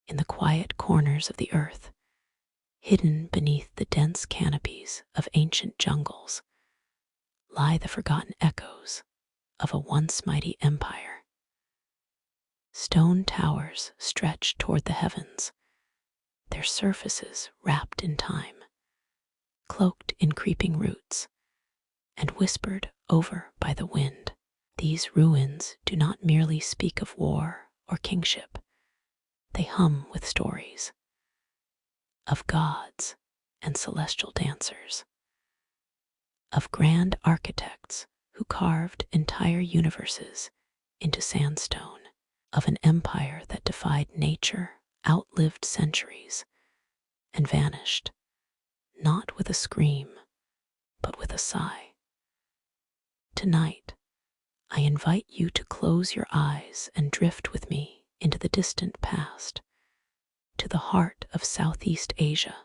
in the quiet corners of the earth, hidden beneath the dense canopies of ancient jungles, lie the forgotten echoes of a once mighty empire. Stone towers stretch toward the heavens, their surfaces wrapped in time, cloaked in creeping roots, and whispered over by the wind. These ruins do not merely speak of war or kingship. They hum with stories of gods and celestial dancers, of grand architects who carved entire universes into sandstone, of an empire that defied nature, outlived centuries, and vanished, not with a scream, but with a sigh. Tonight, I invite you to close your eyes and drift with me into the distant past, to the heart of Southeast Asia,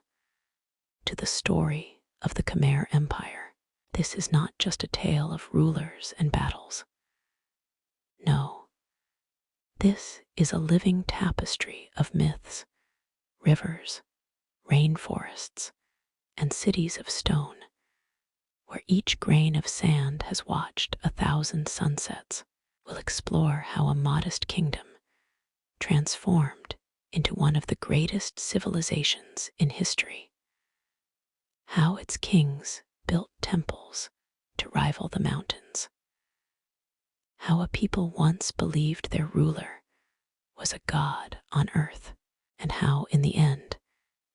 to the story of the Khmer Empire. This is not just a tale of rulers and battles. No, this is a living tapestry of myths, rivers, rainforests, and cities of stone, where each grain of sand has watched 1,000 sunsets. We'll explore how a modest kingdom transformed into one of the greatest civilizations in history, how its kings built temples to rival the mountains, how a people once believed their ruler was a god on earth, and how, in the end,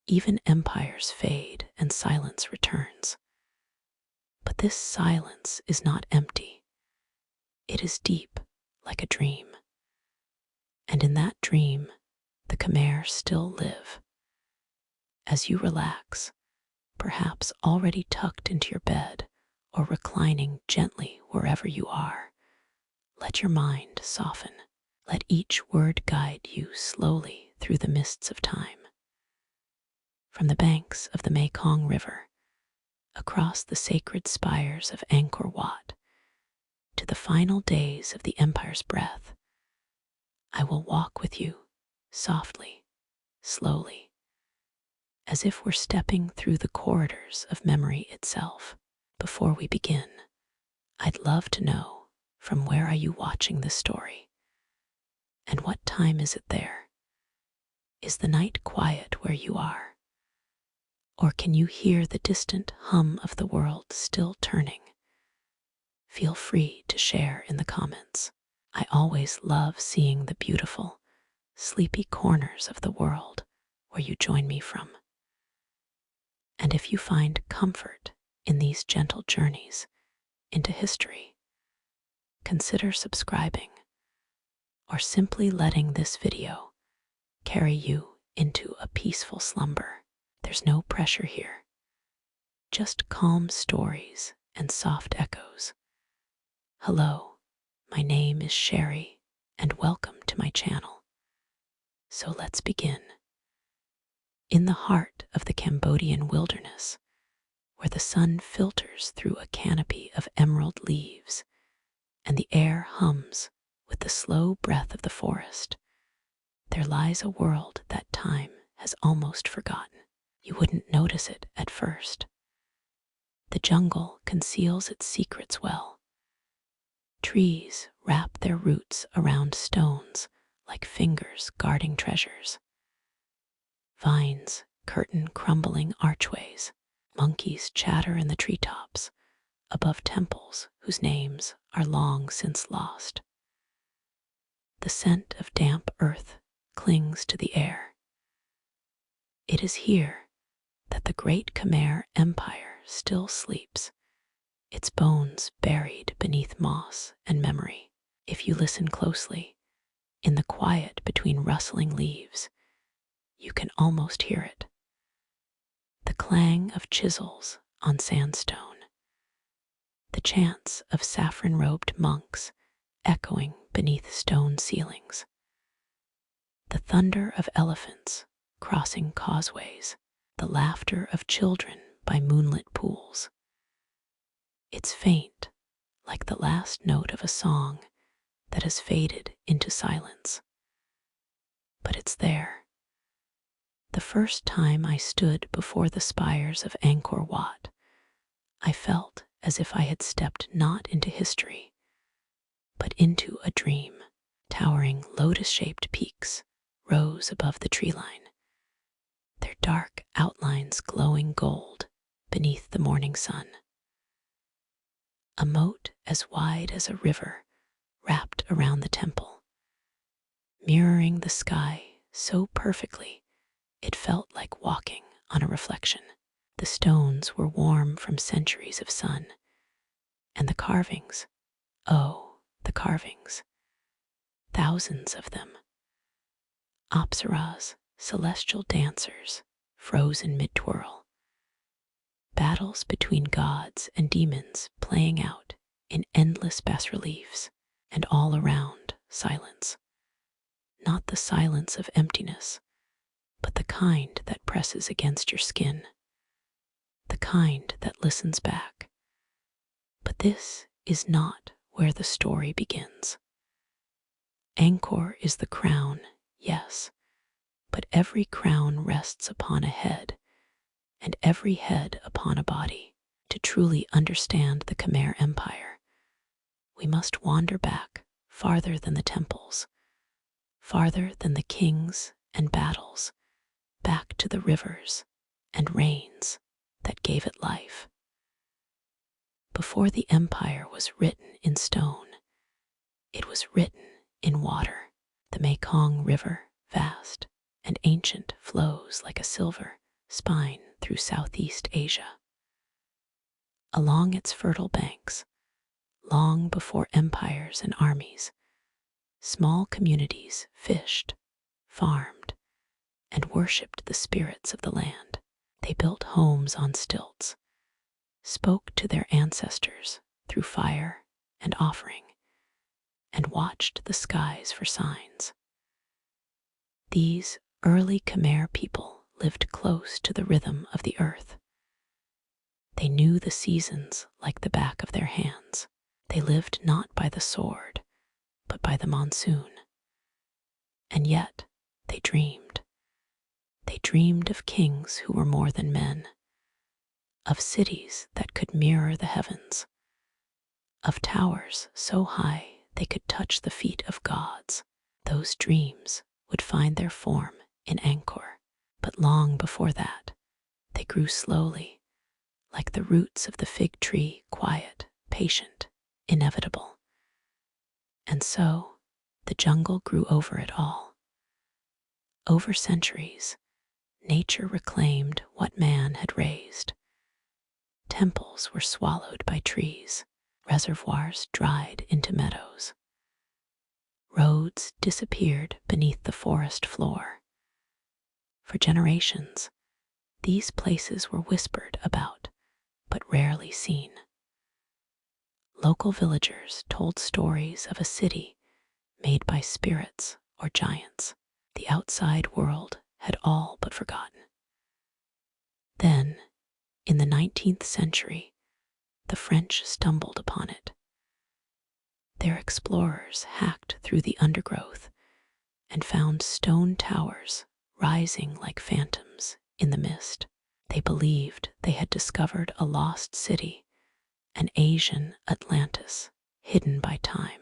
even empires fade and silence returns. But this silence is not empty. It is deep, like a dream. And in that dream, the Khmer still live. As you relax, perhaps already tucked into your bed or reclining gently wherever you are, let your mind soften. Let each word guide you slowly through the mists of time. From the banks of the Mekong River, across the sacred spires of Angkor Wat, to the final days of the empire's breath, I will walk with you softly, slowly, as if we're stepping through the corridors of memory itself. Before we begin, I'd love to know, from where are you watching this story? And what time is it there? Is the night quiet where you are? Or can you hear the distant hum of the world still turning? Feel free to share in the comments. I always love seeing the beautiful, sleepy corners of the world where you join me from. And if you find comfort in these gentle journeys into history, consider subscribing or simply letting this video carry you into a peaceful slumber. There's no pressure here, just calm stories and soft echoes. Hello, my name is Sherry, and welcome to my channel. So let's begin. In the heart of the Cambodian wilderness, where the sun filters through a canopy of emerald leaves and the air hums with the slow breath of the forest, there lies a world that time has almost forgotten. You wouldn't notice it at first. The jungle conceals its secrets well. Trees wrap their roots around stones like fingers guarding treasures. Vines curtain crumbling archways. Monkeys chatter in the treetops above temples whose names are long since lost. The scent of damp earth clings to the air. It is here that the great Khmer Empire still sleeps, its bones buried beneath moss and memory. If you listen closely, in the quiet between rustling leaves, you can almost hear it. The clang of chisels on sandstone, the chants of saffron-robed monks echoing beneath stone ceilings, the thunder of elephants crossing causeways, the laughter of children by moonlit pools. It's faint, like the last note of a song that has faded into silence. But it's there, The first time I stood before the spires of Angkor Wat, I felt as if I had stepped not into history, but into a dream. Towering lotus-shaped peaks rose above the tree line, their dark outlines glowing gold beneath the morning sun. A moat as wide as a river wrapped around the temple, mirroring the sky so perfectly it felt like walking on a reflection. The stones were warm from centuries of sun, and the carvings, oh, the carvings, thousands of them. Apsaras, celestial dancers, frozen mid-twirl. Battles between gods and demons playing out in endless bas-reliefs, and all around silence. Not the silence of emptiness, but the kind that presses against your skin, the kind that listens back. But this is not where the story begins. Angkor is the crown, yes, but every crown rests upon a head, and every head upon a body. To truly understand the Khmer Empire, we must wander back farther than the temples, farther than the kings and battles, back to the rivers and rains that gave it life. Before the empire was written in stone, it was written in water. The Mekong River, vast and ancient, flows like a silver spine through Southeast Asia. Along its fertile banks, long before empires and armies, small communities fished, farmed, and worshipped the spirits of the land. They built homes on stilts, spoke to their ancestors through fire and offering, and watched the skies for signs. These early Khmer people lived close to the rhythm of the earth. They knew the seasons like the back of their hands. They lived not by the sword, but by the monsoon. And yet they dreamed. They dreamed of kings who were more than men, of cities that could mirror the heavens, of towers so high they could touch the feet of gods. Those dreams would find their form in Angkor, but long before that, they grew slowly, like the roots of the fig tree, quiet, patient, inevitable. And so, the jungle grew over it all. Over centuries, nature reclaimed what man had raised. Temples were swallowed by trees, reservoirs dried into meadows. Roads disappeared beneath the forest floor. For generations, these places were whispered about, but rarely seen. Local villagers told stories of a city made by spirits or giants. The outside world had all but forgotten. Then, in the 19th century, the French stumbled upon it. Their explorers hacked through the undergrowth and found stone towers rising like phantoms in the mist. They believed they had discovered a lost city, an Asian Atlantis hidden by time.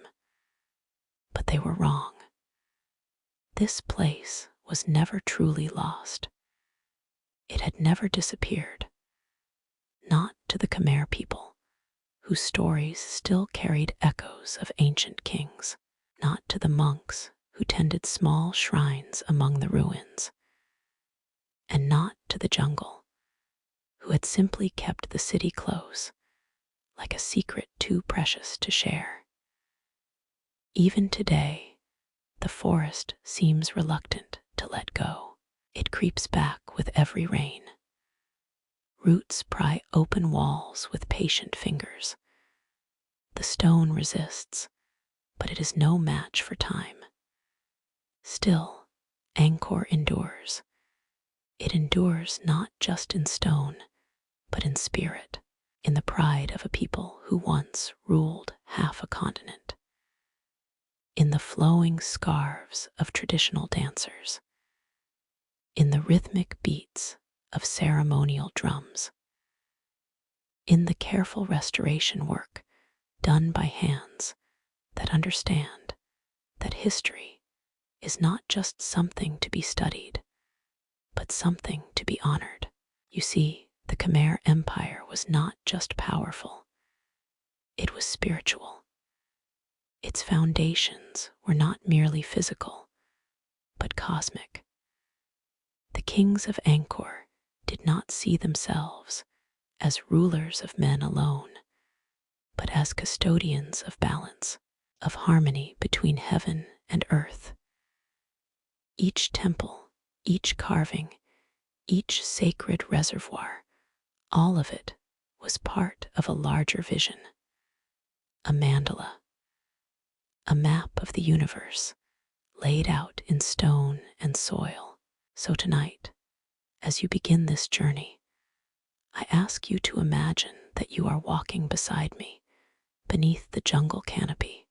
But they were wrong. This place was never truly lost. It had never disappeared. Not to the Khmer people, whose stories still carried echoes of ancient kings. Not to the monks who tended small shrines among the ruins. And not to the jungle, who had simply kept the city close, like a secret too precious to share. Even today, the forest seems reluctant to let go. It creeps back with every rain. Roots pry open walls with patient fingers. The stone resists, but it is no match for time. Still, Angkor endures. It endures not just in stone, but in spirit, in the pride of a people who once ruled half a continent, in the flowing scarves of traditional dancers, in the rhythmic beats of ceremonial drums. In the careful restoration work done by hands that understand that history is not just something to be studied, but something to be honored. You see, the Khmer Empire was not just powerful, it was spiritual. Its foundations were not merely physical, but cosmic. The kings of Angkor did not see themselves as rulers of men alone, but as custodians of balance, of harmony between heaven and earth. Each temple, each carving, each sacred reservoir, all of it was part of a larger vision, a mandala, a map of the universe laid out in stone and soil. So tonight, as you begin this journey, I ask you to imagine that you are walking beside me beneath the jungle canopy,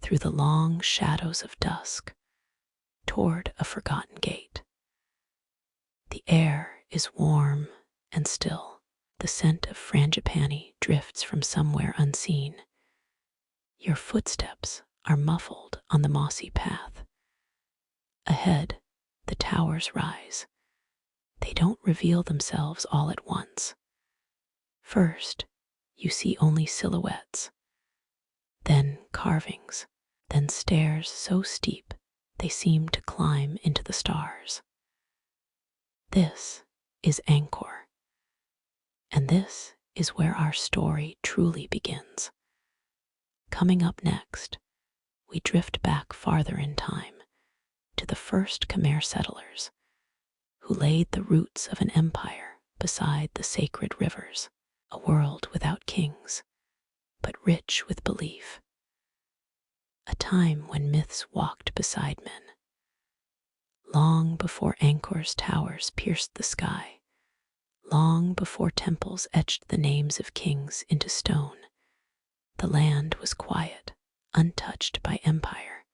through the long shadows of dusk, toward a forgotten gate. The air is warm and still. The scent of frangipani drifts from somewhere unseen. Your footsteps are muffled on the mossy path. Ahead, the towers rise. They don't reveal themselves all at once. First, you see only silhouettes, then carvings, then stairs so steep they seem to climb into the stars. This is Angkor, and this is where our story truly begins. Coming up next, we drift back farther in time to the first Khmer settlers who laid the roots of an empire beside the sacred rivers, a world without kings, but rich with belief. A time when myths walked beside men. Long before Angkor's towers pierced the sky, long before temples etched the names of kings into stone, the land was quiet, untouched by empire,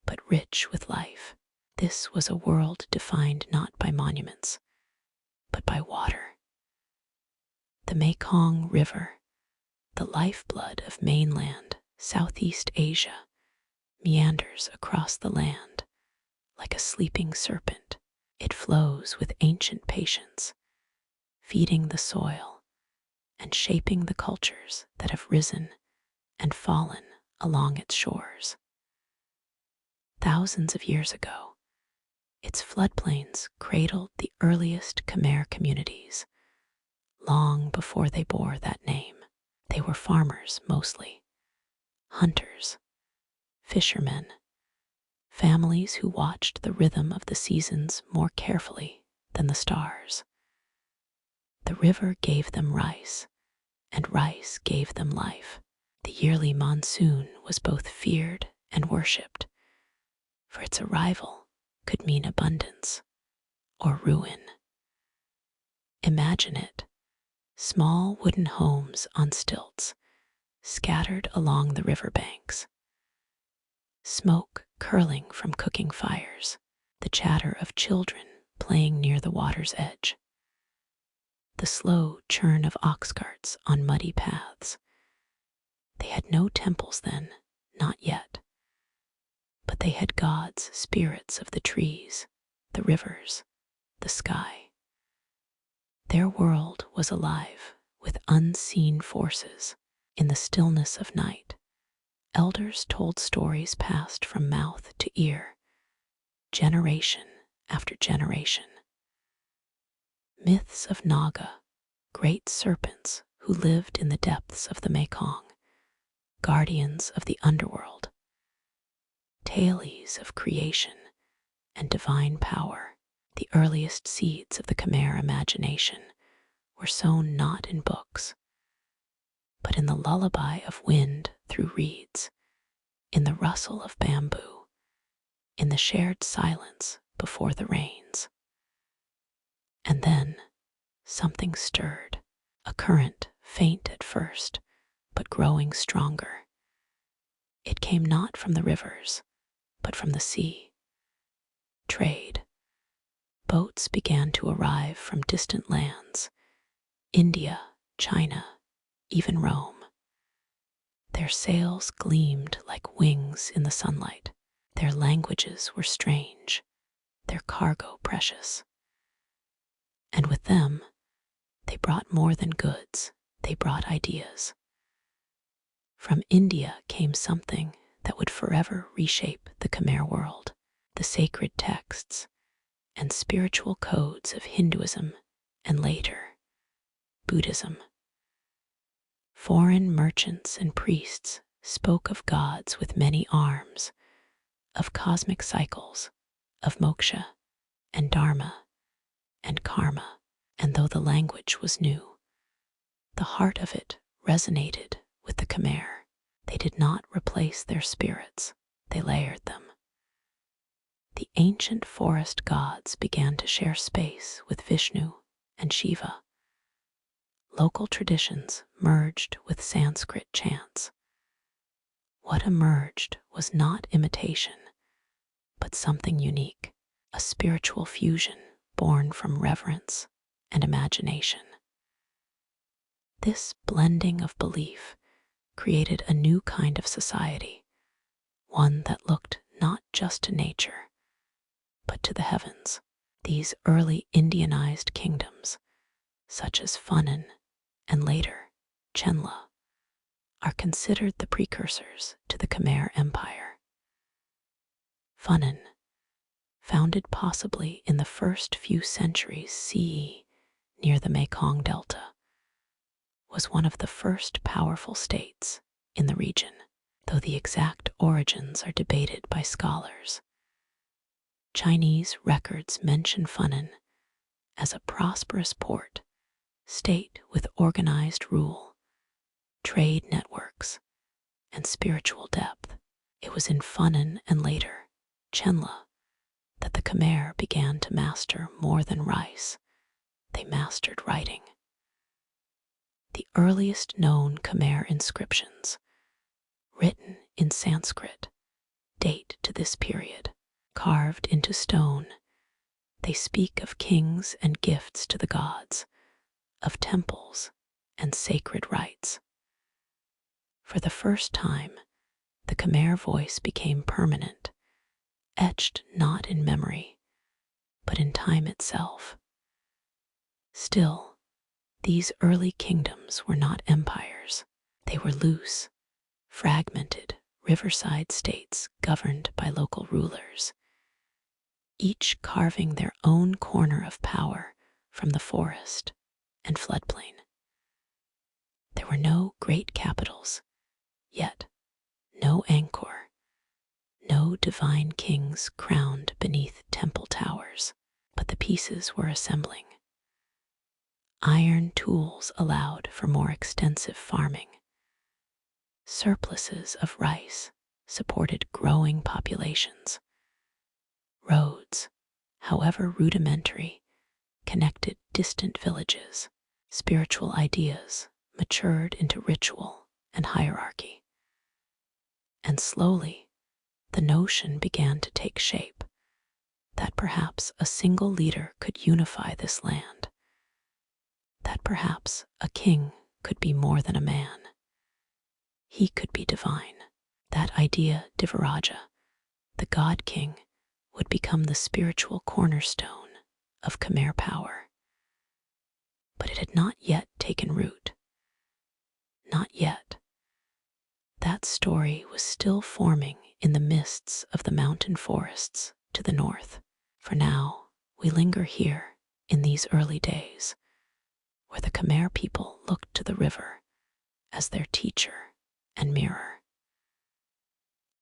but rich with life. This was a world defined not by monuments, but by water. The Mekong River, the lifeblood of mainland Southeast Asia, meanders across the land like a sleeping serpent. It flows with ancient patience, feeding the soil and shaping the cultures that have risen and fallen along its shores. Thousands of years ago, its floodplains cradled the earliest Khmer communities. Long before they bore that name, they were farmers mostly, hunters, fishermen, families who watched the rhythm of the seasons more carefully than the stars. The river gave them rice, and rice gave them life. The yearly monsoon was both feared and worshipped, for its arrival could mean abundance or ruin. Imagine it, small wooden homes on stilts, scattered along the riverbanks, smoke curling from cooking fires, the chatter of children playing near the water's edge, the slow churn of ox carts on muddy paths. They had no temples then, not yet, but they had gods, spirits of the trees, the rivers, the sky. Their world was alive with unseen forces. In the stillness of night, elders told stories passed from mouth to ear, generation after generation. Myths of Naga, great serpents who lived in the depths of the Mekong, guardians of the underworld. Tales of creation and divine power, the earliest seeds of the Khmer imagination, were sown not in books, but in the lullaby of wind through reeds, in the rustle of bamboo, in the shared silence before the rains. And then something stirred, a current, faint at first, but growing stronger. It came not from the rivers, but from the sea. Trade, boats began to arrive from distant lands, India, China, even Rome. Their sails gleamed like wings in the sunlight. Their languages were strange, their cargo precious. And with them, they brought more than goods, they brought ideas. From India came something that would forever reshape the Khmer world, the sacred texts and spiritual codes of Hinduism and later, Buddhism. Foreign merchants and priests spoke of gods with many arms, of cosmic cycles, of moksha and dharma and karma, and though the language was new, the heart of it resonated with the Khmer. They did not replace their spirits, they layered them. The ancient forest gods began to share space with Vishnu and Shiva. Local traditions merged with Sanskrit chants. What emerged was not imitation, but something unique, a spiritual fusion born from reverence and imagination. This blending of belief created a new kind of society, one that looked not just to nature, but to the heavens. These early Indianized kingdoms, such as Funan and later Chenla, are considered the precursors to the Khmer Empire. Funan, founded possibly in the first few centuries CE near the Mekong Delta, was one of the first powerful states in the region, though the exact origins are debated by scholars. Chinese records mention Funan as a prosperous port state with organized rule, trade networks, and spiritual depth. It was in Funan and later Chenla that the Khmer began to master more than rice. They mastered writing. The earliest known Khmer inscriptions, written in Sanskrit, date to this period. Carved into stone, they speak of kings and gifts to the gods, of temples and sacred rites. For the first time, the Khmer voice became permanent, etched not in memory, but in time itself. Still, these early kingdoms were not empires. They were loose, fragmented riverside states governed by local rulers, each carving their own corner of power from the forest and floodplain. There were no great capitals, yet no Angkor, no divine kings crowned beneath temple towers, but the pieces were assembling. Iron tools allowed for more extensive farming. Surpluses of rice supported growing populations. Roads, however rudimentary, connected distant villages. Spiritual ideas matured into ritual and hierarchy. And slowly, the notion began to take shape that perhaps a single leader could unify this land, that perhaps a king could be more than a man. He could be divine. That idea, Divaraja, the God King, would become the spiritual cornerstone of Khmer power. But it had not yet taken root. Not yet. That story was still forming in the mists of the mountain forests to the north. For now, we linger here in these early days, where the Khmer people looked to the river as their teacher and mirror.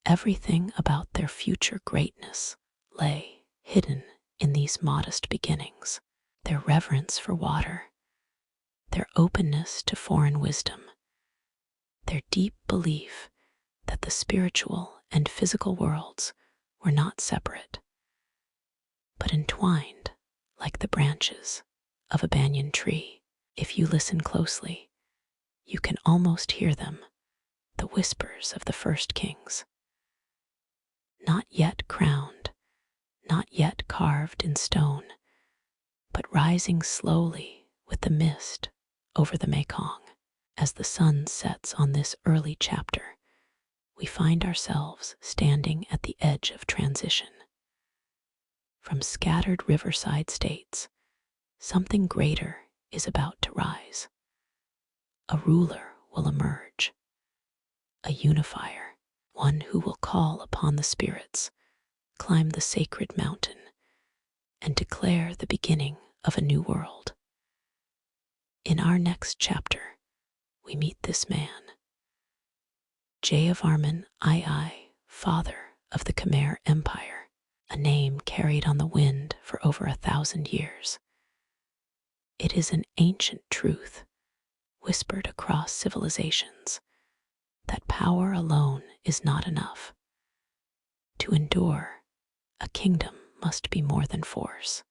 Everything about their future greatness lay hidden in these modest beginnings, their reverence for water, their openness to foreign wisdom, their deep belief that the spiritual and physical worlds were not separate, but entwined like the branches of a banyan tree. If you listen closely, you can almost hear them, the whispers of the first kings. Not yet crowned, not yet carved in stone, but rising slowly with the mist over the Mekong. As the sun sets on this early chapter, we find ourselves standing at the edge of transition. From scattered riverside states, something greater is about to rise. A ruler will emerge, a unifier, one who will call upon the spirits, climb the sacred mountain, and declare the beginning of a new world. In our next chapter, we meet this man, Jayavarman II, father of the Khmer Empire, a name carried on the wind for over 1,000 years. It is an ancient truth, whispered across civilizations, that power alone is not enough. To endure, a kingdom must be more than force.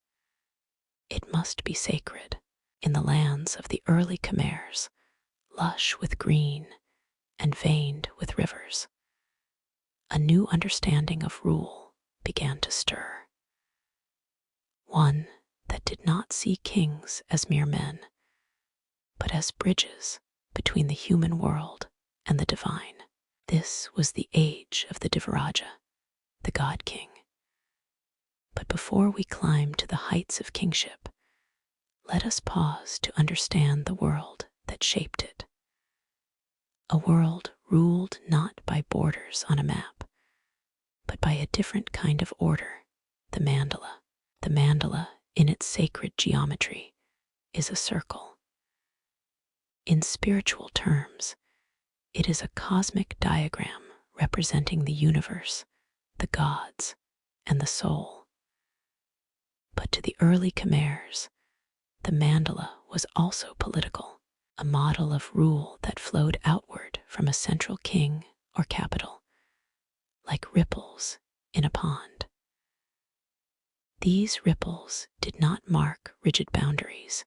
It must be sacred. In the lands of the early Khmers, lush with green and veined with rivers, a new understanding of rule began to stir. One that did not see kings as mere men, but as bridges between the human world and the divine. This was the age of the Devaraja, the God King. But before we climb to the heights of kingship, let us pause to understand the world that shaped it. A world ruled not by borders on a map, but by a different kind of order, the mandala. The mandala, in its sacred geometry, is a circle. In spiritual terms, it is a cosmic diagram representing the universe, the gods, and the soul. But to the early Khmers, the mandala was also political, a model of rule that flowed outward from a central king or capital, like ripples in a pond. These ripples did not mark rigid boundaries,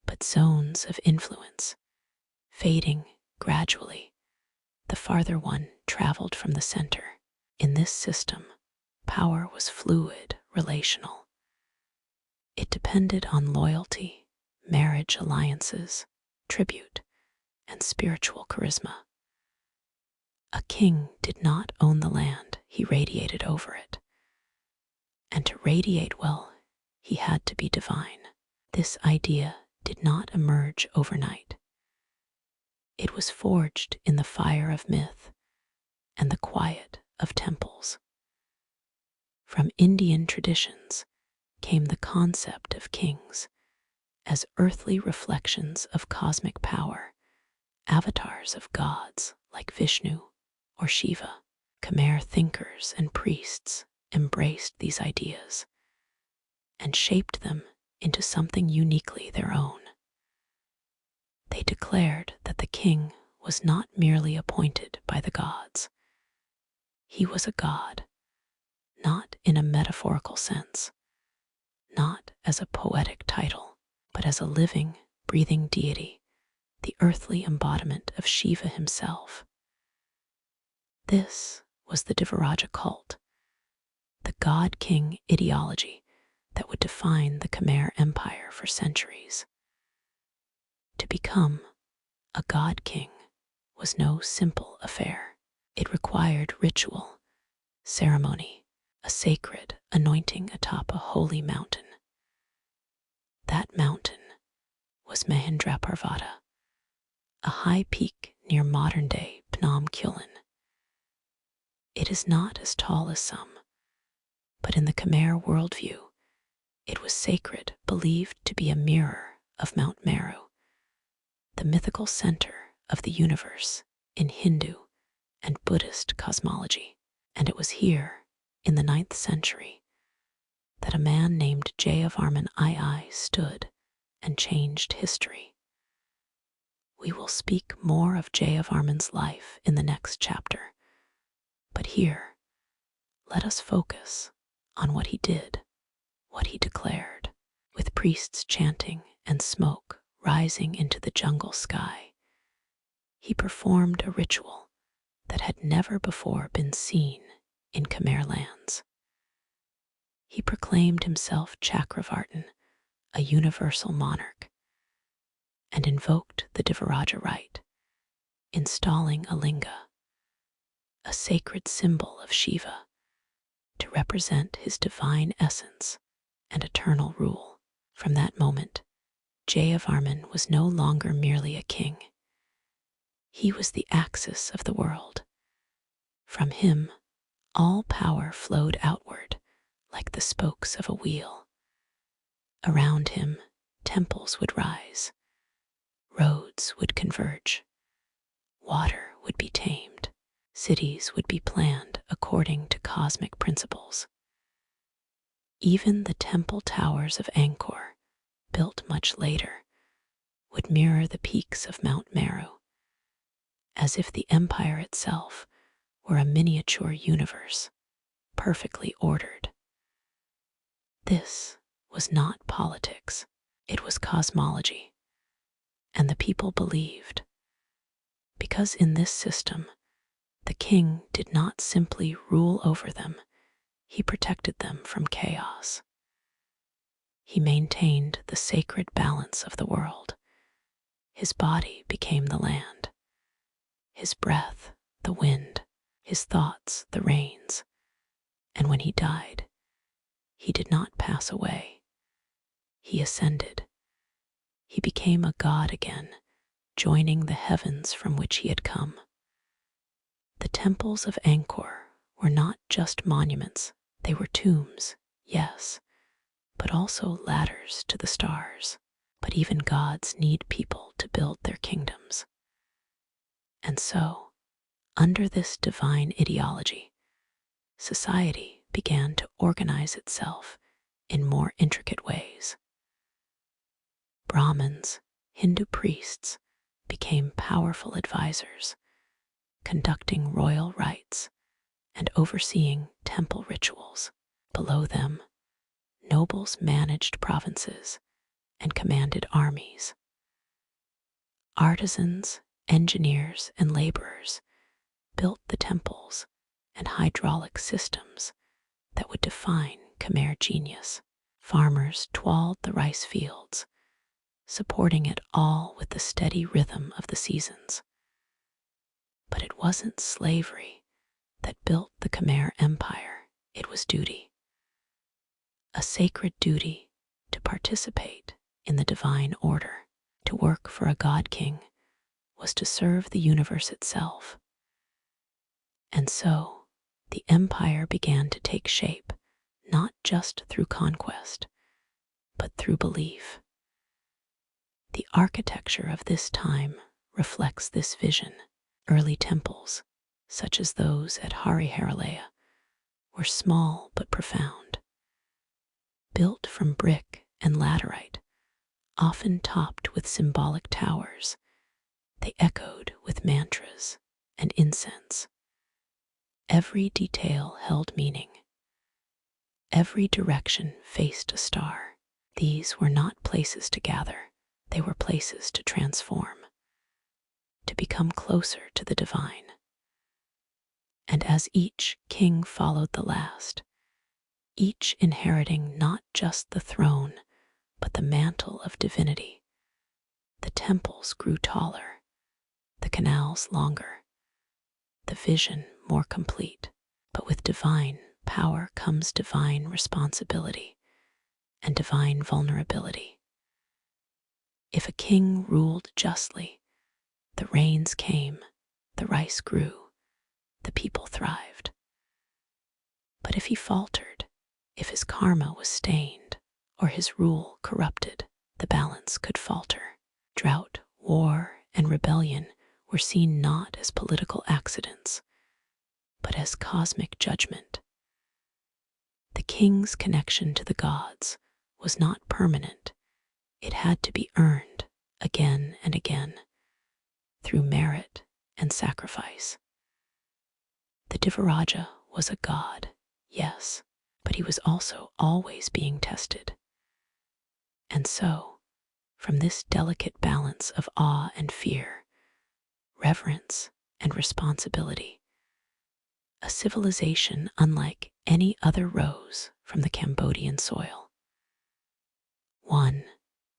but zones of influence, fading gradually the farther one traveled from the center. In this system, power was fluid, relational. It depended on loyalty, marriage alliances, tribute, and spiritual charisma. A king did not own the land, he radiated over it. And to radiate well, he had to be divine. This idea did not emerge overnight. It was forged in the fire of myth and the quiet of temples. From Indian traditions came the concept of kings as earthly reflections of cosmic power, avatars of gods like Vishnu or Shiva. Khmer thinkers and priests embraced these ideas and shaped them into something uniquely their own. They declared that the king was not merely appointed by the gods. He was a god, not in a metaphorical sense, not as a poetic title, but as a living, breathing deity, the earthly embodiment of Shiva himself. This was the Devaraja cult, the god-king ideology that would define the Khmer Empire for centuries. To become a god-king was no simple affair. It required ritual, ceremony, a sacred anointing atop a holy mountain. That mountain was Mahendraparvata, a high peak near modern-day Phnom Kulen. It is not as tall as some, but in the Khmer worldview, it was sacred, believed to be a mirror of Mount Meru, the mythical center of the universe in Hindu and Buddhist cosmology. And it was here, in the 9th century, that a man named Jayavarman II stood and changed history. We will speak more of Jayavarman's life in the next chapter, but here, let us focus on what he did, what he declared. With priests chanting and smoke rising into the jungle sky, he performed a ritual that had never before been seen in Khmer lands. He proclaimed himself Chakravartin, a universal monarch, and invoked the Devaraja rite, installing a linga, a sacred symbol of Shiva, to represent his divine essence and eternal rule. From that moment, Jayavarman was no longer merely a king. He was the axis of the world. From him, all power flowed outward like the spokes of a wheel. Around him, temples would rise, roads would converge, water would be tamed, cities would be planned according to cosmic principles. Even the temple towers of Angkor, built much later, would mirror the peaks of Mount Meru, as if the empire itself were a miniature universe, perfectly ordered. This was not politics, it was cosmology, and the people believed. Because in this system, the king did not simply rule over them, he protected them from chaos. He maintained the sacred balance of the world. His body became the land, his breath the wind, his thoughts the rains, and when he died, he did not pass away. He ascended. He became a god again, joining the heavens from which he had come. The temples of Angkor were not just monuments, they were tombs, yes, but also ladders to the stars. But even gods need people to build their kingdoms. And so, under this divine ideology, society began to organize itself in more intricate ways. Brahmins, Hindu priests, became powerful advisors, conducting royal rites and overseeing temple rituals. Below them, nobles managed provinces and commanded armies. Artisans, engineers, and laborers built the temples and hydraulic systems that would define Khmer genius. Farmers toiled the rice fields, supporting it all with the steady rhythm of the seasons. But it wasn't slavery that built the Khmer Empire, it was duty. A sacred duty to participate in the divine order. To work for a god king was to serve the universe itself. And so, the empire began to take shape, not just through conquest, but through belief. The architecture of this time reflects this vision. Early temples, such as those at Hariharalaya, were small but profound. Built from brick and laterite, often topped with symbolic towers, they echoed with mantras and incense. Every detail held meaning. Every direction faced a star. These were not places to gather, they were places to transform, to become closer to the divine. And as each king followed the last, each inheriting not just the throne, but the mantle of divinity, the temples grew taller, the canals longer, the vision more complete. But with divine power comes divine responsibility and divine vulnerability. If a king ruled justly, the rains came, the rice grew, the people thrived. But if he faltered, if his karma was stained, or his rule corrupted, the balance could falter. Drought, war, and rebellion were seen not as political accidents, but as cosmic judgment. The king's connection to the gods was not permanent. It had to be earned again and again, through merit and sacrifice. The Devaraja was a god, yes, but he was also always being tested. And so, from this delicate balance of awe and fear, reverence and responsibility, a civilization unlike any other rose from the Cambodian soil. One one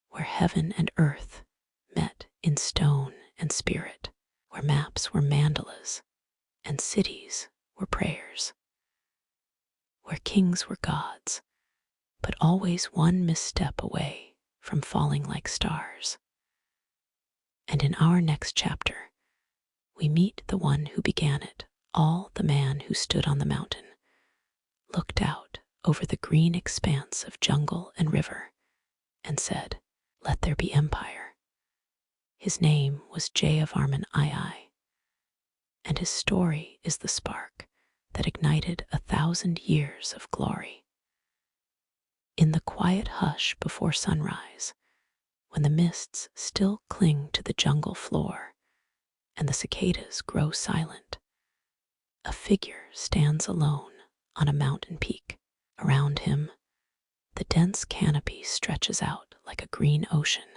where heaven and earth met in stone and spirit, where maps were mandalas and cities were prayers, where kings were gods, but always one misstep away from falling like stars. And in our next chapter, we meet the one who began it all, the man who stood on the mountain, looked out over the green expanse of jungle and river, and said, "Let there be empire." His name was Jayavarman II, and his story is the spark that ignited 1,000 years of glory. In the quiet hush before sunrise, when the mists still cling to the jungle floor and the cicadas grow silent, a figure stands alone on a mountain peak. Around him, the dense canopy stretches out like a green ocean,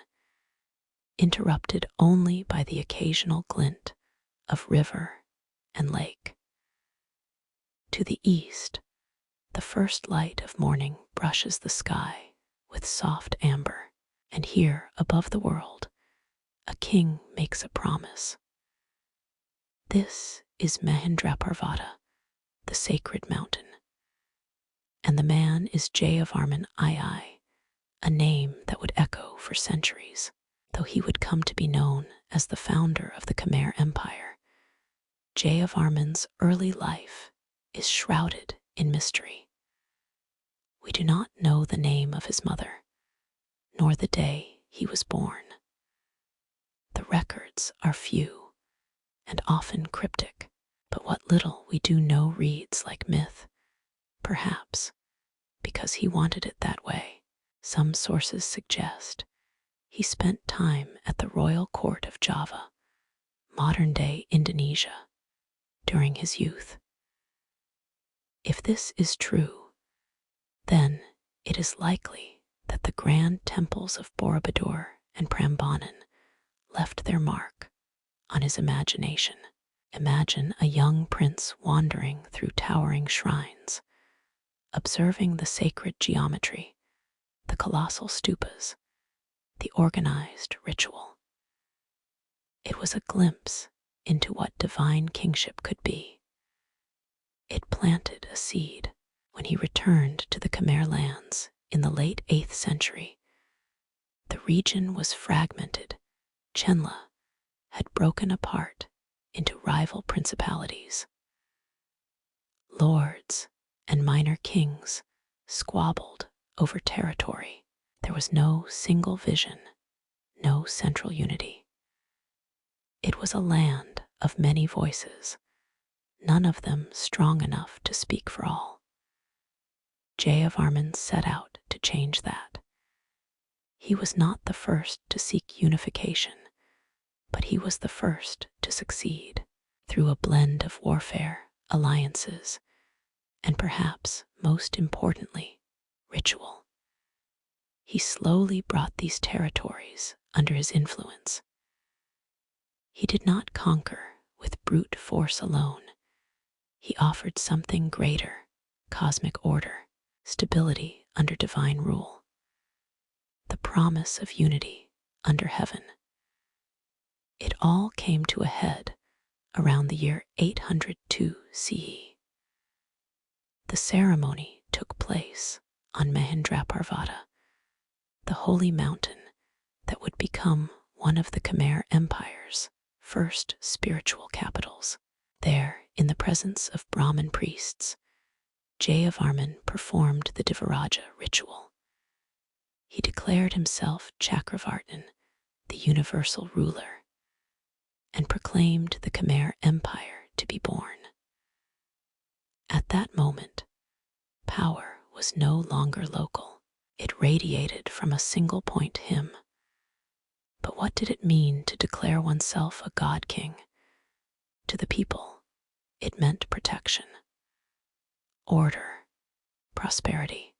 interrupted only by the occasional glint of river and lake. To the east, the first light of morning brushes the sky with soft amber, and here above the world, a king makes a promise. This is Mahendraparvata, the sacred mountain, and the man is Jayavarman II, a name that would echo for centuries, though he would come to be known as the founder of the Khmer Empire. Jayavarman's early life is shrouded in mystery. We do not know the name of his mother, nor the day he was born. The records are few and often cryptic, but what little we do know reads like myth, perhaps because he wanted it that way. Some sources suggest he spent time at the royal court of Java, modern-day Indonesia, during his youth. If this is true, then it is likely that the grand temples of Borobudur and Prambanan left their mark on his imagination. Imagine a young prince wandering through towering shrines, observing the sacred geometry, the colossal stupas, the organized ritual. It was a glimpse into what divine kingship could be. It planted a seed. When he returned to the Khmer lands in the late 8th century, the region was fragmented. Chenla had broken apart into rival principalities. Lords and minor kings squabbled over territory. There was no single vision, no central unity. It was a land of many voices, none of them strong enough to speak for all. Jayavarman set out to change that. He was not the first to seek unification, but he was the first to succeed through a blend of warfare, alliances, and perhaps most importantly, ritual. He slowly brought these territories under his influence. He did not conquer with brute force alone. He offered something greater, cosmic order, stability under divine rule, the promise of unity under heaven. It all came to a head around the year 802 CE. The ceremony took place on Mahendraparvata, the holy mountain that would become one of the Khmer Empire's first spiritual capitals. There, in the presence of Brahmin priests, Jayavarman performed the Divaraja ritual. He declared himself Chakravartin, the universal ruler, and proclaimed the Khmer Empire to be born. At that moment, power was no longer local. It radiated from a single point, him. But what did it mean to declare oneself a god king? To the people, it meant protection, order, prosperity.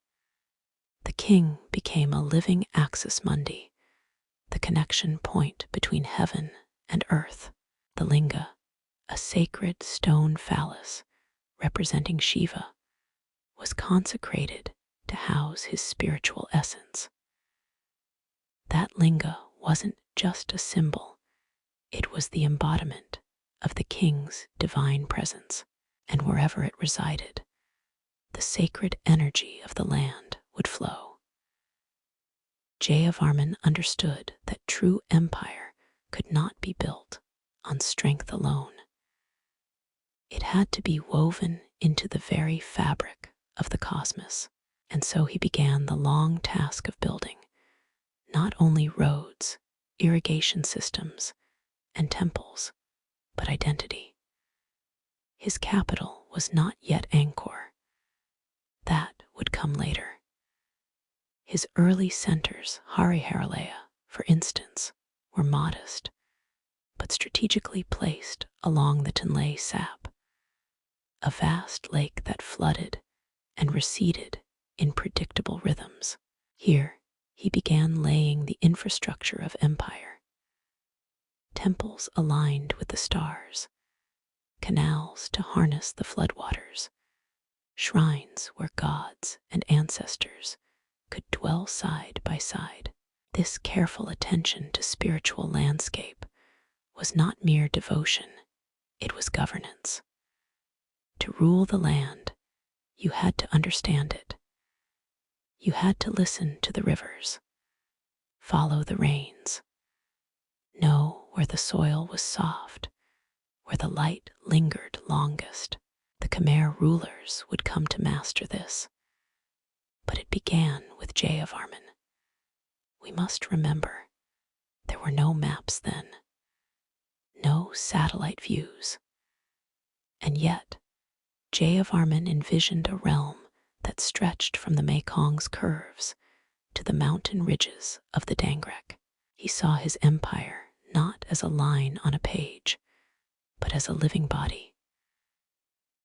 The king became a living axis mundi, the connection point between heaven and earth. The linga, a sacred stone phallus representing Shiva, was consecrated to house his spiritual essence. That linga wasn't just a symbol, it was the embodiment of the king's divine presence, and wherever it resided, the sacred energy of the land would flow. Jayavarman understood that true empire could not be built on strength alone. It had to be woven into the very fabric of the cosmos, and so he began the long task of building not only roads, irrigation systems, and temples, but identity. His capital was not yet Angkor. That would come later. His early centers, Hariharalaya, for instance, were modest, but strategically placed along the Tonle Sap, a vast lake that flooded and receded in predictable rhythms. Here, he began laying the infrastructure of empire. Temples aligned with the stars, canals to harness the floodwaters, shrines where gods and ancestors could dwell side by side. This careful attention to spiritual landscape was not mere devotion, it was governance. To rule the land, you had to understand it. You had to listen to the rivers, follow the rains, know where the soil was soft, where the light lingered longest. The Khmer rulers would come to master this, but it began with Jayavarman. We must remember, there were no maps then, no satellite views, and yet Jayavarman envisioned a realm that stretched from the Mekong's curves to the mountain ridges of the Dangrek. He saw his empire not as a line on a page, but as a living body.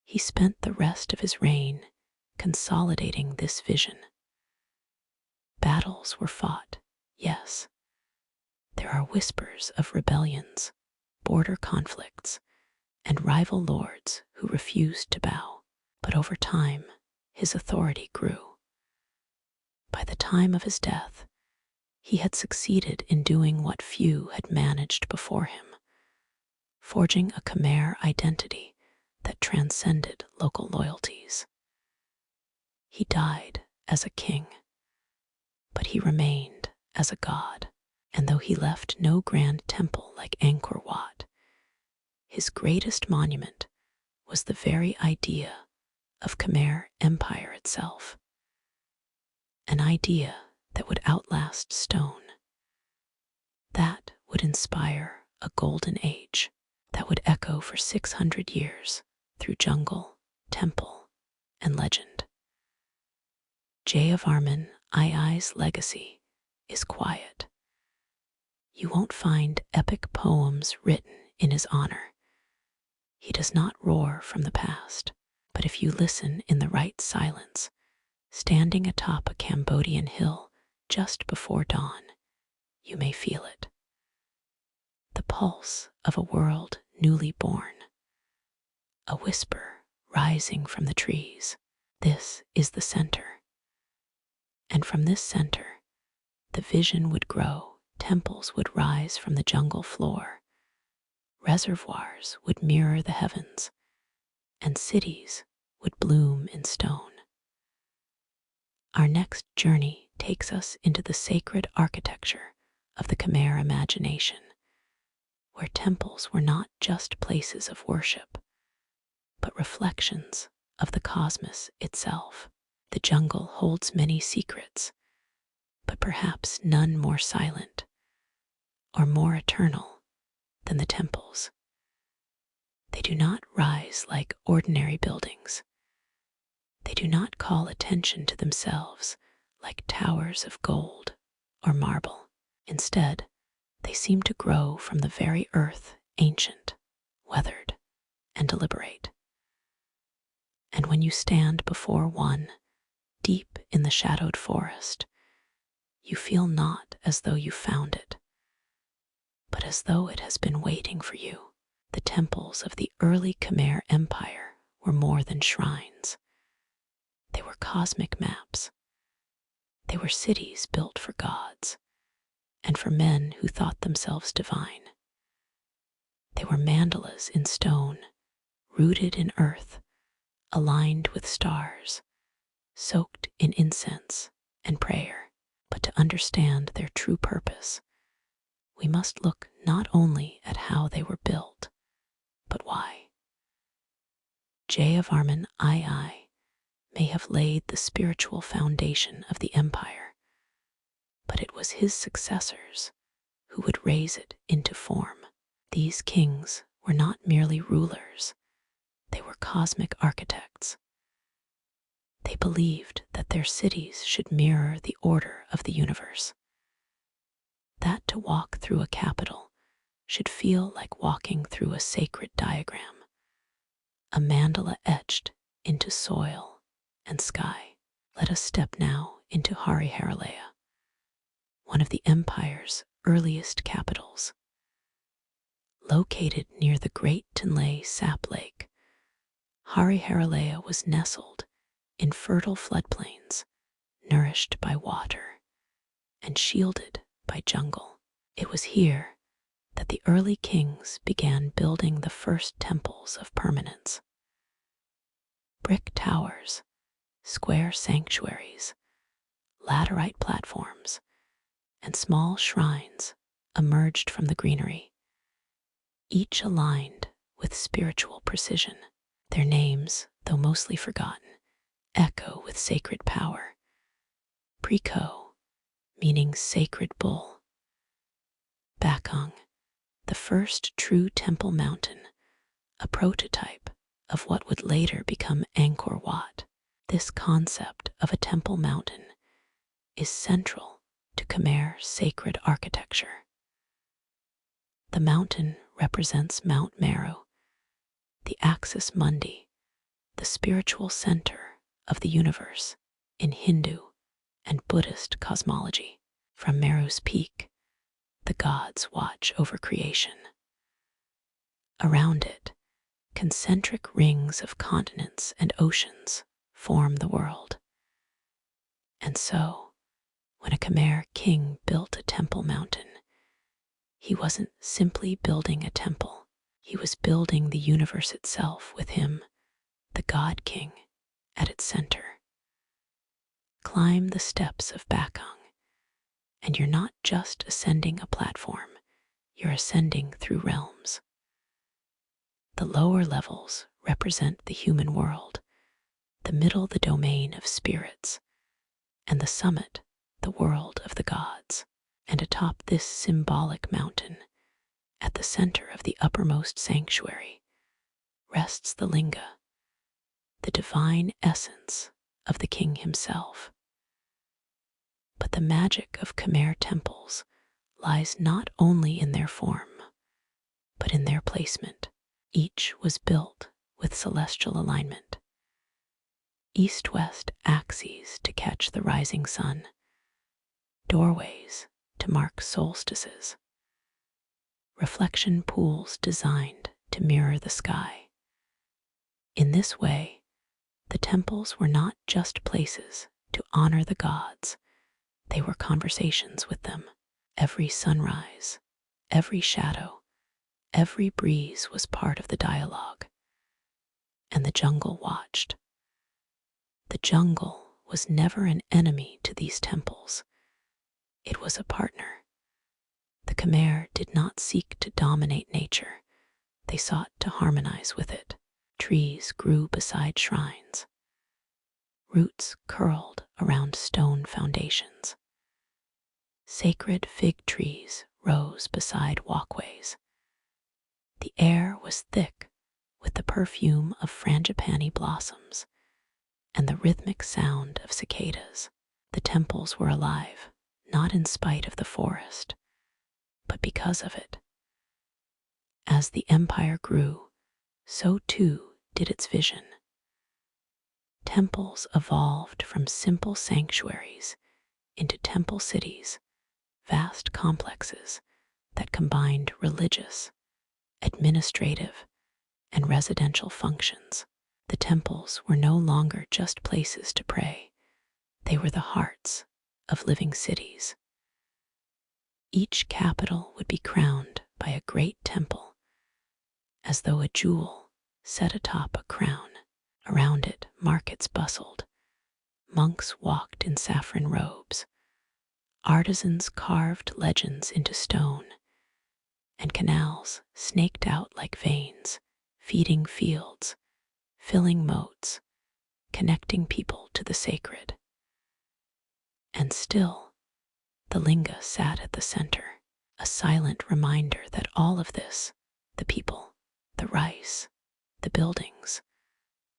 He spent the rest of his reign consolidating this vision. Battles were fought, yes. There are whispers of rebellions, border conflicts, and rival lords who refused to bow, but over time, his authority grew. By the time of his death, he had succeeded in doing what few had managed before him, forging a Khmer identity that transcended local loyalties. He died as a king, but he remained as a god, and though he left no grand temple like Angkor Wat, his greatest monument was the very idea of Khmer Empire itself, an idea that would outlast stone, that would inspire a golden age, that would echo for 600 years through jungle, temple, and legend. Jayavarman II's legacy is quiet. You won't find epic poems written in his honor. He does not roar from the past, but if you listen in the right silence, standing atop a Cambodian hill just before dawn, you may feel it. The pulse of a world newly born, a whisper rising from the trees. This is the center. And from this center, the vision would grow, temples would rise from the jungle floor, reservoirs would mirror the heavens, and cities would bloom in stone. Our next journey takes us into the sacred architecture of the Khmer imagination, where temples were not just places of worship, but reflections of the cosmos itself. The jungle holds many secrets, but perhaps none more silent or more eternal than the temples. They do not rise like ordinary buildings. They do not call attention to themselves like towers of gold or marble. Instead, they seem to grow from the very earth, ancient, weathered, and deliberate. And when you stand before one, deep in the shadowed forest, you feel not as though you found it, but as though it has been waiting for you. The temples of the early Khmer Empire were more than shrines. They were cosmic maps. They were cities built for gods, and for men who thought themselves divine. They were mandalas in stone, rooted in earth, aligned with stars, soaked in incense and prayer. But to understand their true purpose, we must look not only at how they were built, but why. Jayavarman II may have laid the spiritual foundation of the empire, but it was his successors who would raise it into form. These kings were not merely rulers, they were cosmic architects. They believed that their cities should mirror the order of the universe, that to walk through a capital should feel like walking through a sacred diagram, a mandala etched into soil and sky. Let us step now into Hariharalela, one of the empire's earliest capitals. Located near the Great Tonle Sap Lake, Hariharalela was nestled in fertile floodplains, nourished by water and shielded by jungle. It was here that the early kings began building the first temples of permanence. Brick towers, square sanctuaries, laterite platforms, and small shrines emerged from the greenery, each aligned with spiritual precision. Their names, though mostly forgotten, echo with sacred power. Priko, meaning sacred bull. Bakong, the first true temple mountain, a prototype of what would later become Angkor Wat. This concept of a temple mountain is central to Khmer sacred architecture. The mountain represents Mount Meru, the Axis Mundi, the spiritual center of the universe in Hindu and Buddhist cosmology. From Meru's peak, the gods watch over creation. Around it, concentric rings of continents and oceans form the world. And so, when a Khmer king built a temple mountain, he wasn't simply building a temple, he was building the universe itself with him, the God King, at its center. Climb the steps of Bakong, and you're not just ascending a platform, you're ascending through realms. The lower levels represent the human world, the middle the domain of spirits, and the summit the world of the gods. And atop this symbolic mountain, at the center of the uppermost sanctuary, rests the linga, the divine essence of the king himself. But the magic of Khmer temples lies not only in their form, but in their placement. Each was built with celestial alignment. East-west axes to catch the rising sun, doorways to mark solstices, reflection pools designed to mirror the sky. In this way, the temples were not just places to honor the gods, they were conversations with them. Every sunrise, every shadow, every breeze was part of the dialogue. And the jungle watched. The jungle was never an enemy to these temples. It was a partner. The Khmer did not seek to dominate nature. They sought to harmonize with it. Trees grew beside shrines. Roots curled around stone foundations. Sacred fig trees rose beside walkways. The air was thick with the perfume of frangipani blossoms and the rhythmic sound of cicadas. The temples were alive, not in spite of the forest, but because of it. As the empire grew, so too did its vision. Temples evolved from simple sanctuaries into temple cities, vast complexes that combined religious, administrative, and residential functions. The temples were no longer just places to pray, they were the hearts of living cities. Each capital would be crowned by a great temple, as though a jewel set atop a crown. Around it, markets bustled, monks walked in saffron robes, artisans carved legends into stone, and canals snaked out like veins, feeding fields, filling moats, connecting people to the sacred. And still, the linga sat at the center, a silent reminder that all of this, the people, the rice, the buildings,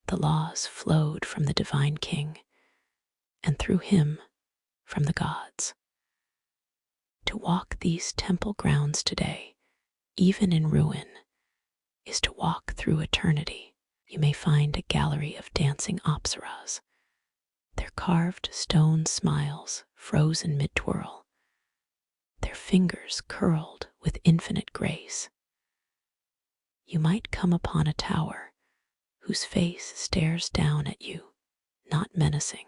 the laws, flowed from the divine king, and through him, from the gods. To walk these temple grounds today, even in ruin, is to walk through eternity. You may find a gallery of dancing Apsaras, their carved stone smiles frozen mid-twirl, their fingers curled with infinite grace. You might come upon a tower whose face stares down at you, not menacing,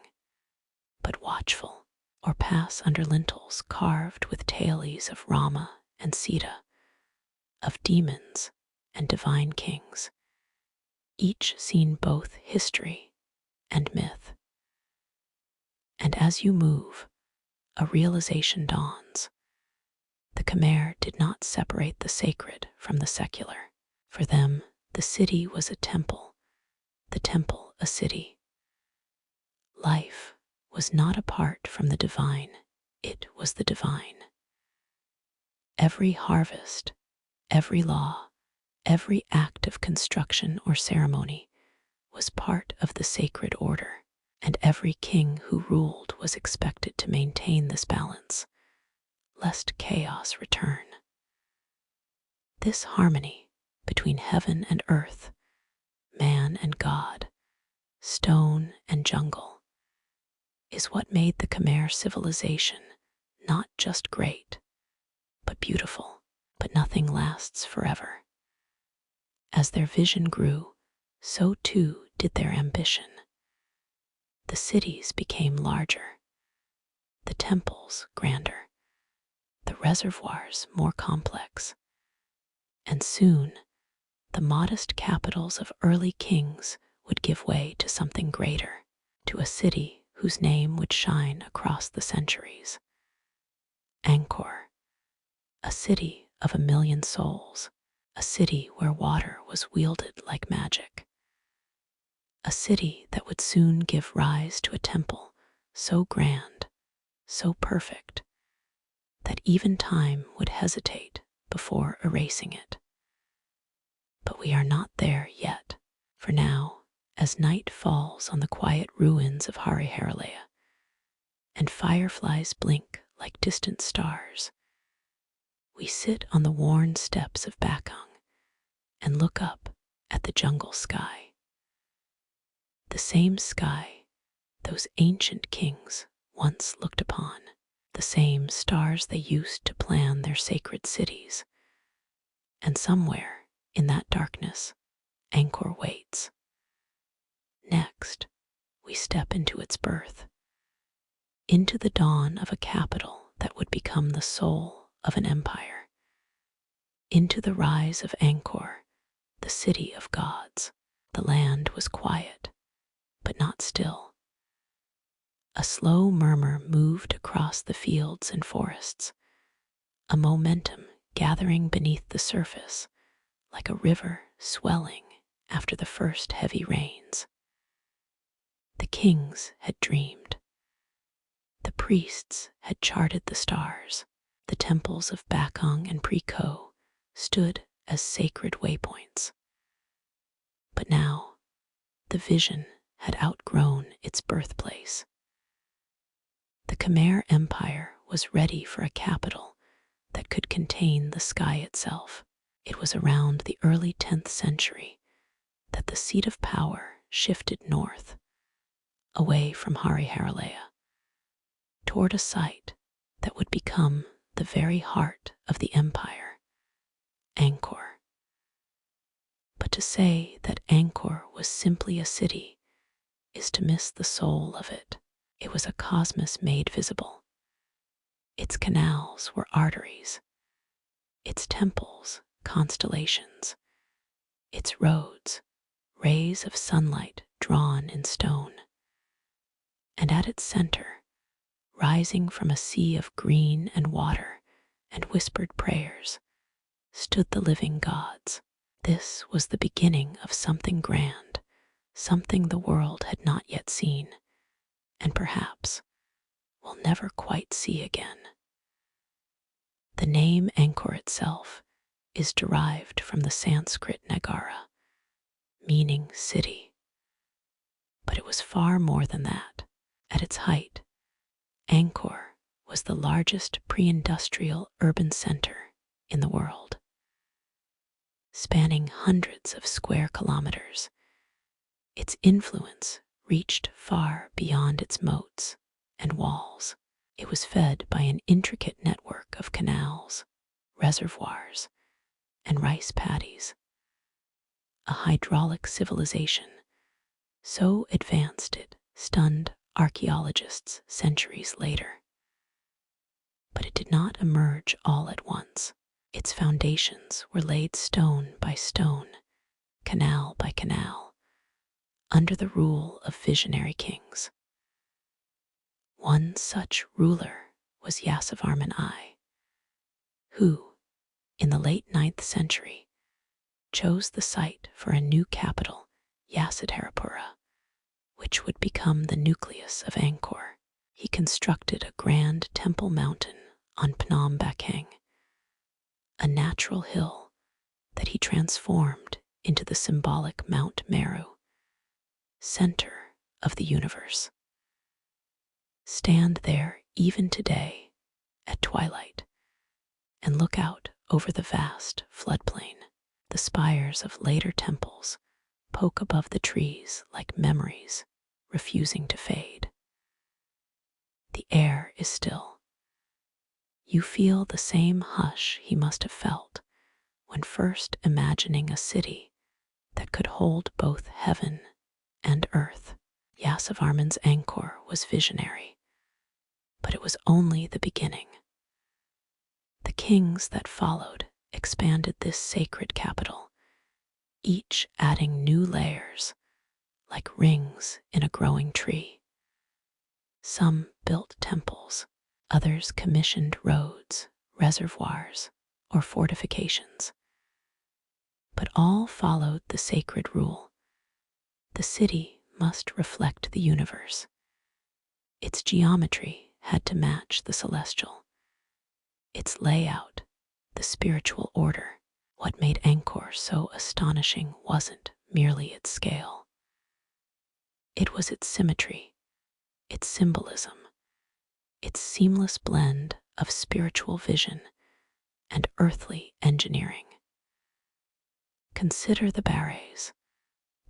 but watchful, or pass under lintels carved with tales of Rama and Sita, of demons and divine kings, each seen both history and myth. And as you move, a realization dawns. The Khmer did not separate the sacred from the secular. For them, the city was a temple, the temple a city. Life was not apart from the divine, it was the divine. Every harvest, every law, every act of construction or ceremony was part of the sacred order, and every king who ruled was expected to maintain this balance, lest chaos return. This harmony between heaven and earth, man and God, stone and jungle, is what made the Khmer civilization not just great, but beautiful. But nothing lasts forever. As their vision grew, so too did their ambition. The cities became larger, the temples grander, the reservoirs more complex, and soon the modest capitals of early kings would give way to something greater, to a city whose name would shine across the centuries. Angkor, a city of 1,000,000 souls, a city where water was wielded like magic, a city that would soon give rise to a temple so grand, so perfect, that even time would hesitate before erasing it. But we are not there yet, for now, as night falls on the quiet ruins of Hariharalia, and fireflies blink like distant stars, we sit on the worn steps of Bayon and look up at the jungle sky. The same sky those ancient kings once looked upon, the same stars they used to plan their sacred cities. And somewhere in that darkness, Angkor waits. Next, we step into its birth, into the dawn of a capital that would become the soul of an empire, into the rise of Angkor, the city of gods. The land was quiet, but not still. A slow murmur moved across the fields and forests, a momentum gathering beneath the surface, like a river swelling after the first heavy rains. The kings had dreamed. The priests had charted the stars. The temples of Bayon and Preco stood as sacred waypoints. But now, the vision had outgrown its birthplace. The Khmer Empire was ready for a capital that could contain the sky itself. It was around the early 10th century that the seat of power shifted north, away from Hariharalia, toward a site that would become the very heart of the empire, Angkor. But to say that Angkor was simply a city is to miss the soul of it. It was a cosmos made visible. Its canals were arteries, its temples constellations, its roads rays of sunlight drawn in stone. And at its center, rising from a sea of green and water and whispered prayers, stood the living gods. This was the beginning of something grand, something the world had not yet seen, and perhaps will never quite see again. The name Angkor itself is derived from the Sanskrit Nagara, meaning city. But it was far more than that. At its height, Angkor was the largest pre-industrial urban center in the world. Spanning hundreds of square kilometers, its influence reached far beyond its moats and walls. It was fed by an intricate network of canals, reservoirs, and rice paddies, a hydraulic civilization so advanced it stunned archaeologists centuries later. But it did not emerge all at once. Its foundations were laid stone by stone, canal by canal, under the rule of visionary kings. One such ruler was Yasavarman I, who, in the late 9th century, chose the site for a new capital, Yasadharapura, which would become the nucleus of Angkor. He constructed a grand temple mountain on Phnom Bakheng, a natural hill that he transformed into the symbolic Mount Meru, center of the universe. Stand there even today at twilight and look out over the vast floodplain. The spires of later temples poke above the trees like memories refusing to fade. The air is still. You feel the same hush he must have felt when first imagining a city that could hold both heaven and earth. Yasavarman's Angkor was visionary, but it was only the beginning. The kings that followed expanded this sacred capital, each adding new layers like rings in a growing tree. Some built temples, others commissioned roads, reservoirs, or fortifications. But all followed the sacred rule. The city must reflect the universe. Its geometry had to match the celestial. Its layout, the spiritual order. What made Angkor so astonishing wasn't merely its scale. It was its symmetry, its symbolism, its seamless blend of spiritual vision and earthly engineering. Consider the barrays,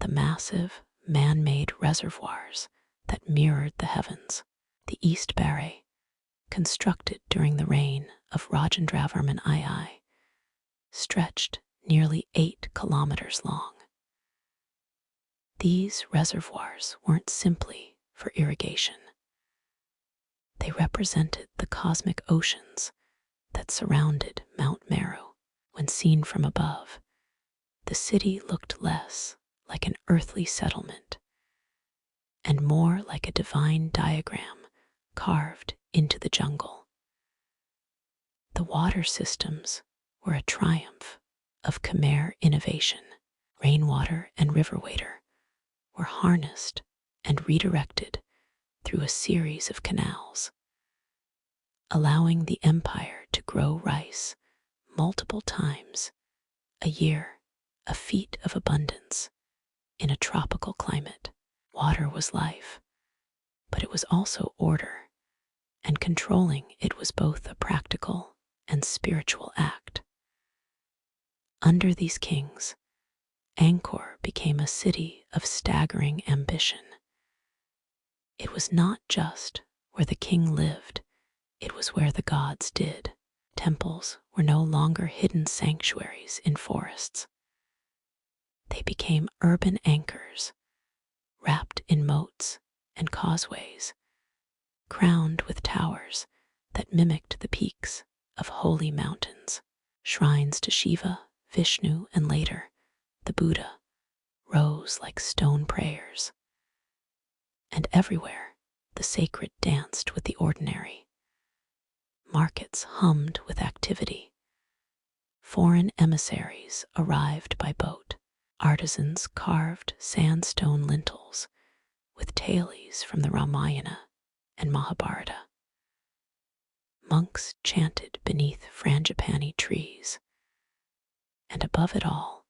the massive man-made reservoirs that mirrored the heavens. The East Barray, constructed during the reign of Jayavarman II, stretched nearly 8 kilometers long. These reservoirs weren't simply for irrigation. They represented the cosmic oceans that surrounded Mount Meru. When seen from above, the city looked less like an earthly settlement and more like a divine diagram carved into the jungle. The water systems were a triumph of Khmer innovation. Rainwater and river water were harnessed and redirected through a series of canals, allowing the empire to grow rice multiple times a year, a feat of abundance in a tropical climate. Water was life, but it was also order, and controlling it was both a practical and spiritual act. Under these kings, Angkor became a city of staggering ambition. It was not just where the king lived, it was where the gods did. Temples were no longer hidden sanctuaries in forests. They became urban anchors, wrapped in moats and causeways, crowned with towers that mimicked the peaks of holy mountains. Shrines to Shiva, Vishnu, and later, the Buddha, rose like stone prayers. And everywhere, the sacred danced with the ordinary. Markets hummed with activity. Foreign emissaries arrived by boat. Artisans carved sandstone lintels with tales from the Ramayana and Mahabharata. Monks chanted beneath frangipani trees. And above it all,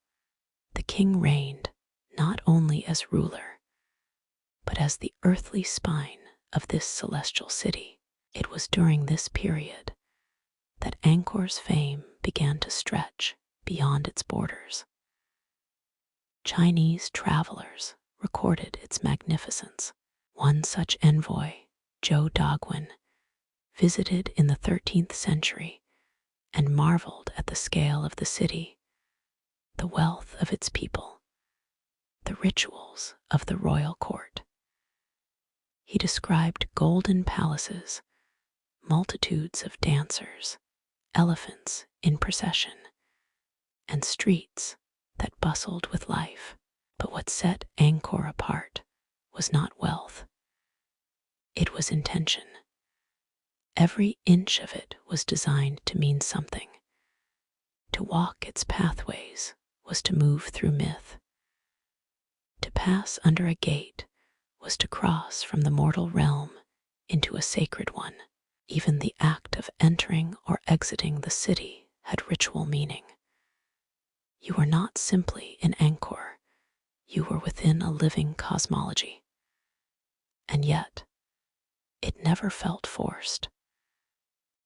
the king reigned not only as ruler, but as the earthly spine of this celestial city. It was during this period that Angkor's fame began to stretch beyond its borders. Chinese travelers recorded its magnificence. One such envoy, Zhou Daguan, visited in the 13th century and marveled at the scale of the city, the wealth of its people, the rituals of the royal court. He described golden palaces, multitudes of dancers, elephants in procession, and streets that bustled with life. But what set Angkor apart was not wealth. It was intention. Every inch of it was designed to mean something. To walk its pathways was to move through myth. To pass under a gate was to cross from the mortal realm into a sacred one. Even the act of entering or exiting the city had ritual meaning. You were not simply in Angkor, you were within a living cosmology. And yet, it never felt forced,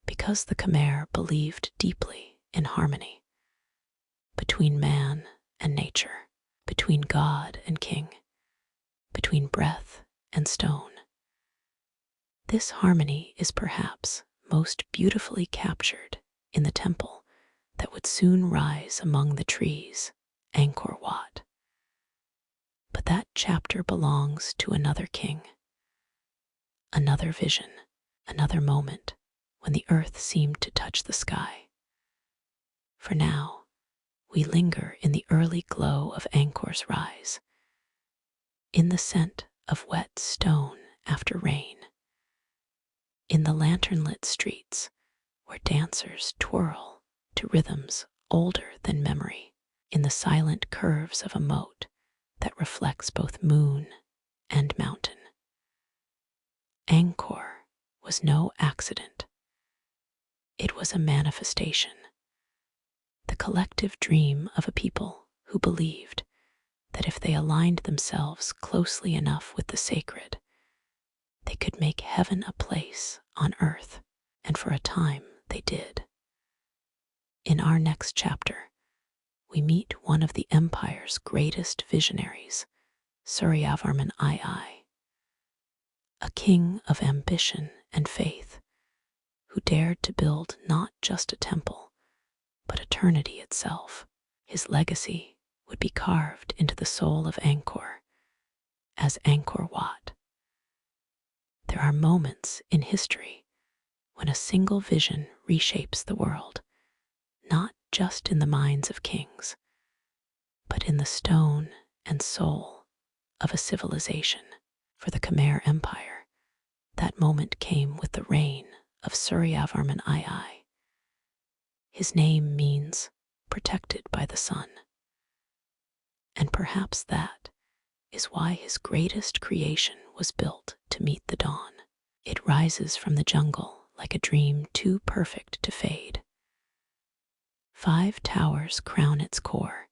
because the Khmer believed deeply in harmony between man and nature, between God and king, between breath and stone. This harmony is perhaps most beautifully captured in the temple that would soon rise among the trees, Angkor Wat. But that chapter belongs to another king, another vision, another moment when the earth seemed to touch the sky. For now, we linger in the early glow of Angkor's rise, in the scent of wet stone after rain, in the lantern-lit streets where dancers twirl to rhythms older than memory, in the silent curves of a moat that reflects both moon and mountain. Angkor was no accident. It was a manifestation, the collective dream of a people who believed that if they aligned themselves closely enough with the sacred, they could make heaven a place on earth, and for a time they did. In our next chapter, we meet one of the empire's greatest visionaries, Suryavarman II, a king of ambition and faith who dared to build not just a temple, but eternity itself. His legacy would be carved into the soul of Angkor as Angkor Wat. There are moments in history when a single vision reshapes the world, not just in the minds of kings, but in the stone and soul of a civilization. For the Khmer Empire, that moment came with the reign of Suryavarman II. His name means protected by the sun. And perhaps that is why his greatest creation was built to meet the dawn. It rises from the jungle like a dream too perfect to fade. 5 towers crown its core,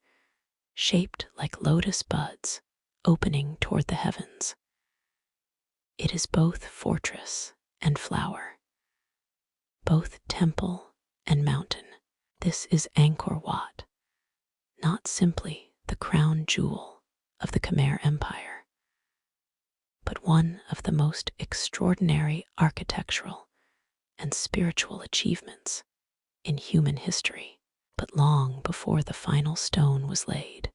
shaped like lotus buds opening toward the heavens. It is both fortress and flower, both temple and mountain. This is Angkor Wat, not simply the crown jewel of the Khmer Empire, but one of the most extraordinary architectural and spiritual achievements in human history. But long before the final stone was laid,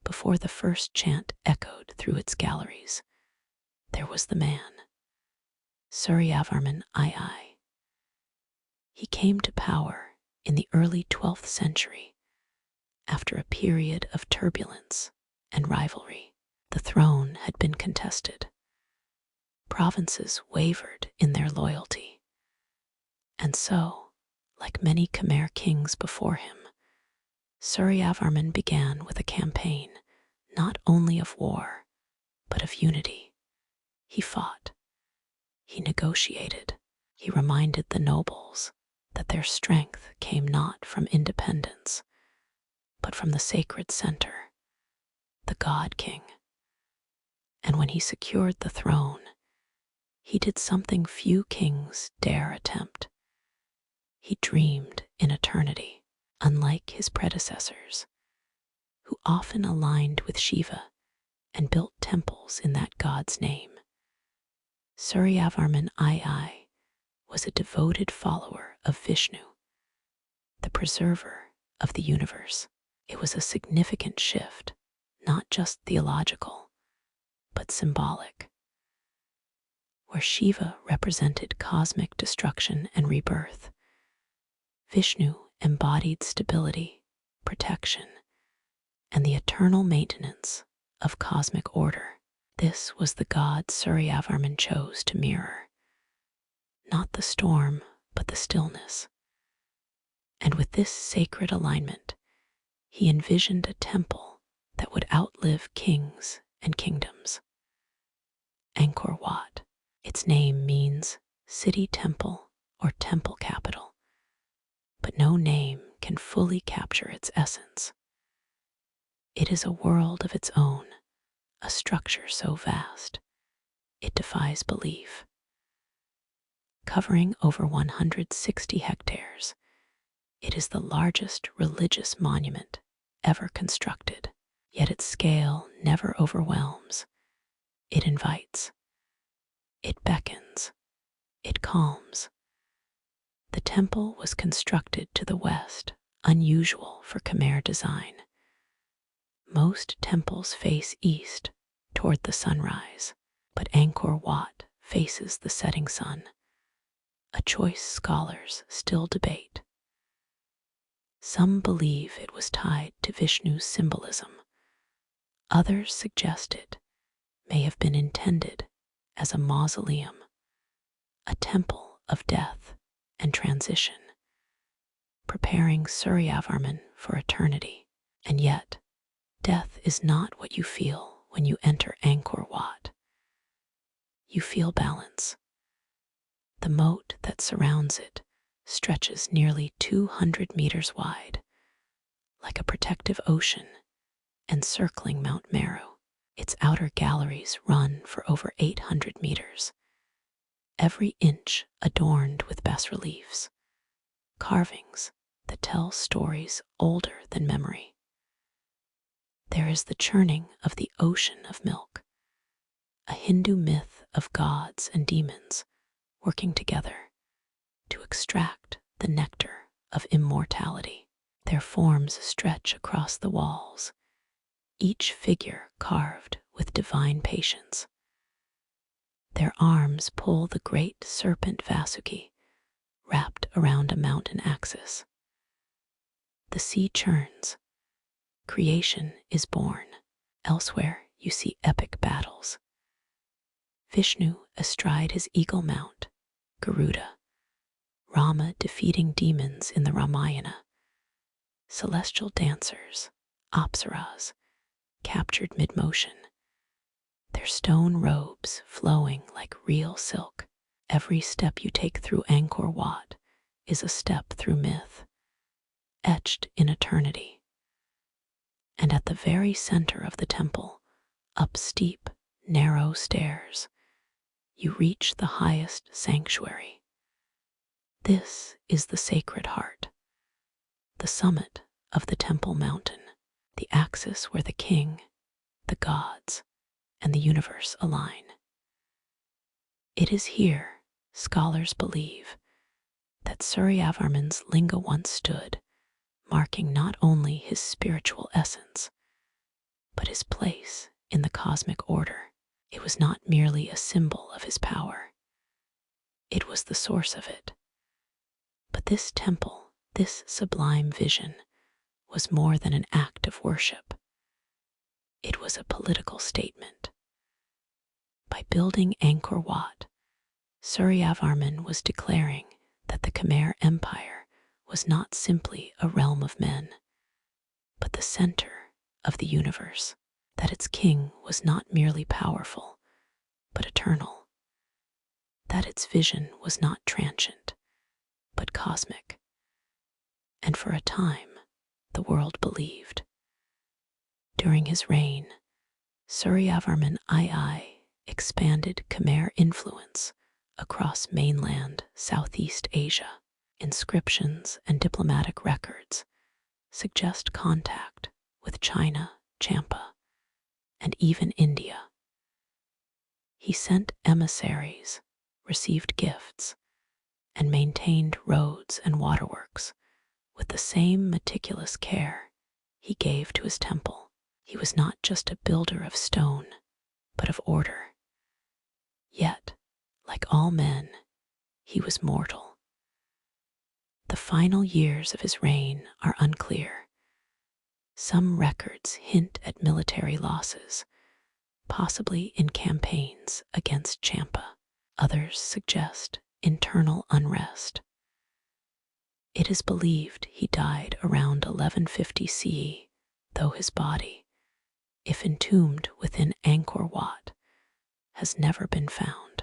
before the first chant echoed through its galleries, there was the man, Suryavarman II, He came to power in the early 12th century after a period of turbulence and rivalry. The throne had been contested. Provinces wavered in their loyalty. And so, like many Khmer kings before him, Suryavarman began with a campaign not only of war, but of unity. He fought. He negotiated. He reminded the nobles that their strength came not from independence, but from the sacred center, the God King. And when he secured the throne, he did something few kings dare attempt. He dreamed in eternity, unlike his predecessors, who often aligned with Shiva and built temples in that god's name. Suryavarman II was a devoted follower of Vishnu, the preserver of the universe. It was a significant shift, not just theological, but symbolic. Where Shiva represented cosmic destruction and rebirth, Vishnu embodied stability, protection, and the eternal maintenance of cosmic order. This was the god Suryavarman chose to mirror, not the storm, but the stillness. And with this sacred alignment, he envisioned a temple that would outlive kings and kingdoms. Angkor Wat. Its name means city temple or temple capital, but no name can fully capture its essence. It is a world of its own, a structure so vast, it defies belief. Covering over 160 hectares, it is the largest religious monument ever constructed, yet its scale never overwhelms. It invites. It beckons. It calms. The temple was constructed to the west, unusual for Khmer design. Most temples face east, toward the sunrise, but Angkor Wat faces the setting sun, a choice scholars still debate. Some believe it was tied to Vishnu's symbolism. Others suggest it may have been intended as a mausoleum, a temple of death and transition, preparing Suryavarman for eternity. And yet, death is not what you feel when you enter Angkor Wat. You feel balance. The moat that surrounds it stretches nearly 200 meters wide, like a protective ocean encircling Mount Meru. Its outer galleries run for over 800 meters, every inch adorned with bas-reliefs, carvings that tell stories older than memory. There is the churning of the ocean of milk, a Hindu myth of gods and demons working together to extract the nectar of immortality. Their forms stretch across the walls, each figure carved with divine patience. Their arms pull the great serpent Vasuki, wrapped around a mountain axis. The sea churns. Creation is born. Elsewhere, you see epic battles. Vishnu astride his eagle mount, Garuda. Rama defeating demons in the Ramayana. Celestial dancers, Apsaras, captured mid-motion, their stone robes flowing like real silk. Every step you take through Angkor Wat is a step through myth, etched in eternity. And at the very center of the temple, up steep, narrow stairs, you reach the highest sanctuary. This is the Sacred Heart, the summit of the Temple Mountain, the axis where the king, the gods, and the universe align. It is here, scholars believe, that Suryavarman's linga once stood, marking not only his spiritual essence, but his place in the cosmic order. It was not merely a symbol of his power. It was the source of it. But this temple, this sublime vision, was more than an act of worship. It was a political statement. By building Angkor Wat, Suryavarman was declaring that the Khmer Empire was not simply a realm of men, but the center of the universe, that its king was not merely powerful, but eternal, that its vision was not transient, but cosmic. And for a time, the world believed. During his reign, Suryavarman II expanded Khmer influence across mainland Southeast Asia. Inscriptions and diplomatic records suggest contact with China, Champa, and even India. He sent emissaries, received gifts, and maintained roads and waterworks with the same meticulous care he gave to his temple. He was not just a builder of stone, but of order. Yet, like all men, he was mortal. The final years of his reign are unclear. Some records hint at military losses, possibly in campaigns against Champa. Others suggest internal unrest. It is believed he died around 1150 CE, though his body, if entombed within Angkor Wat, has never been found.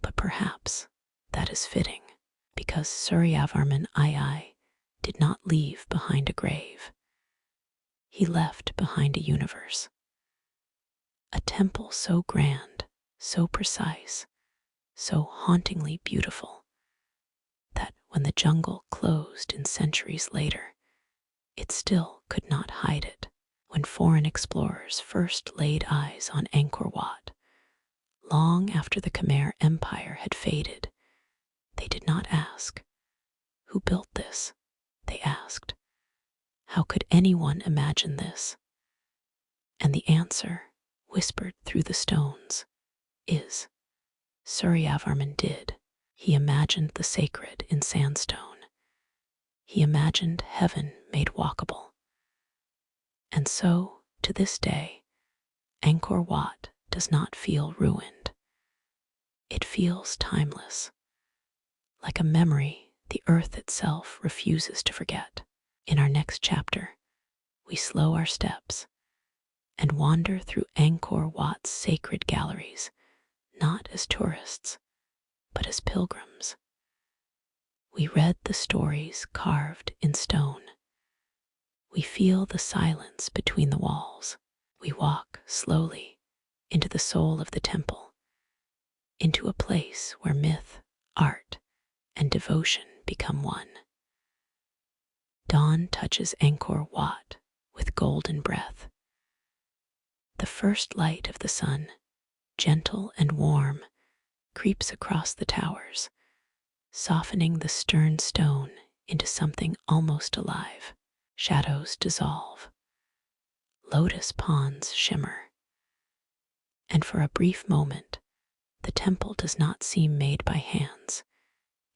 But perhaps that is fitting, because Suryavarman II did not leave behind a grave. He left behind a universe. A temple so grand, so precise, so hauntingly beautiful, that when the jungle closed in centuries later, it still could not hide it. When foreign explorers first laid eyes on Angkor Wat, long after the Khmer Empire had faded, they did not ask, "Who built this?" They asked, "How could anyone imagine this?" And the answer, whispered through the stones, is, Suryavarman did. He imagined the sacred in sandstone. He imagined heaven made walkable. And so, to this day, Angkor Wat does not feel ruined. It feels timeless, like a memory the earth itself refuses to forget. In our next chapter, we slow our steps and wander through Angkor Wat's sacred galleries, not as tourists, but as pilgrims. We read the stories carved in stone. We feel the silence between the walls. We walk slowly into the soul of the temple, into a place where myth, art, and devotion become one. Dawn touches Angkor Wat with golden breath. The first light of the sun, gentle and warm, creeps across the towers, softening the stern stone into something almost alive. Shadows dissolve. Lotus ponds shimmer. And for a brief moment, the temple does not seem made by hands.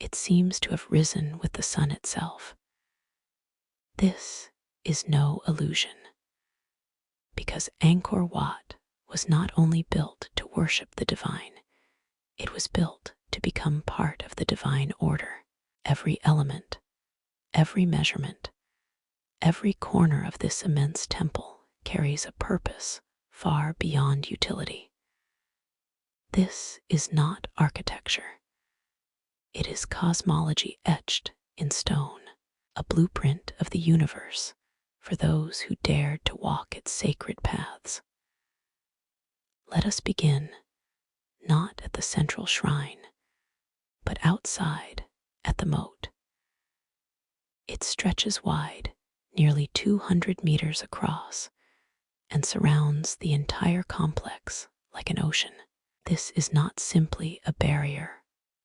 It seems to have risen with the sun itself. This is no illusion, because Angkor Wat was not only built to worship the divine, it was built to become part of the divine order. Every element, every measurement, every corner of this immense temple carries a purpose far beyond utility. This is not architecture. It is cosmology etched in stone, a blueprint of the universe for those who dared to walk its sacred paths. Let us begin, not at the central shrine, but outside at the moat. It stretches wide, nearly 200 meters across, and surrounds the entire complex like an ocean. This is not simply a barrier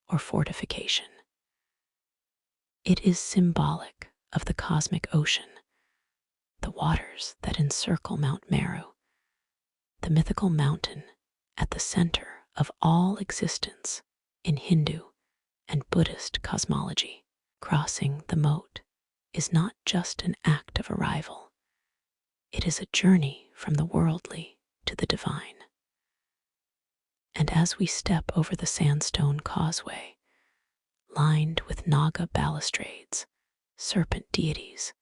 or fortification. It is symbolic of the cosmic ocean, the waters that encircle Mount Meru, the mythical mountain at the center of all existence in Hindu and Buddhist cosmology. Crossing the moat is not just an act of arrival, it is a journey from the worldly to the divine. And as we step over the sandstone causeway, lined with Naga balustrades, serpent deities,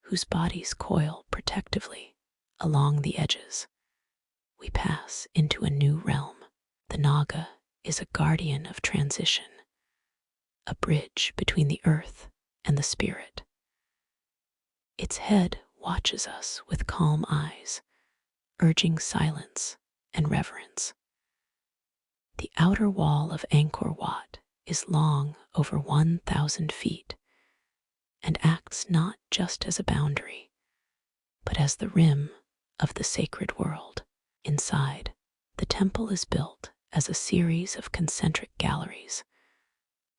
whose bodies coil protectively along the edges, we pass into a new realm. The Naga is a guardian of transition, a bridge between the earth and the spirit. Its head watches us with calm eyes, urging silence and reverence. The outer wall of Angkor Wat is long over 1,000 feet and acts not just as a boundary, but as the rim of the sacred world. Inside, the temple is built as a series of concentric galleries,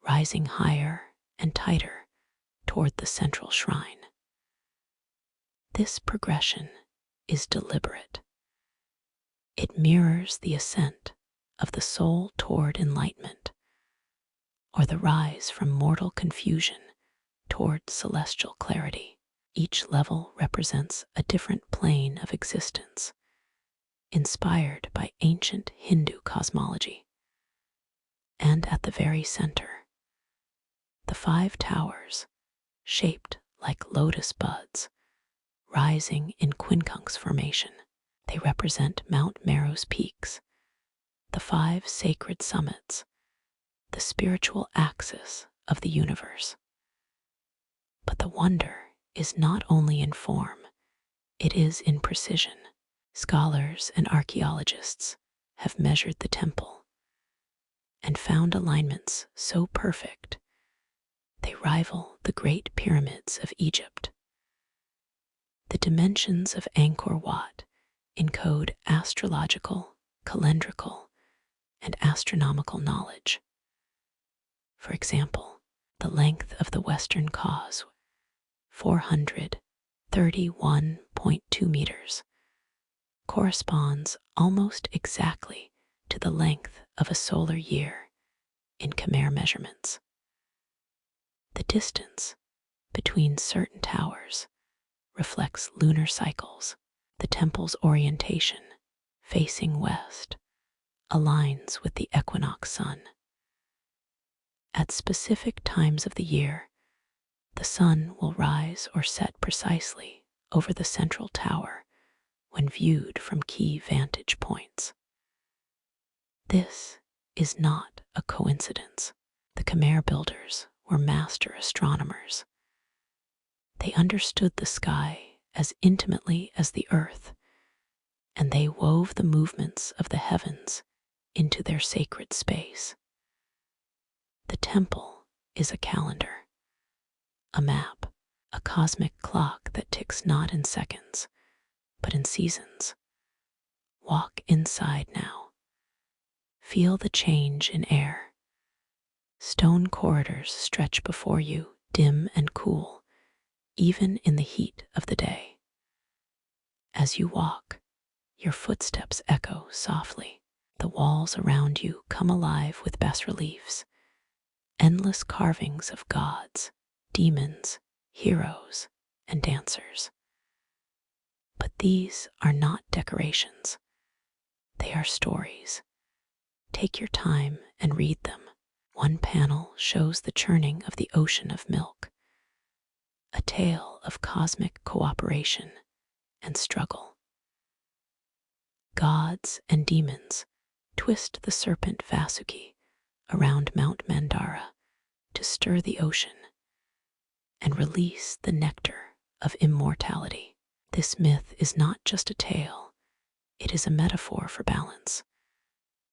rising higher and tighter toward the central shrine. This progression is deliberate. It mirrors the ascent of the soul toward enlightenment, or the rise from mortal confusion toward celestial clarity. Each level represents a different plane of existence, inspired by ancient Hindu cosmology. And at the very center, the 5 towers, shaped like lotus buds, rising in quincunx formation. They represent Mount Meru's peaks, the 5 sacred summits, the spiritual axis of the universe. But the wonder is not only in form, it is in precision. Scholars and archaeologists have measured the temple and found alignments so perfect they rival the Great Pyramids of Egypt. The dimensions of Angkor Wat encode astrological, calendrical, and astronomical knowledge. For example, the length of the western cause, 431.2 meters, corresponds almost exactly to the length of a solar year in Khmer measurements. The distance between certain towers reflects lunar cycles. The temple's orientation, facing west, aligns with the equinox sun. At specific times of the year, the sun will rise or set precisely over the central tower when viewed from key vantage points. This is not a coincidence. The Khmer builders were master astronomers. They understood the sky as intimately as the earth, and they wove the movements of the heavens into their sacred space. The temple is a calendar, a map, a cosmic clock that ticks not in seconds, but in seasons. Walk inside now. Feel the change in air. Stone corridors stretch before you, dim and cool, even in the heat of the day. As you walk, your footsteps echo softly. The walls around you come alive with bas-reliefs, endless carvings of gods, demons, heroes, and dancers. But these are not decorations. They are stories. Take your time and read them. One panel shows the churning of the ocean of milk, a tale of cosmic cooperation and struggle. Gods and demons twist the serpent Vasuki around Mount Mandara to stir the ocean and release the nectar of immortality. This myth is not just a tale, it is a metaphor for balance,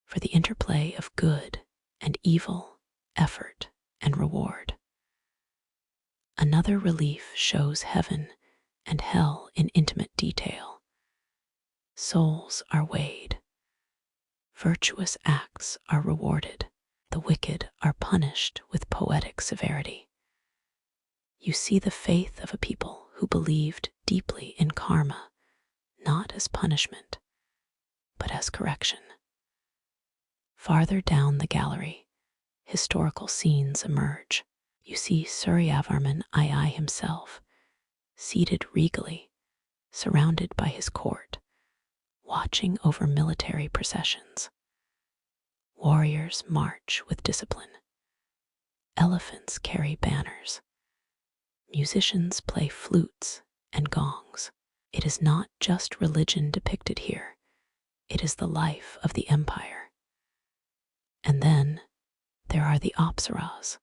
for the interplay of good and evil, effort and reward. Another relief shows heaven and hell in intimate detail. Souls are weighed. Virtuous acts are rewarded. The wicked are punished with poetic severity. You see the faith of a people who believed deeply in karma, not as punishment, but as correction. Farther down the gallery, historical scenes emerge. You see Suryavarman II himself, seated regally, surrounded by his court, watching over military processions. Warriors march with discipline. Elephants carry banners. Musicians play flutes and gongs. It is not just religion depicted here. It is the life of the empire. And then there are the Apsaras,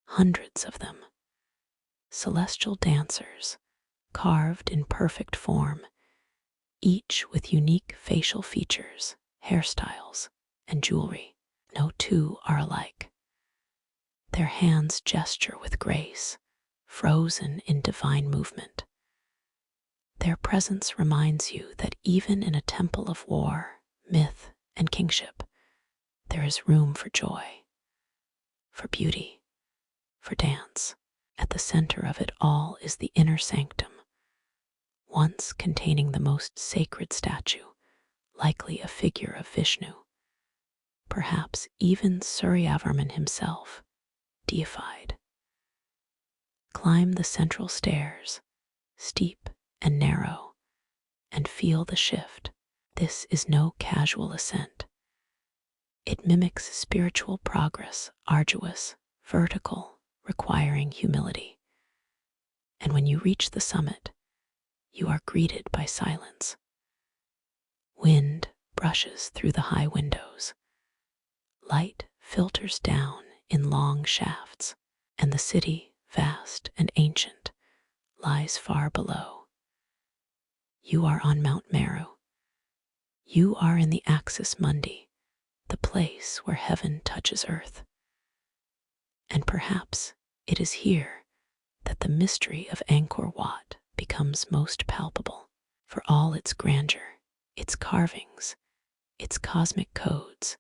hundreds of them, celestial dancers, carved in perfect form, each with unique facial features, hairstyles, and jewelry. No two are alike. Their hands gesture with grace, frozen in divine movement. Their presence reminds you that even in a temple of war, myth, and kingship, there is room for joy, for beauty, for dance. At the center of it all is the inner sanctum, once containing the most sacred statue, likely a figure of Vishnu, perhaps even Suryavarman himself, deified. Climb the central stairs, steep and narrow, and feel the shift. This is no casual ascent. It mimics spiritual progress, arduous, vertical, requiring humility. And when you reach the summit, you are greeted by silence. Wind brushes through the high windows. Light filters down in long shafts, and the city, vast and ancient, lies far below. You are on Mount Meru. You are in the Axis Mundi, the place where heaven touches earth. And perhaps it is here that the mystery of Angkor Wat becomes most palpable. For all its grandeur, its carvings, its cosmic codes,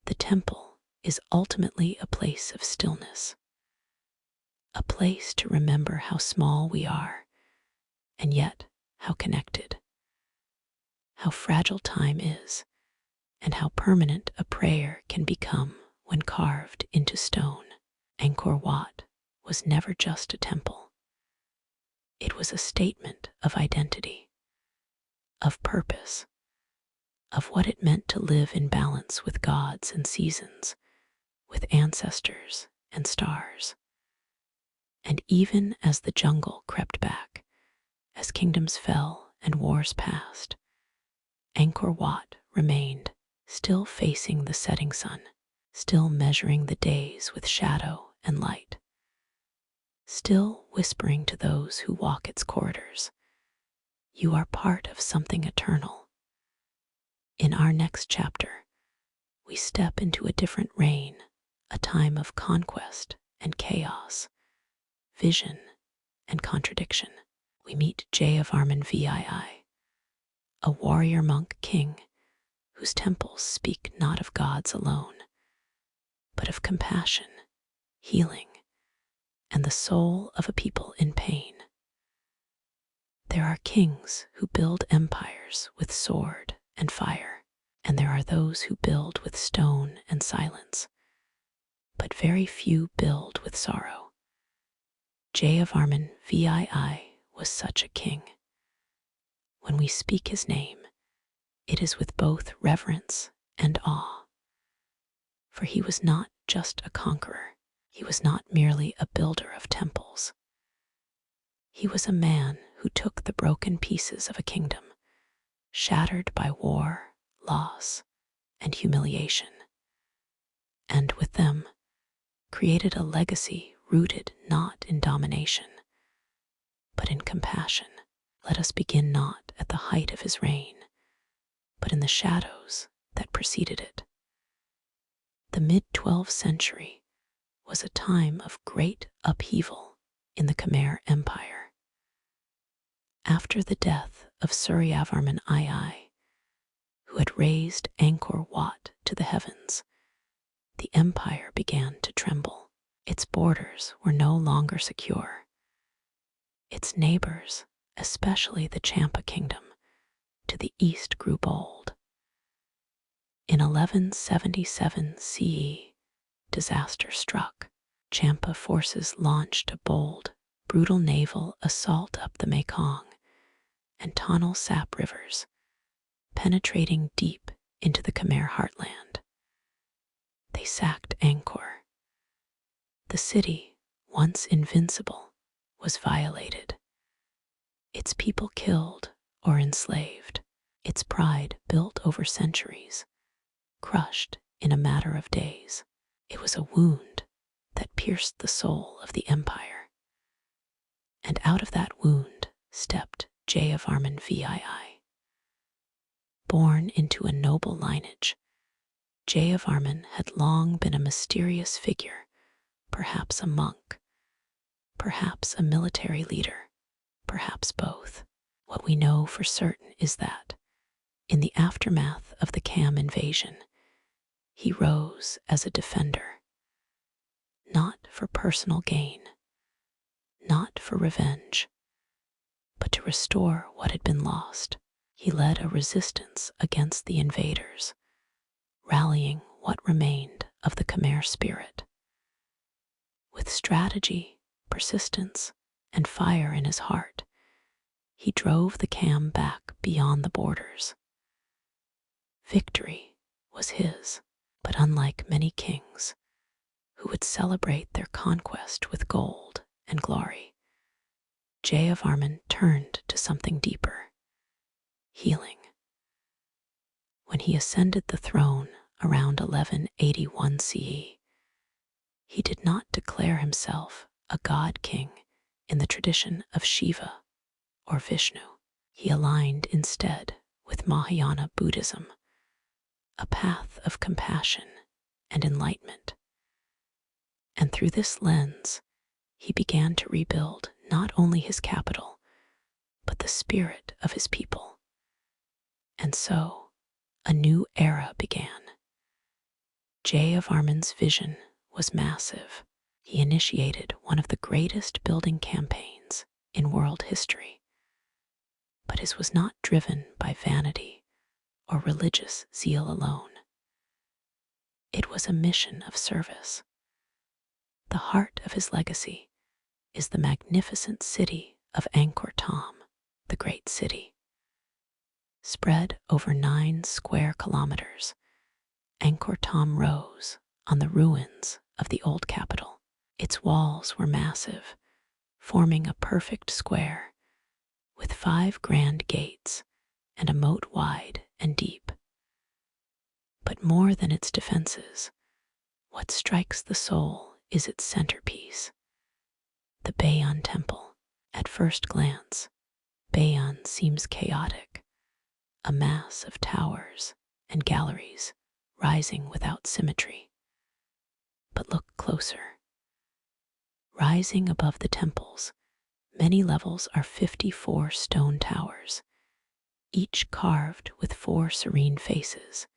the temple is ultimately a place of stillness, a place to remember how small we are, and yet how connected, how fragile time is, and how permanent a prayer can become when carved into stone. Angkor Wat was never just a temple. It was a statement of identity, of purpose, of what it meant to live in balance with gods and seasons, with ancestors and stars. And even as the jungle crept back, as kingdoms fell and wars passed, Angkor Wat remained, still facing the setting sun, still measuring the days with shadow and light, still whispering to those who walk its corridors, "You are part of something eternal." In our next chapter, we step into a different reign, a time of conquest and chaos, vision and contradiction. We meet Jayavarman VII, a warrior monk king whose temples speak not of gods alone, but of compassion, healing, and the soul of a people in pain. There are kings who build empires with sword and fire, and there are those who build with stone and silence, but very few build with sorrow. Jayavarman VII was such a king. When we speak his name, it is with both reverence and awe, for he was not just a conqueror. He was not merely a builder of temples. He was a man who took the broken pieces of a kingdom, shattered by war, loss, and humiliation, and with them created a legacy rooted not in domination, but in compassion. Let us begin not at the height of his reign, but in the shadows that preceded it. The mid-12th century was a time of great upheaval in the Khmer Empire. After the death of Suryavarman II, who had raised Angkor Wat to the heavens, the empire began to tremble. Its borders were no longer secure. Its neighbors, especially the Champa kingdom, to the east grew bold. In 1177 CE, disaster struck. Champa forces launched a bold, brutal naval assault up the Mekong and Tonle Sap rivers, penetrating deep into the Khmer heartland. They sacked Angkor. The city, once invincible, was violated. Its people killed or enslaved, its pride built over centuries, crushed in a matter of days. It was a wound that pierced the soul of the empire. And out of that wound stepped Jayavarman VII. Born into a noble lineage, Jayavarman had long been a mysterious figure, perhaps a monk, perhaps a military leader, perhaps both. What we know for certain is that, in the aftermath of the Khmer invasion, he rose as a defender, not for personal gain, not for revenge, but to restore what had been lost. He led a resistance against the invaders, rallying what remained of the Khmer spirit. With strategy, persistence, and fire in his heart, he drove the Khmer back beyond the borders. Victory was his, but unlike many kings who would celebrate their conquest with gold and glory, Jayavarman turned to something deeper: healing. When he ascended the throne around 1181 CE, he did not declare himself a god-king in the tradition of Shiva or Vishnu. He aligned instead with Mahayana Buddhism, a path of compassion and enlightenment. And through this lens, he began to rebuild not only his capital, but the spirit of his people. And so, a new era began. Jayavarman's vision was massive. He initiated one of the greatest building campaigns in world history. But his was not driven by vanity or religious zeal alone. It was a mission of service. The heart of his legacy is the magnificent city of Angkor Thom, the Great City. Spread over 9 square kilometers, Angkor Thom rose on the ruins of the old capital. Its walls were massive, forming a perfect square, with 5 grand gates and a moat wide and deep. But more than its defenses, what strikes the soul is its centerpiece, the Bayon Temple. At first glance, Bayon seems chaotic, a mass of towers and galleries rising without symmetry. But look closer. Rising above the temples, many levels are 54 stone towers, each carved with 4 serene faces,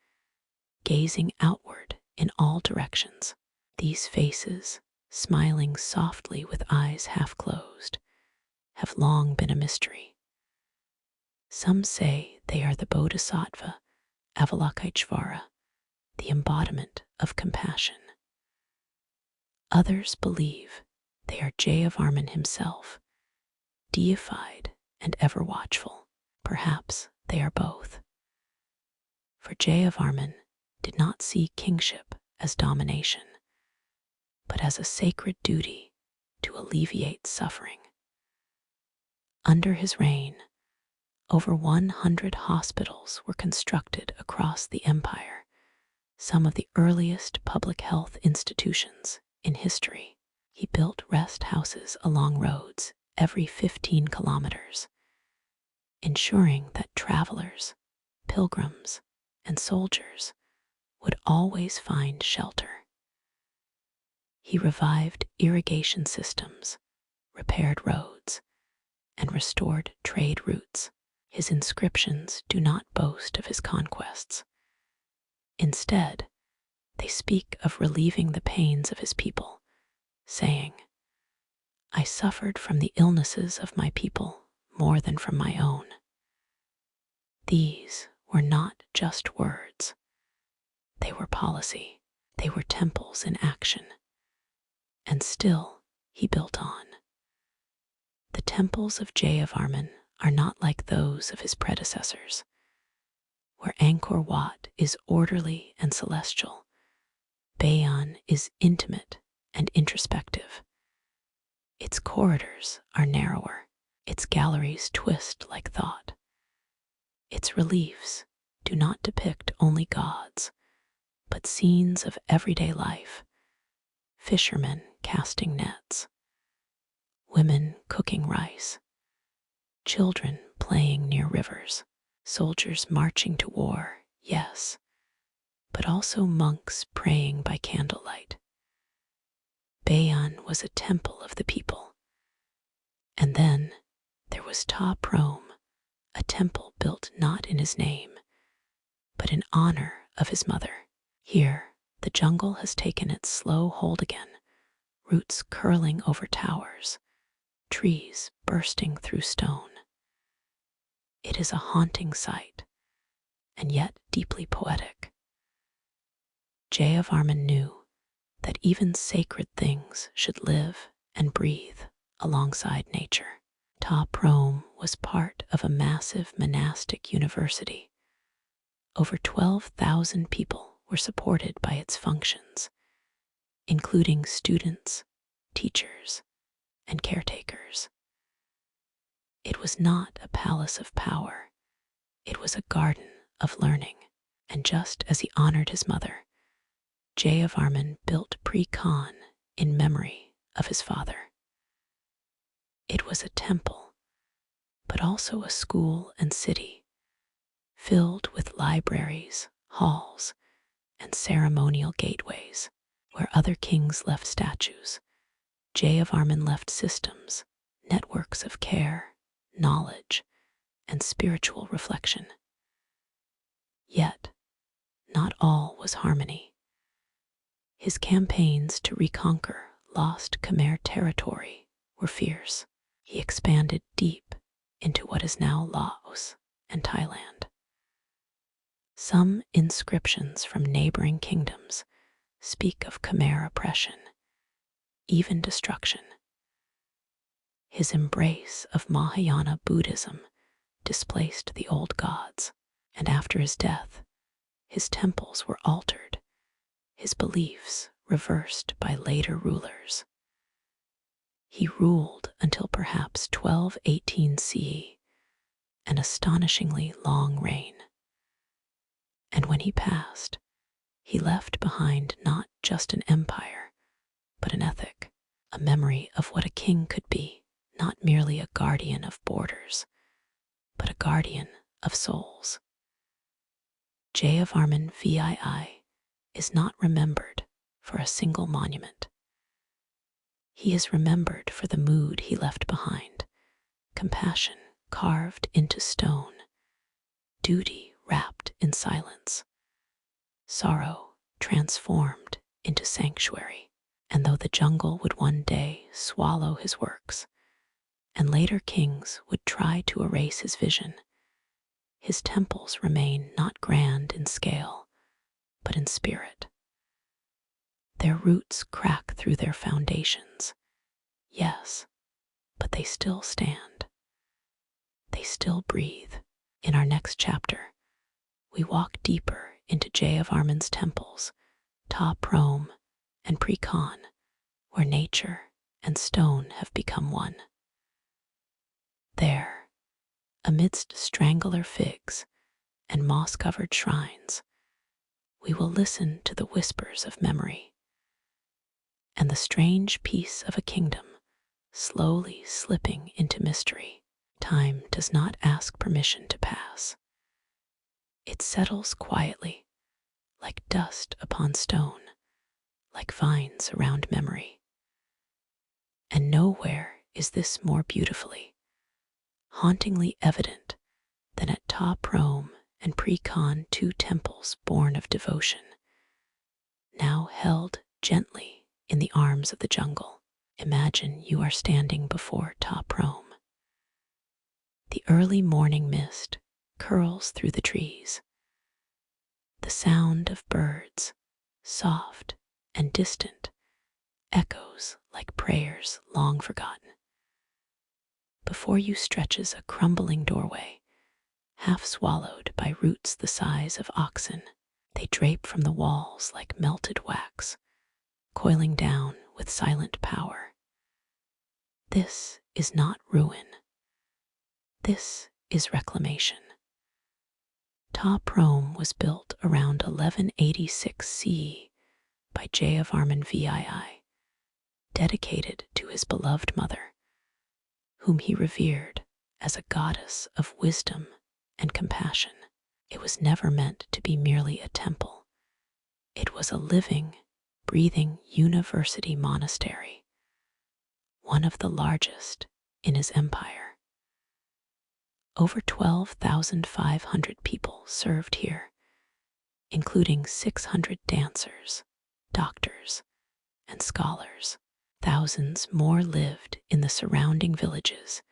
gazing outward in all directions. These faces, smiling softly with eyes half closed, have long been a mystery. Some say they are the Bodhisattva Avalokiteshvara, the embodiment of compassion. Others believe they are Jayavarman himself, deified and ever watchful. Perhaps they are both. For Jayavarman did not see kingship as domination, but as a sacred duty to alleviate suffering. Under his reign, over 100 hospitals were constructed across the empire, some of the earliest public health institutions in history. He built rest houses along roads every 15 kilometers, ensuring that travelers, pilgrims, and soldiers would always find shelter. He revived irrigation systems, repaired roads, and restored trade routes. His inscriptions do not boast of his conquests. Instead, they speak of relieving the pains of his people, saying, "I suffered from the illnesses of my people more than from my own." These were not just words. They were policy. They were temples in action, and still he built on. The temples of Jayavarman are not like those of his predecessors. Where Angkor Wat is orderly and celestial, Bayon is intimate and introspective. Its corridors are narrower, its galleries twist like thought. Its reliefs do not depict only gods, but scenes of everyday life: fishermen casting nets, women cooking rice, children playing near rivers, soldiers marching to war, yes, but also monks praying by candlelight. Bayon was a temple of the people. And then there was Ta Prohm, a temple built not in his name, but in honor of his mother. Here, the jungle has taken its slow hold again, roots curling over towers, trees bursting through stone. It is a haunting sight, and yet deeply poetic. Jayavarman knew that even sacred things should live and breathe alongside nature. Ta Prohm was part of a massive monastic university. Over 12,000 people were supported by its functions, including students, teachers, and caretakers. It was not a palace of power. It was a garden of learning. And just as he honored his mother, Jayavarman built Pre-Khan in memory of his father. It was a temple, but also a school and city, filled with libraries, halls, and ceremonial gateways. Where other kings left statues, Jayavarman left systems, networks of care, knowledge, and spiritual reflection. Yet, not all was harmony. His campaigns to reconquer lost Khmer territory were fierce. He expanded deep into what is now Laos and Thailand. Some inscriptions from neighboring kingdoms speak of Khmer oppression, even destruction. His embrace of Mahayana Buddhism displaced the old gods, and after his death, his temples were altered, his beliefs reversed by later rulers. He ruled until perhaps 1218 CE, an astonishingly long reign. And when he passed, he left behind not just an empire, but an ethic, a memory of what a king could be, not merely a guardian of borders, but a guardian of souls. Jayavarman VII is not remembered for a single monument. He is remembered for the mood he left behind: compassion carved into stone, duty wrapped in silence, sorrow transformed into sanctuary. And though the jungle would one day swallow his works, and later kings would try to erase his vision, his temples remain not grand in scale, but in spirit. Their roots crack through their foundations, yes, but they still stand. They still breathe. In our next chapter, we walk deeper into Jayavarman's temples, Ta Prohm and Pre-Khan, where nature and stone have become one. There, amidst strangler figs and moss-covered shrines, we will listen to the whispers of memory and the strange peace of a kingdom slowly slipping into mystery. Time does not ask permission to pass. It settles quietly, like dust upon stone, like vines around memory. And nowhere is this more beautifully, hauntingly evident than at Ta Prohm and Pre-Khan, two temples born of devotion, now held gently in the arms of the jungle. Imagine you are standing before Ta Prohm. The early morning mist curls through the trees. The sound of birds soft and distant, echoes like prayers long forgotten. Before you stretches a crumbling doorway, half swallowed by roots the size of oxen. They drape from the walls like melted wax, coiling down with silent power. This is not ruin. This is reclamation. Ta Prohm was built around 1186 CE by Jayavarman VII, dedicated to his beloved mother, whom he revered as a goddess of wisdom and compassion. It was never meant to be merely a temple. It was a living, breathing university monastery, one of the largest in his empire. Over 12,500 people served here, including 600 dancers, doctors, and scholars. Thousands more lived in the surrounding villages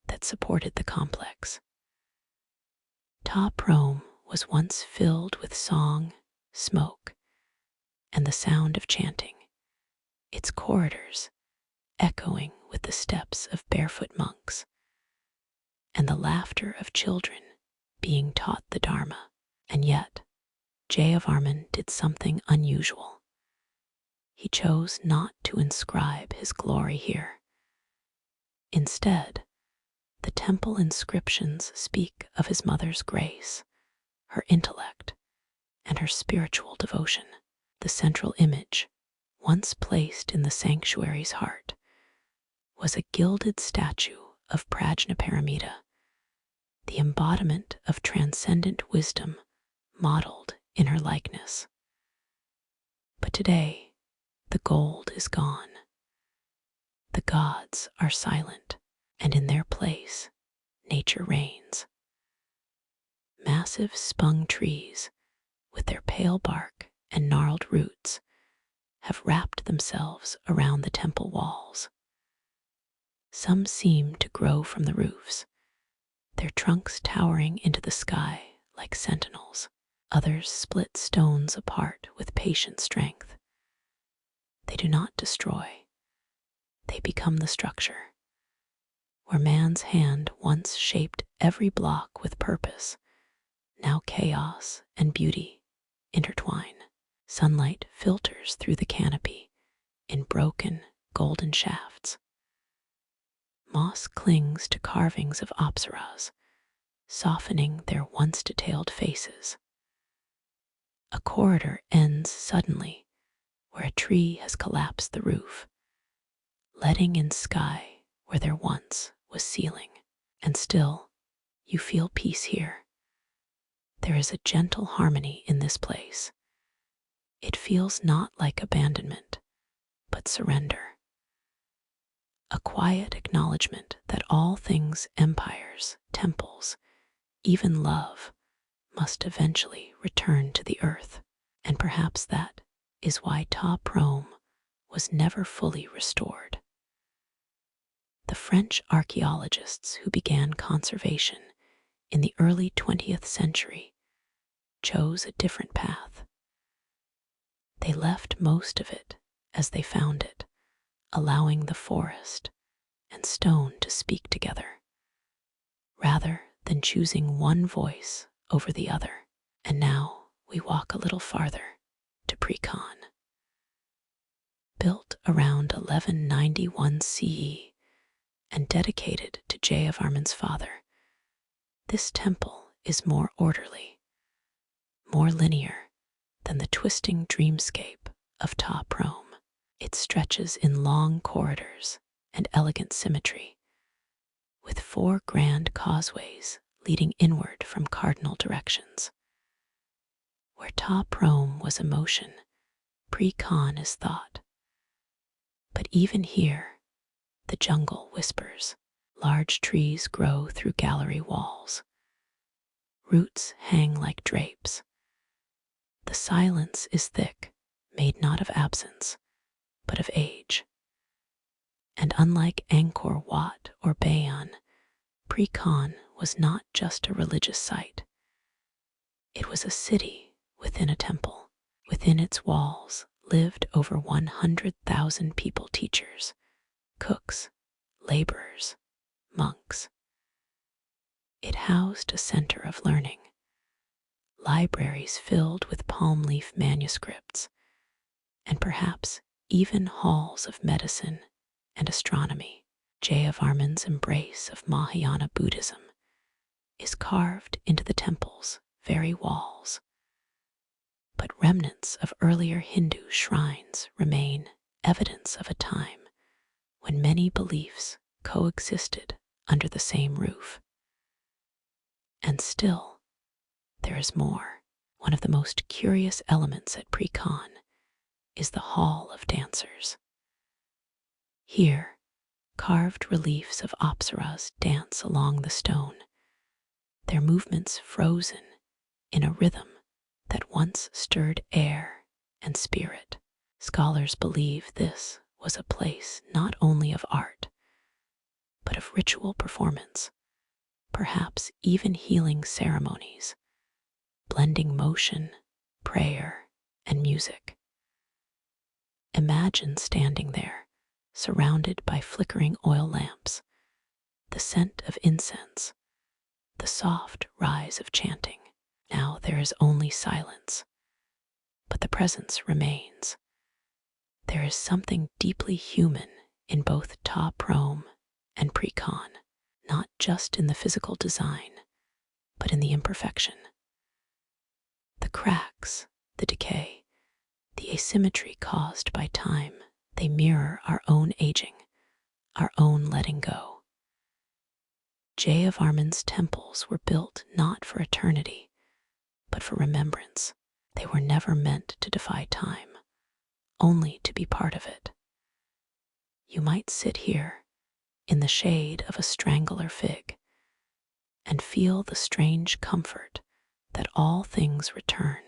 that supported the complex. Ta Prohm was once filled with song, smoke, and the sound of chanting, its corridors echoing with the steps of barefoot monks and the laughter of children being taught the Dharma. And yet, Jayavarman did something unusual. He chose not to inscribe his glory here. Instead, the temple inscriptions speak of his mother's grace, her intellect, and her spiritual devotion. The central image, once placed in the sanctuary's heart, was a gilded statue of Prajnaparamita, the embodiment of transcendent wisdom modeled in her likeness. But today, the gold is gone. The gods are silent, and in their place, nature reigns. Massive spung trees, with their pale bark and gnarled roots, have wrapped themselves around the temple walls. Some seem to grow from the roofs, their trunks towering into the sky like sentinels. Others split stones apart with patient strength. They do not destroy. They become the structure. Where man's hand once shaped every block with purpose, now chaos and beauty intertwine. Sunlight filters through the canopy in broken golden shafts. Moss clings to carvings of Apsaras, softening their once detailed faces. A corridor ends suddenly where a tree has collapsed the roof, letting in sky where there once was ceiling. And still, you feel peace here. There is a gentle harmony in this place. It feels not like abandonment, but surrender. A quiet acknowledgement that all things, empires, temples, even love, must eventually return to the earth. And perhaps that is why Ta Prohm was never fully restored. The French archaeologists who began conservation in the early 20th century chose a different path. They left most of it as they found it, allowing the forest and stone to speak together, rather than choosing one voice over the other. And now we walk a little farther to Pre-Con. Built around 1191 CE and dedicated to Jayavarman's father, this temple is more orderly, more linear than the twisting dreamscape of Ta Prohm. It stretches in long corridors and elegant symmetry, with 4 grand causeways leading inward from cardinal directions. Where Ta Prohm was emotion, Pre-Con is thought. But even here, the jungle whispers. Large trees grow through gallery walls. Roots hang like drapes. The silence is thick, made not of absence, but of age. And unlike Angkor Wat or Bayon, Pre-Con was not just a religious site. It was a city within a temple, Within its walls lived over 100,000 people, teachers, cooks, laborers, monks. It housed a center of learning, libraries filled with palm leaf manuscripts, and perhaps even halls of medicine and astronomy. Jayavarman's embrace of Mahayana Buddhism is carved into the temple's very walls, but remnants of earlier Hindu shrines remain, evidence of a time when many beliefs coexisted under the same roof. And still, there is more. One of the most curious elements at Pre-Con is the Hall of Dancers. Here, carved reliefs of Apsaras dance along the stone, their movements frozen in a rhythm that once stirred air and spirit. Scholars believe this was a place not only of art, but of ritual performance, perhaps even healing ceremonies, blending motion, prayer, and music. Imagine standing there, surrounded by flickering oil lamps, the scent of incense, the soft rise of chanting. Now there is only silence, but the presence remains. There is something deeply human in both Ta Prohm and Pre-Con, not just in the physical design, but in the imperfection. The cracks, the decay, the asymmetry caused by time, they mirror our own aging, our own letting go. Jayavarman's temples were built not for eternity, but for remembrance. They were never meant to defy time, only to be part of it. You might sit here, in the shade of a strangler fig, and feel the strange comfort that all things return.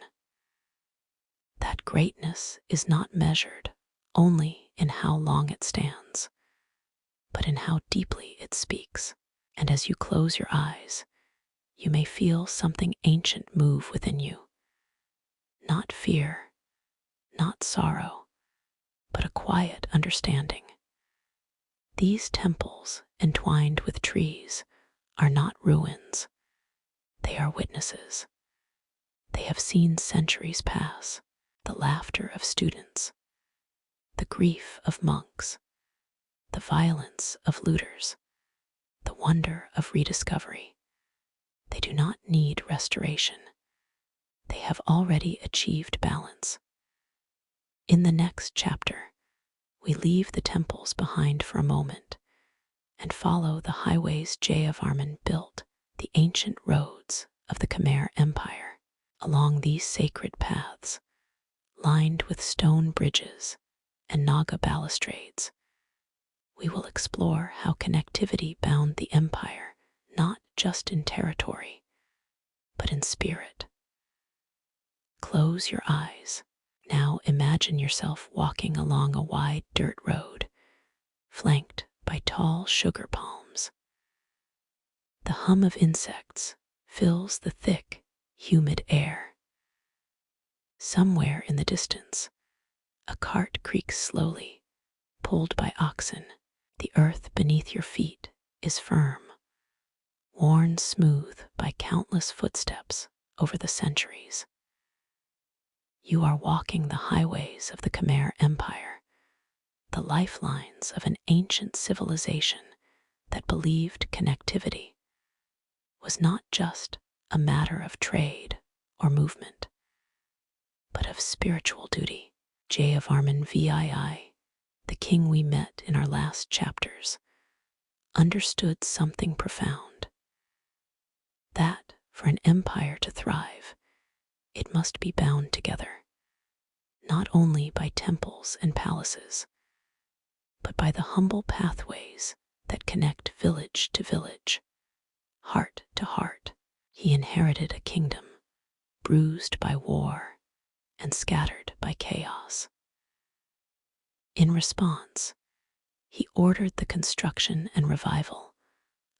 That greatness is not measured only in how long it stands, but in how deeply it speaks. And as you close your eyes, you may feel something ancient move within you. Not fear, not sorrow, but a quiet understanding. These temples, entwined with trees, are not ruins. They are witnesses. They have seen centuries pass, the laughter of students, the grief of monks, the violence of looters, the wonder of rediscovery. They do not need restoration. They have already achieved balance. In the next chapter, we leave the temples behind for a moment and follow the highways Jayavarman built, the ancient roads of the Khmer Empire. Along these sacred paths, lined with stone bridges and Naga balustrades, we will explore how connectivity bound the empire not just in territory, but in spirit. Close your eyes. Now imagine yourself walking along a wide dirt road, flanked by tall sugar palms. The hum of insects fills the thick, humid air. Somewhere in the distance, a cart creaks slowly, pulled by oxen. The earth beneath your feet is firm, worn smooth by countless footsteps over the centuries. You are walking the highways of the Khmer Empire, the lifelines of an ancient civilization that believed connectivity was not just a matter of trade or movement, but of spiritual duty. Jayavarman VII, the king we met in our last chapters, understood something profound. That for an empire to thrive, it must be bound together, not only by temples and palaces, but by the humble pathways that connect village to village, heart to heart. He inherited a kingdom bruised by war and scattered by chaos. In response, he ordered the construction and revival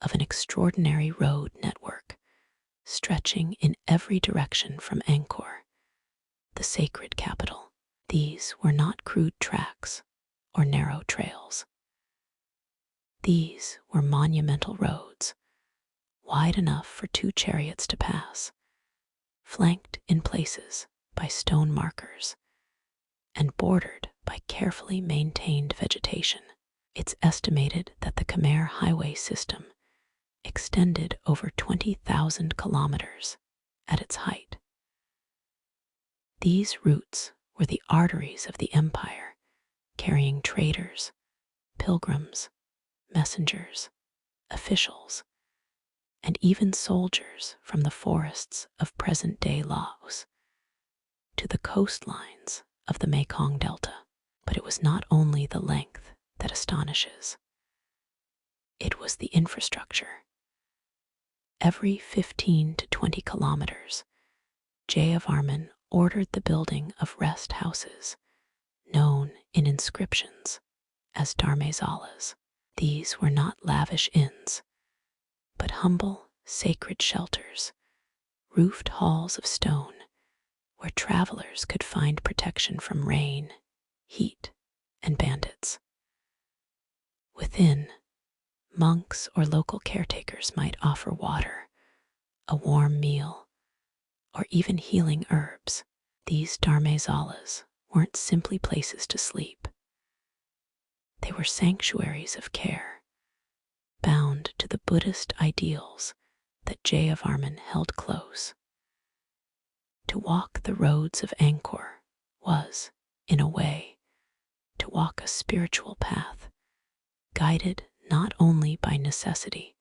of an extraordinary road network stretching in every direction from Angkor the sacred capital. These were not crude tracks or narrow trails. These were monumental roads, wide enough for 2 chariots to pass, flanked in places by stone markers, and bordered by carefully maintained vegetation. It's estimated that the Khmer highway system extended over 20,000 kilometers at its height. These routes were the arteries of the empire, carrying traders, pilgrims, messengers, officials, and even soldiers from the forests of present-day Laos to the coastlines of the Mekong Delta. But it was not only the length that astonishes. It was the infrastructure. Every 15 to 20 kilometers, Jayavarman ordered the building of rest houses, known in inscriptions as dharmasalas. These were not lavish inns, but humble, sacred shelters, roofed halls of stone where travelers could find protection from rain, heat, and bandits. Within, monks or local caretakers might offer water, a warm meal, or even healing herbs. These dharmasalas weren't simply places to sleep. They were sanctuaries of care, bound to the Buddhist ideals that Jayavarman held close. To walk the roads of Angkor was, in a way, to walk a spiritual path, guided not only by necessity,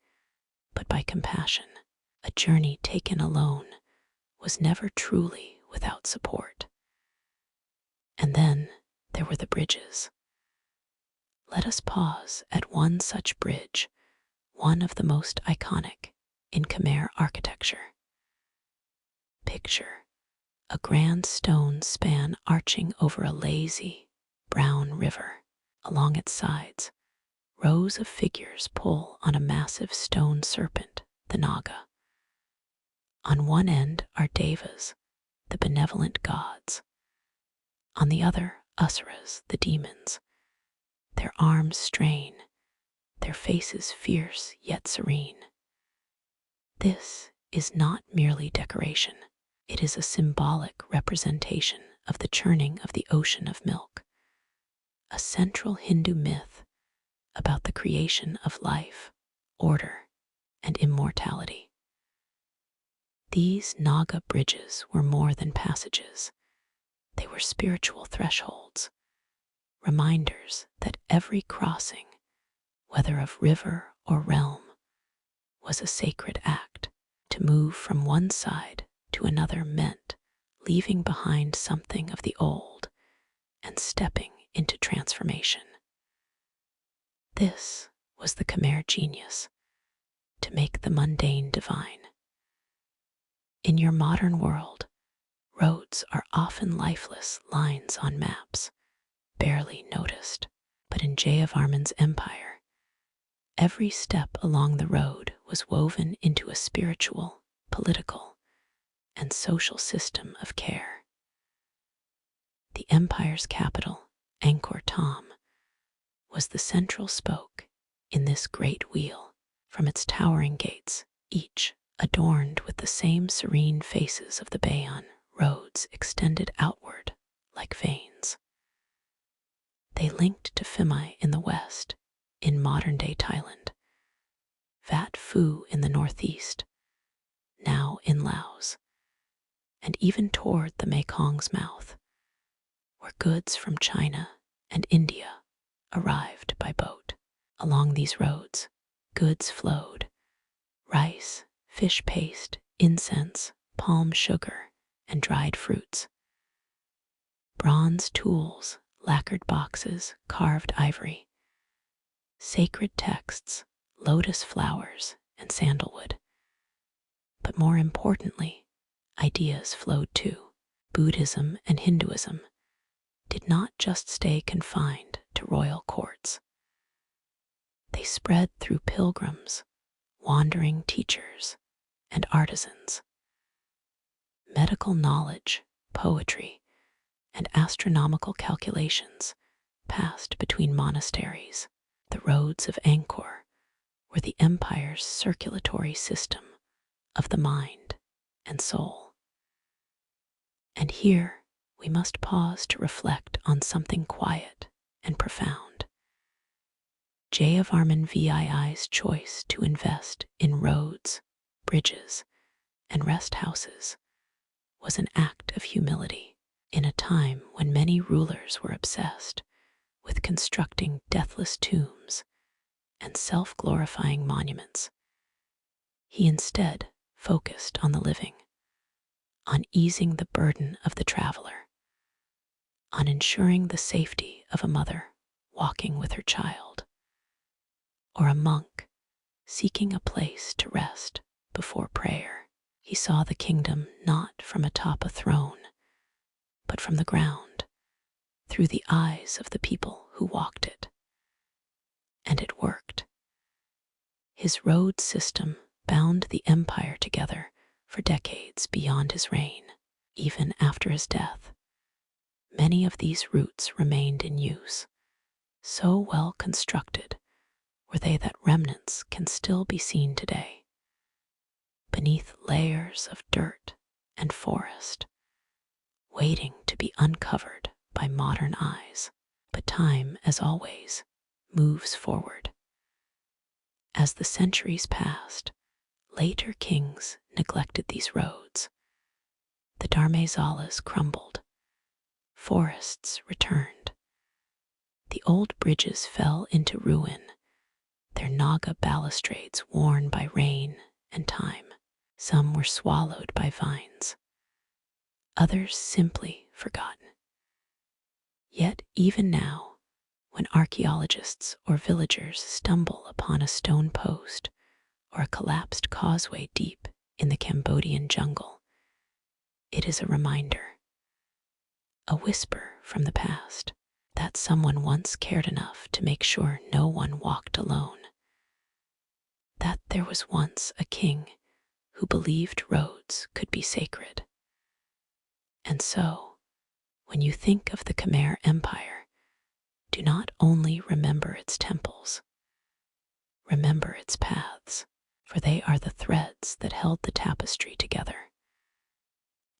but by compassion. A journey taken alone was never truly without support. And then there were the bridges. Let us pause at one such bridge, one of the most iconic in Khmer architecture. Picture a grand stone span arching over a lazy, brown river. Along its sides, rows of figures pull on a massive stone serpent, the Naga. On one end are devas, the benevolent gods. On the other, Apsaras, the demons. Their arms strain, their faces fierce yet serene. This is not merely decoration. It is a symbolic representation of the churning of the ocean of milk, a central Hindu myth about the creation of life, order, and immortality. These Naga bridges were more than passages. They were spiritual thresholds, reminders that every crossing, whether of river or realm, was a sacred act. To move from one side to another meant leaving behind something of the old and stepping into transformation. This was the Khmer genius, to make the mundane divine. In your modern world, roads are often lifeless lines on maps, barely noticed. But in Jayavarman's empire, every step along the road was woven into a spiritual, political, and social system of care. The empire's capital, Angkor Thom, was the central spoke in this great wheel. From its towering gates, each adorned with the same serene faces of the Bayon, roads extended outward like veins. They linked to Phimai in the west, in modern-day Thailand, Vat Phu in the northeast, now in Laos, and even toward the Mekong's mouth, where goods from China and India arrived by boat. Along these roads, goods flowed: rice, fish paste, incense, palm sugar, and dried fruits. Bronze tools, lacquered boxes, carved ivory, sacred texts, lotus flowers, and sandalwood. But more importantly, ideas flowed too. Buddhism and Hinduism did not just stay confined to royal courts. They spread through pilgrims, wandering teachers, and artisans. Medical knowledge, poetry, and astronomical calculations passed between monasteries. The roads of Angkor were the empire's circulatory system of the mind and soul. And here we must pause to reflect on something quiet and profound. Jayavarman VII's choice to invest in roads, bridges, and rest houses was an act of humility in a time when many rulers were obsessed with constructing deathless tombs and self-glorifying monuments. He instead focused on the living, on easing the burden of the traveler, on ensuring the safety of a mother walking with her child, or a monk seeking a place to rest before prayer. He saw the kingdom not from atop a throne, but from the ground, through the eyes of the people who walked it. And it worked. His road system bound the empire together for decades beyond his reign. Even after his death, many of these routes remained in use, so well constructed were they that remnants can still be seen today, beneath layers of dirt and forest, waiting to be uncovered by modern eyes. But time, as always, moves forward. As the centuries passed, later kings neglected these roads. The Dharmesalas crumbled, forests returned, the old bridges fell into ruin, their Naga balustrades worn by rain and time. Some were swallowed by vines, others simply forgotten. Yet even now, when archaeologists or villagers stumble upon a stone post or a collapsed causeway deep in the Cambodian jungle, it is a reminder, a whisper from the past, that someone once cared enough to make sure no one walked alone, that there was once a king who believed roads could be sacred. And so, when you think of the Khmer Empire, do not only remember its temples, remember its paths, for they are the threads that held the tapestry together.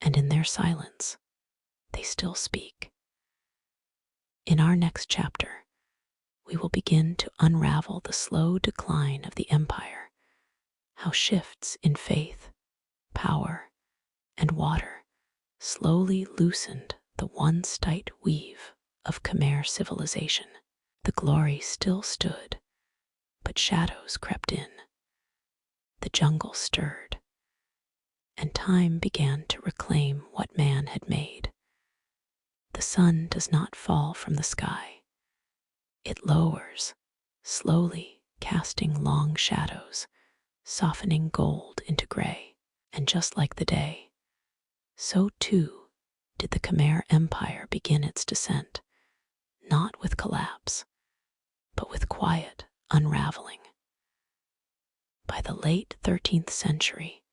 And in their silence, they still speak. In our next chapter, we will begin to unravel the slow decline of the empire, how shifts in faith, power, and water slowly loosened the once tight weave of Khmer civilization. The glory still stood, but shadows crept in. The jungle stirred, and time began to reclaim what man had made. The sun does not fall from the sky. It lowers, slowly casting long shadows, softening gold into gray. And just like the day, so too did the Khmer Empire begin its descent, not with collapse, but with quiet unraveling. By the late 13th century,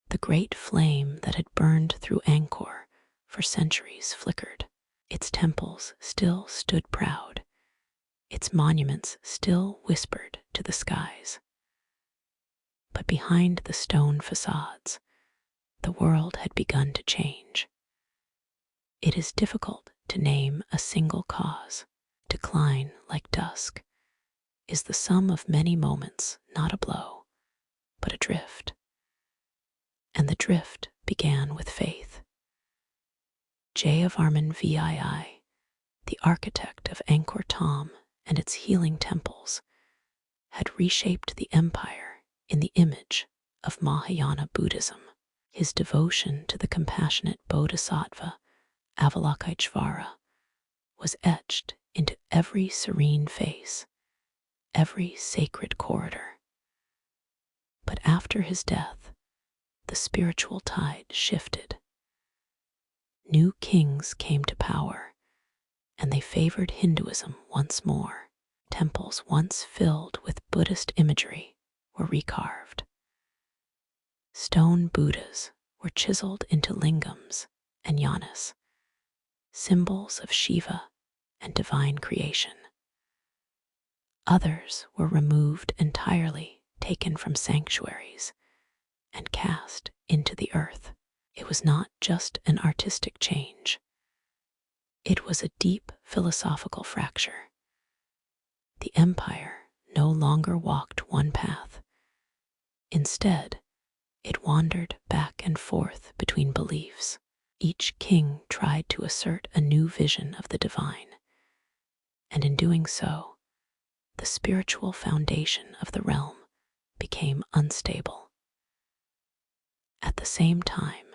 the great flame that had burned through Angkor for centuries flickered. Its temples still stood proud, its monuments still whispered to the skies. But behind the stone facades, the world had begun to change. It is difficult to name a single cause. Decline, like dusk, is the sum of many moments, not a blow, but a drift. And the drift began with faith. Jayavarman VII, the architect of Angkor Thom and its healing temples, had reshaped the empire in the image of Mahayana Buddhism. His devotion to the compassionate Bodhisattva Avalokiteshvara was etched into every serene face, every sacred corridor. But after his death, the spiritual tide shifted. New kings came to power, and they favored Hinduism once more. Temples once filled with Buddhist imagery were recarved. Stone Buddhas were chiseled into lingams and yanas, symbols of Shiva and divine creation. Others were removed entirely, taken from sanctuaries, and cast into the earth. It was not just an artistic change. It was a deep philosophical fracture. The empire no longer walked one path. Instead, it wandered back and forth between beliefs. Each king tried to assert a new vision of the divine, and in doing so, the spiritual foundation of the realm became unstable. At the same time,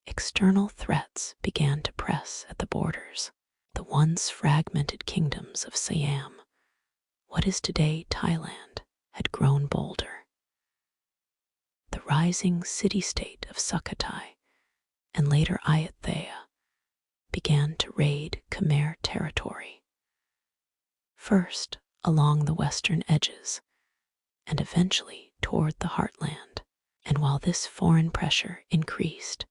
external threats began to press at the borders. The once fragmented kingdoms of Siam, what is today Thailand, had grown bolder. The rising city-state of Sukhothai and later Ayutthaya began to raid Khmer territory, first along the western edges and eventually toward the heartland. And while this foreign pressure increased,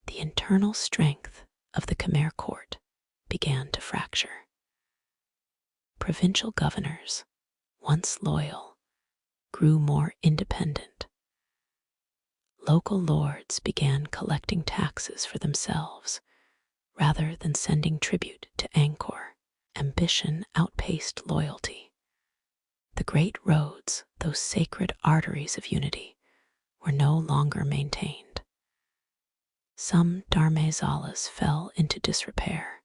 the internal strength of the Khmer court began to fracture. Provincial governors, once loyal, grew more independent. Local lords began collecting taxes for themselves rather than sending tribute to Angkor. Ambition outpaced loyalty. The great roads, those sacred arteries of unity, were no longer maintained. Some dharmasalas fell into disrepair.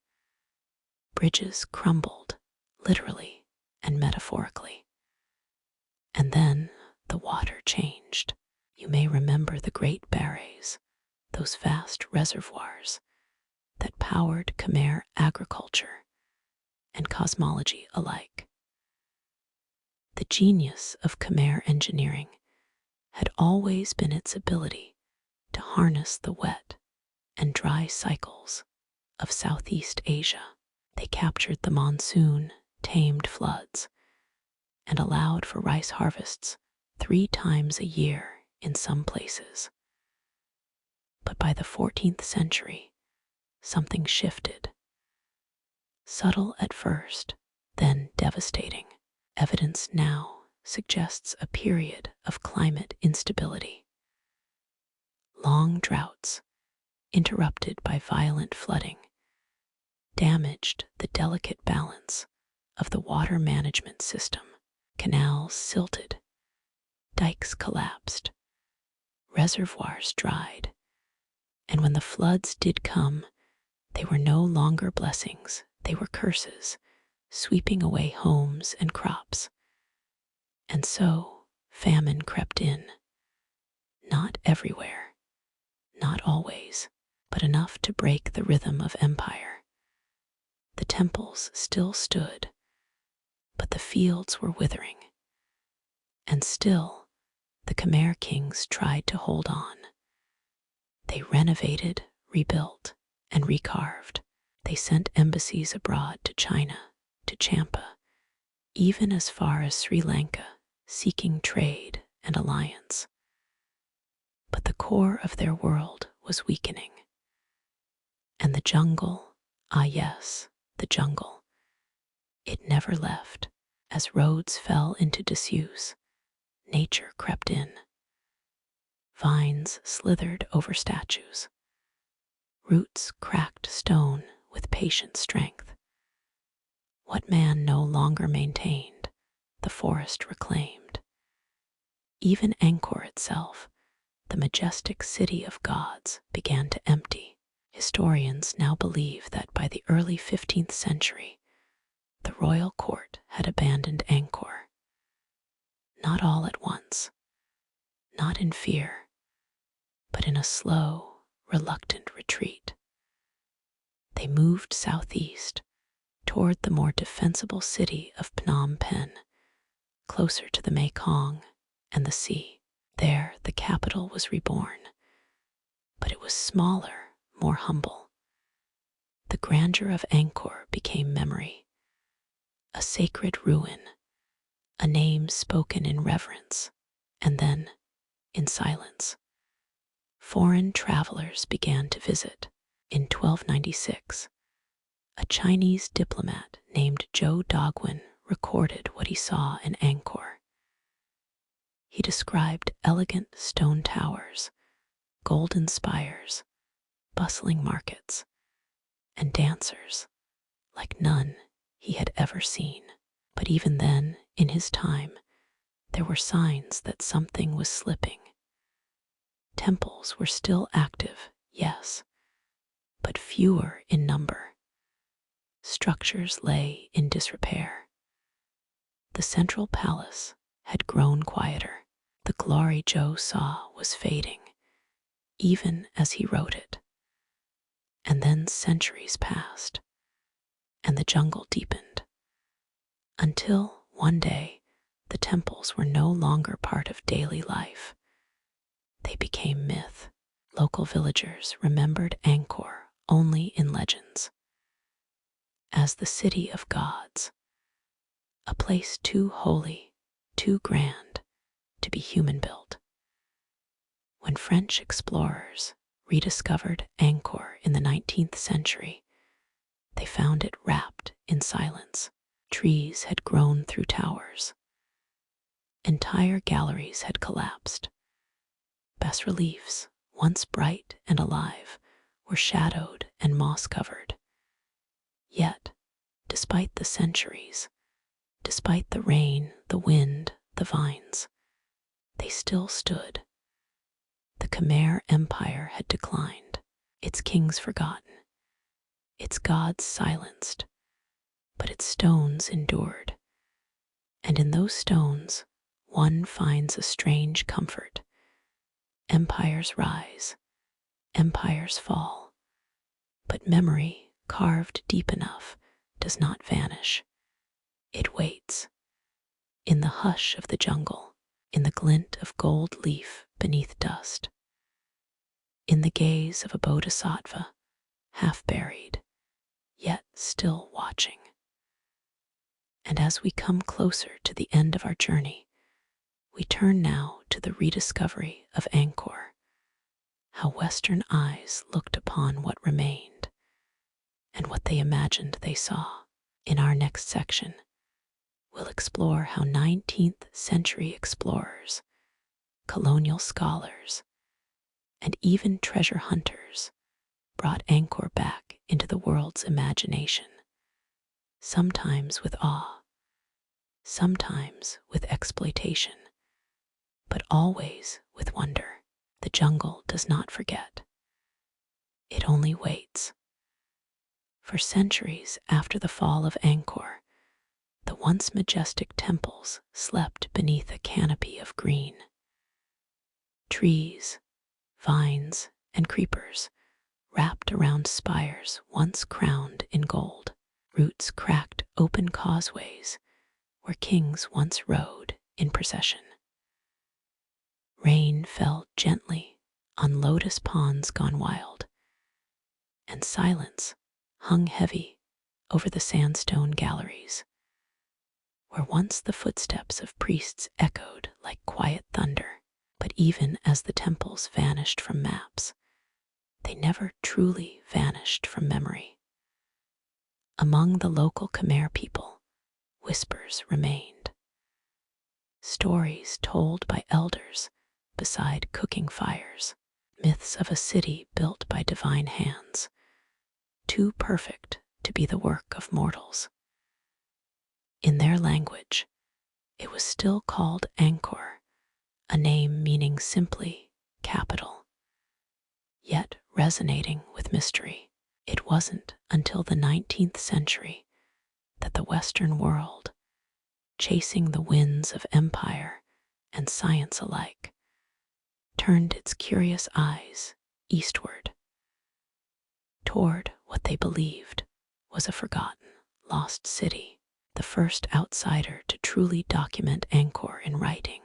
Bridges crumbled, literally and metaphorically. And then the water changed. You may remember the great barrays, those vast reservoirs that powered Khmer agriculture and cosmology alike. The genius of Khmer engineering had always been its ability to harness the wet and dry cycles of Southeast Asia. They captured the monsoon, tamed floods, and allowed for rice harvests 3 times a year in some places. But by the 14th century, something shifted. Subtle at first, then devastating. Evidence now suggests a period of climate instability. Long droughts, interrupted by violent flooding, damaged the delicate balance of the water management system. Canals silted, dikes collapsed, reservoirs dried, and when the floods did come, they were no longer blessings, they were curses, sweeping away homes and crops. And so famine crept in. Not everywhere, not always, but enough to break the rhythm of empire. The temples still stood, but the fields were withering. And still, the Khmer kings tried to hold on. They renovated, rebuilt, and recarved. They sent embassies abroad to China, to Champa, even as far as Sri Lanka, seeking trade and alliance. But the core of their world was weakening. And the jungle, ah yes, the jungle, it never left. As roads fell into disuse, nature crept in. Vines slithered over statues. Roots cracked stone with patient strength. What man no longer maintained, the forest reclaimed. Even Angkor itself, the majestic city of gods, began to empty. Historians now believe that by the early 15th century, the royal court had abandoned Angkor. Not all at once, not in fear, but in a slow, reluctant retreat. They moved southeast toward the more defensible city of Phnom Penh, closer to the Mekong and the sea. There, the capital was reborn, but it was smaller, more humble. The grandeur of Angkor became memory, a sacred ruin, a name spoken in reverence, and then, in silence. Foreign travelers began to visit. In 1296, A Chinese diplomat named Jayavarman recorded what he saw in Angkor. He described elegant stone towers, golden spires, bustling markets, and dancers like none he had ever seen. But even then, in his time, there were signs that something was slipping. Temples were still active, yes, but fewer in number. Structures lay in disrepair. The central palace had grown quieter. The glory Joe saw was fading, even as he wrote it. And then centuries passed, and the jungle deepened, until one day the temples were no longer part of daily life. They became myth. Local villagers remembered Angkor only in legends, as the city of gods, a place too holy, too grand to be human-built. When French explorers rediscovered Angkor in the 19th century, they found it wrapped in silence. Trees had grown through towers. Entire galleries had collapsed. Bas-reliefs, once bright and alive, were shadowed and moss-covered. Yet, despite the centuries, despite the rain, the wind, the vines, they still stood. The Khmer Empire had declined, its kings forgotten, its gods silenced, but its stones endured. And in those stones, one finds a strange comfort. Empires rise, empires fall, but memory, carved deep enough, does not vanish. It waits. In the hush of the jungle, in the glint of gold leaf beneath dust, in the gaze of a bodhisattva, half buried, yet still watching. And as we come closer to the end of our journey, we turn now to the rediscovery of Angkor, how Western eyes looked upon what remained, and what they imagined they saw. In our next section, we'll explore how 19th century explorers, colonial scholars, and even treasure hunters brought Angkor back into the world's imagination, sometimes with awe, sometimes with exploitation, but always with wonder. The jungle does not forget. It only waits. For centuries after the fall of Angkor, the once majestic temples slept beneath a canopy of green. Trees, vines, and creepers wrapped around spires once crowned in gold. Roots cracked open causeways where kings once rode in procession. Rain fell gently on lotus ponds gone wild, and silence hung heavy over the sandstone galleries, where once the footsteps of priests echoed like quiet thunder. But even as the temples vanished from maps, they never truly vanished from memory. Among the local Khmer people, whispers remained. Stories told by elders beside cooking fires, myths of a city built by divine hands, too perfect to be the work of mortals. In their language, it was still called Angkor, a name meaning simply capital, yet resonating with mystery. It wasn't until the 19th century that the Western world, chasing the winds of empire and science alike, turned its curious eyes eastward, toward what they believed was a forgotten, lost city. The first outsider to truly document Angkor in writing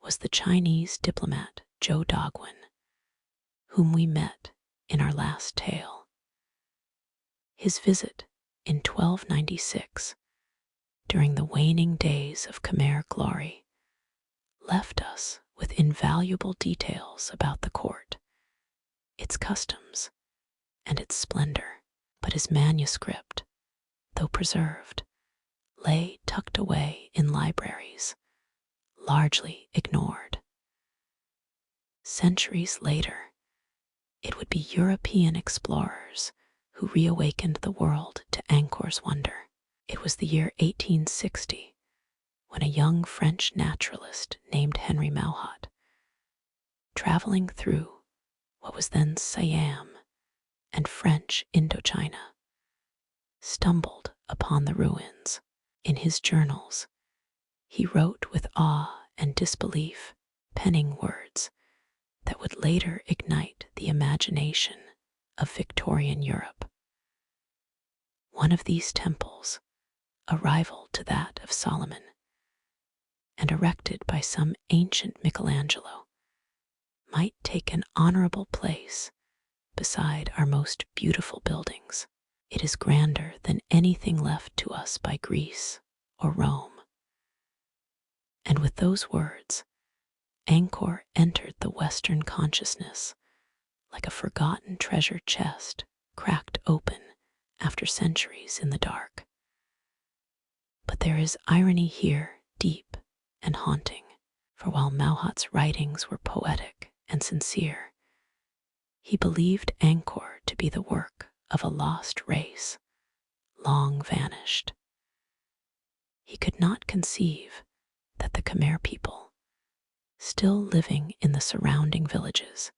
was the Chinese diplomat Jayavarman, whom we met in our last tale. His visit in 1296, during the waning days of Khmer glory, left us with invaluable details about the court, its customs, and its splendor. But his manuscript, though preserved, lay tucked away in libraries, largely ignored. Centuries later, it would be European explorers who reawakened the world to Angkor's wonder. It was the year 1860 when a young French naturalist named Henry Mauhat, traveling through what was then Siam and French Indochina, stumbled upon the ruins. In his journals, he wrote with awe and disbelief, penning words that would later ignite the imagination of Victorian Europe. One of these temples, a rival to that of Solomon, and erected by some ancient Michelangelo, might take an honorable place beside our most beautiful buildings. It is grander than anything left to us by Greece or Rome. And with those words, Angkor entered the Western consciousness like a forgotten treasure chest cracked open after centuries in the dark. But there is irony here, deep and haunting, for while Mauhat's writings were poetic and sincere, he believed Angkor to be the work of a lost race, long vanished. He could not conceive that the Khmer people, still living in the surrounding villages,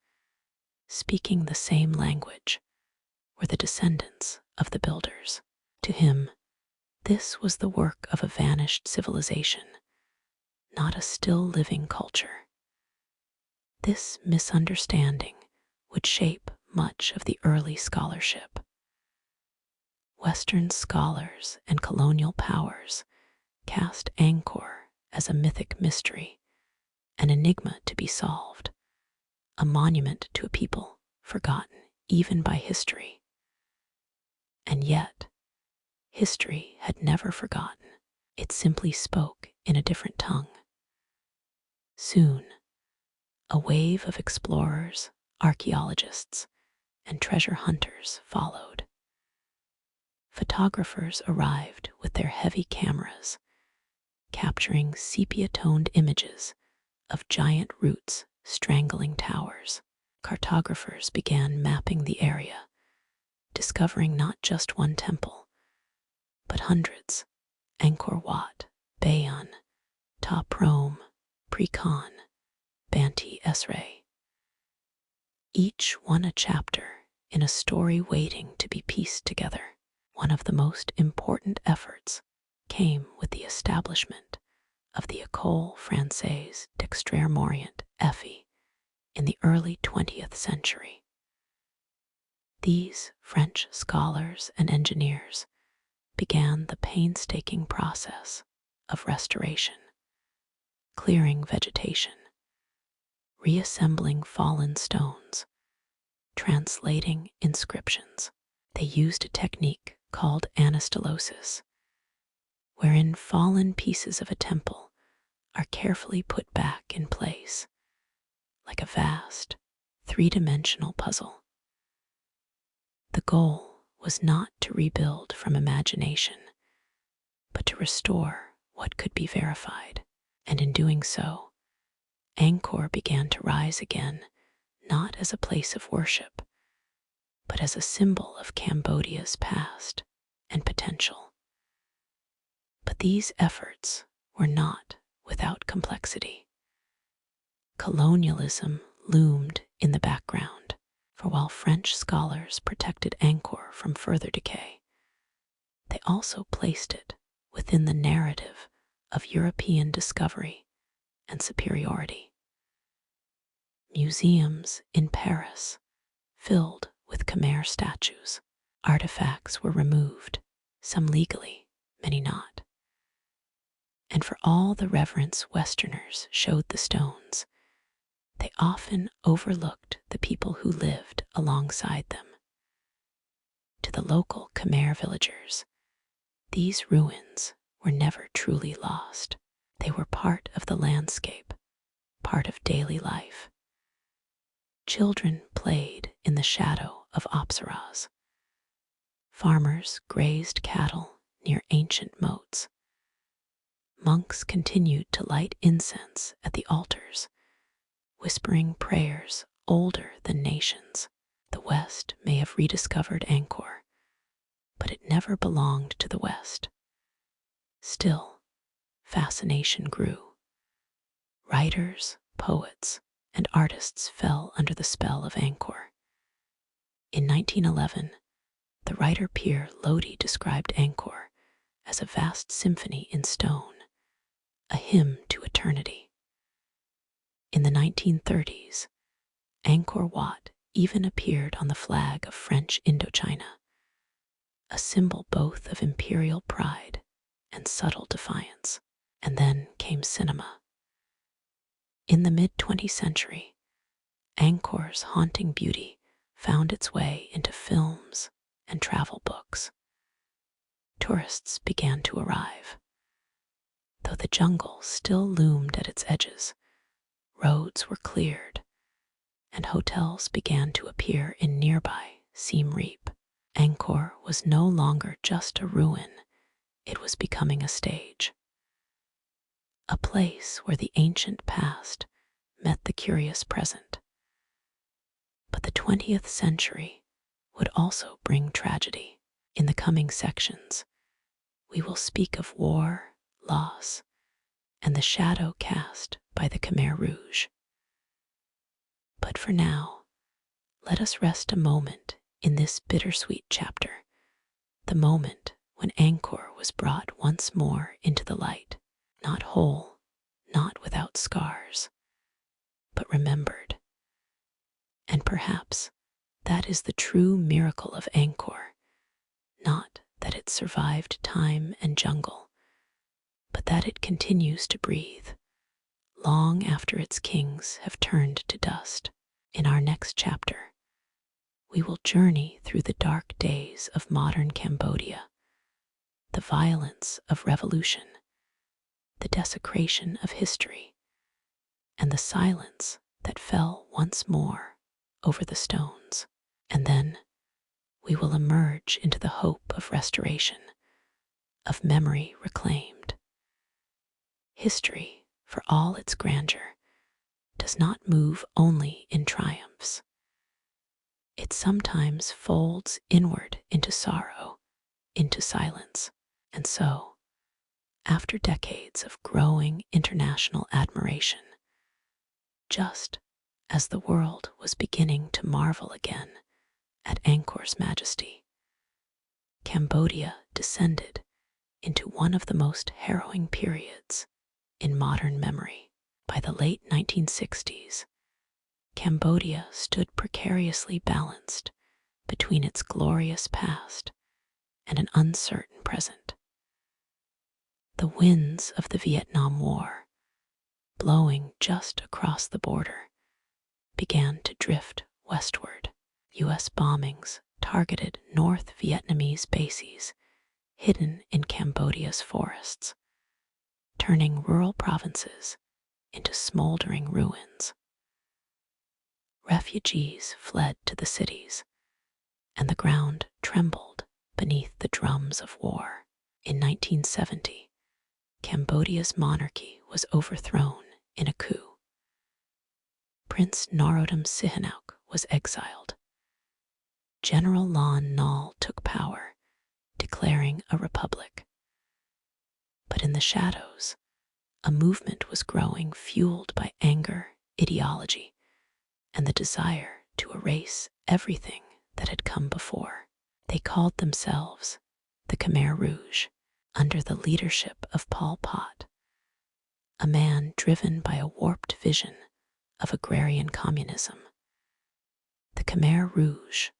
speaking the same language, were the descendants of the builders. To him, this was the work of a vanished civilization, not a still living culture. This misunderstanding would shape much of the early scholarship. Western scholars and colonial powers cast Angkor as a mythic mystery, an enigma to be solved, a monument to a people forgotten even by history. And yet, history had never forgotten. It simply spoke in a different tongue. Soon, a wave of explorers, archaeologists, and treasure hunters followed. Photographers arrived with their heavy cameras, capturing sepia-toned images of giant roots strangling towers. Cartographers began mapping the area, discovering not just one temple, but hundreds: Angkor Wat, Bayon, Ta Prohm, Pre-Khan, Banti Esrei. Each one a chapter in a story waiting to be pieced together. One of the most important efforts came with the establishment of the École Française d'Extrême-Orient, EFI, in the early 20th century. These French scholars and engineers began the painstaking process of restoration, clearing vegetation, reassembling fallen stones, translating inscriptions. They used a technique called anastylosis, wherein fallen pieces of a temple are carefully put back in place, like a vast, three-dimensional puzzle. The goal was not to rebuild from imagination, but to restore what could be verified. And in doing so, Angkor began to rise again, not as a place of worship, but as a symbol of Cambodia's past and potential. But these efforts were not without complexity. Colonialism loomed in the background, for while French scholars protected Angkor from further decay, they also placed it within the narrative of European discovery and superiority. Museums in Paris filled with Khmer statues. Artifacts were removed, some legally, many not. And for all the reverence Westerners showed the stones, they often overlooked the people who lived alongside them. To the local Khmer villagers, these ruins were never truly lost. They were part of the landscape, part of daily life. Children played in the shadow of Apsaras. Farmers grazed cattle near ancient moats. Monks continued to light incense at the altars, whispering prayers older than nations. The West may have rediscovered Angkor, but it never belonged to the West. Still, fascination grew. Writers, poets, and artists fell under the spell of Angkor. In 1911, the writer Pierre Lodi described Angkor as a vast symphony in stone, a hymn to eternity. In the 1930s, Angkor Wat even appeared on the flag of French Indochina, a symbol both of imperial pride and subtle defiance. And then came cinema. In the mid-20th century, Angkor's haunting beauty found its way into films and travel books. Tourists began to arrive. Though the jungle still loomed at its edges, roads were cleared, and hotels began to appear in nearby Siem Reap. Angkor was no longer just a ruin, it was becoming a stage. A place where the ancient past met the curious present. But the 20th century would also bring tragedy. In the coming sections, we will speak of war, loss, and the shadow cast by the Khmer Rouge. But for now, let us rest a moment in this bittersweet chapter, the moment when Angkor was brought once more into the light, not whole, not without scars, but remembered. And perhaps that is the true miracle of Angkor, not that it survived time and jungle, but that it continues to breathe, long after its kings have turned to dust. In our next chapter, we will journey through the dark days of modern Cambodia, the violence of revolution, the desecration of history, and the silence that fell once more over the stones. And then we will emerge into the hope of restoration, of memory reclaimed. History, for all its grandeur, does not move only in triumphs. It sometimes folds inward into sorrow, into silence. And so, after decades of growing international admiration, just as the world was beginning to marvel again at Angkor's majesty, Cambodia descended into one of the most harrowing periods in modern memory. By the late 1960s, Cambodia stood precariously balanced between its glorious past and an uncertain present. The winds of the Vietnam War, blowing just across the border, began to drift westward. U.S. bombings targeted North Vietnamese bases hidden in Cambodia's forests, turning rural provinces into smoldering ruins. Refugees fled to the cities, and the ground trembled beneath the drums of war. In 1970, Cambodia's monarchy was overthrown in a coup. Prince Norodom Sihanouk was exiled. General Lon Nol took power, declaring a republic. But in the shadows, a movement was growing fueled by anger, ideology, and the desire to erase everything that had come before. They called themselves the Khmer Rouge, under the leadership of Pol Pot, a man driven by a warped vision of agrarian communism. The Khmer Rouge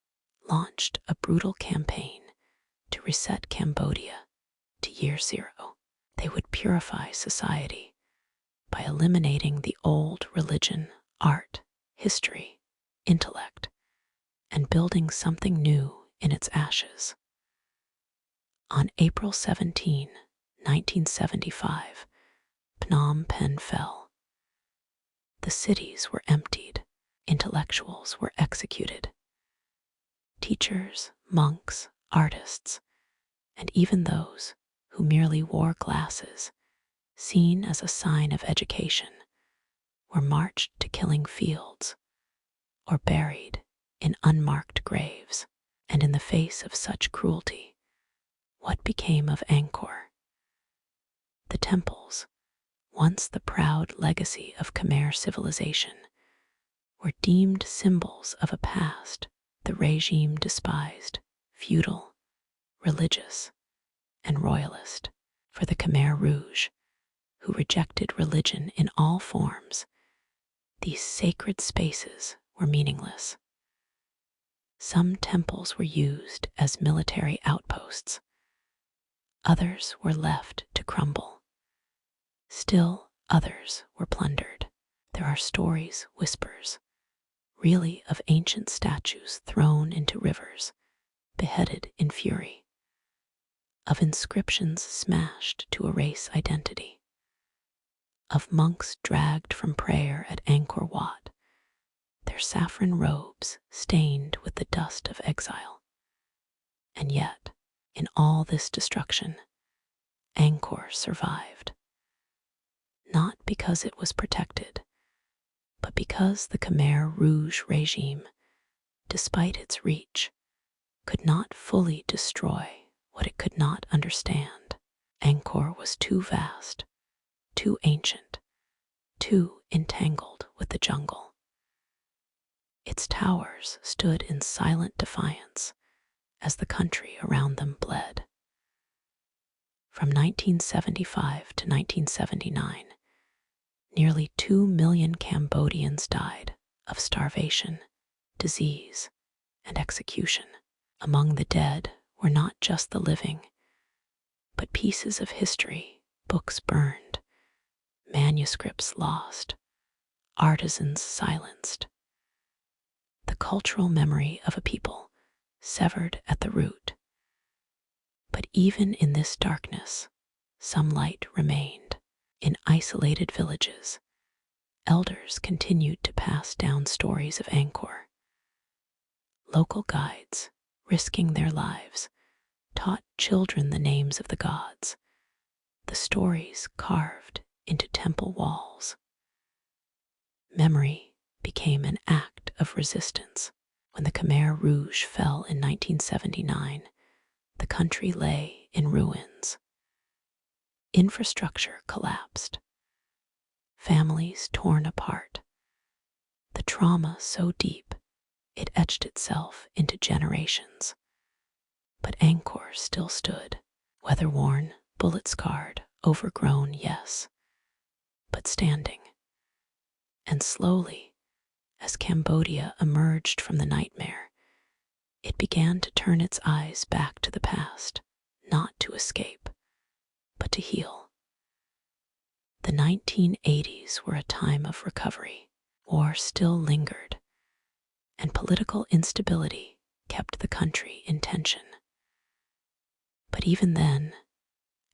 launched a brutal campaign to reset Cambodia to year zero. They would purify society by eliminating the old religion, art, history, intellect, and building something new in its ashes. On April 17, 1975, Phnom Penh fell. The cities were emptied, intellectuals were executed. Teachers, monks, artists, and even those who merely wore glasses, seen as a sign of education, were marched to killing fields or buried in unmarked graves. And in the face of such cruelty, what became of Angkor? The temples, once the proud legacy of Khmer civilization, were deemed symbols of a past the regime despised, feudal, religious, and royalist. For the Khmer Rouge, who rejected religion in all forms, these sacred spaces were meaningless. Some temples were used as military outposts. Others were left to crumble. Still others were plundered. There are stories, whispers, really of ancient statues thrown into rivers, beheaded in fury, of inscriptions smashed to erase identity, of monks dragged from prayer at Angkor Wat, their saffron robes stained with the dust of exile. And yet, in all this destruction, Angkor survived. Not because it was protected, but because the Khmer Rouge regime, despite its reach, could not fully destroy what it could not understand. Angkor was too vast, too ancient, too entangled with the jungle. Its towers stood in silent defiance as the country around them bled. From 1975 to 1979, nearly 2 million Cambodians died of starvation, disease, and execution. Among the dead were not just the living, but pieces of history, books burned, manuscripts lost, artisans silenced. The cultural memory of a people severed at the root. But even in this darkness, some light remained. In isolated villages, elders continued to pass down stories of Angkor. Local guides, risking their lives, taught children the names of the gods, the stories carved into temple walls. Memory became an act of resistance. When the Khmer Rouge fell in 1979, the country lay in ruins. Infrastructure collapsed. Families torn apart. The trauma so deep, it etched itself into generations. But Angkor still stood, weather-worn, bullet-scarred, overgrown, yes, but standing. And slowly, as Cambodia emerged from the nightmare, it began to turn its eyes back to the past, not to escape, but to heal. The 1980s were a time of recovery. War still lingered, and political instability kept the country in tension. But even then,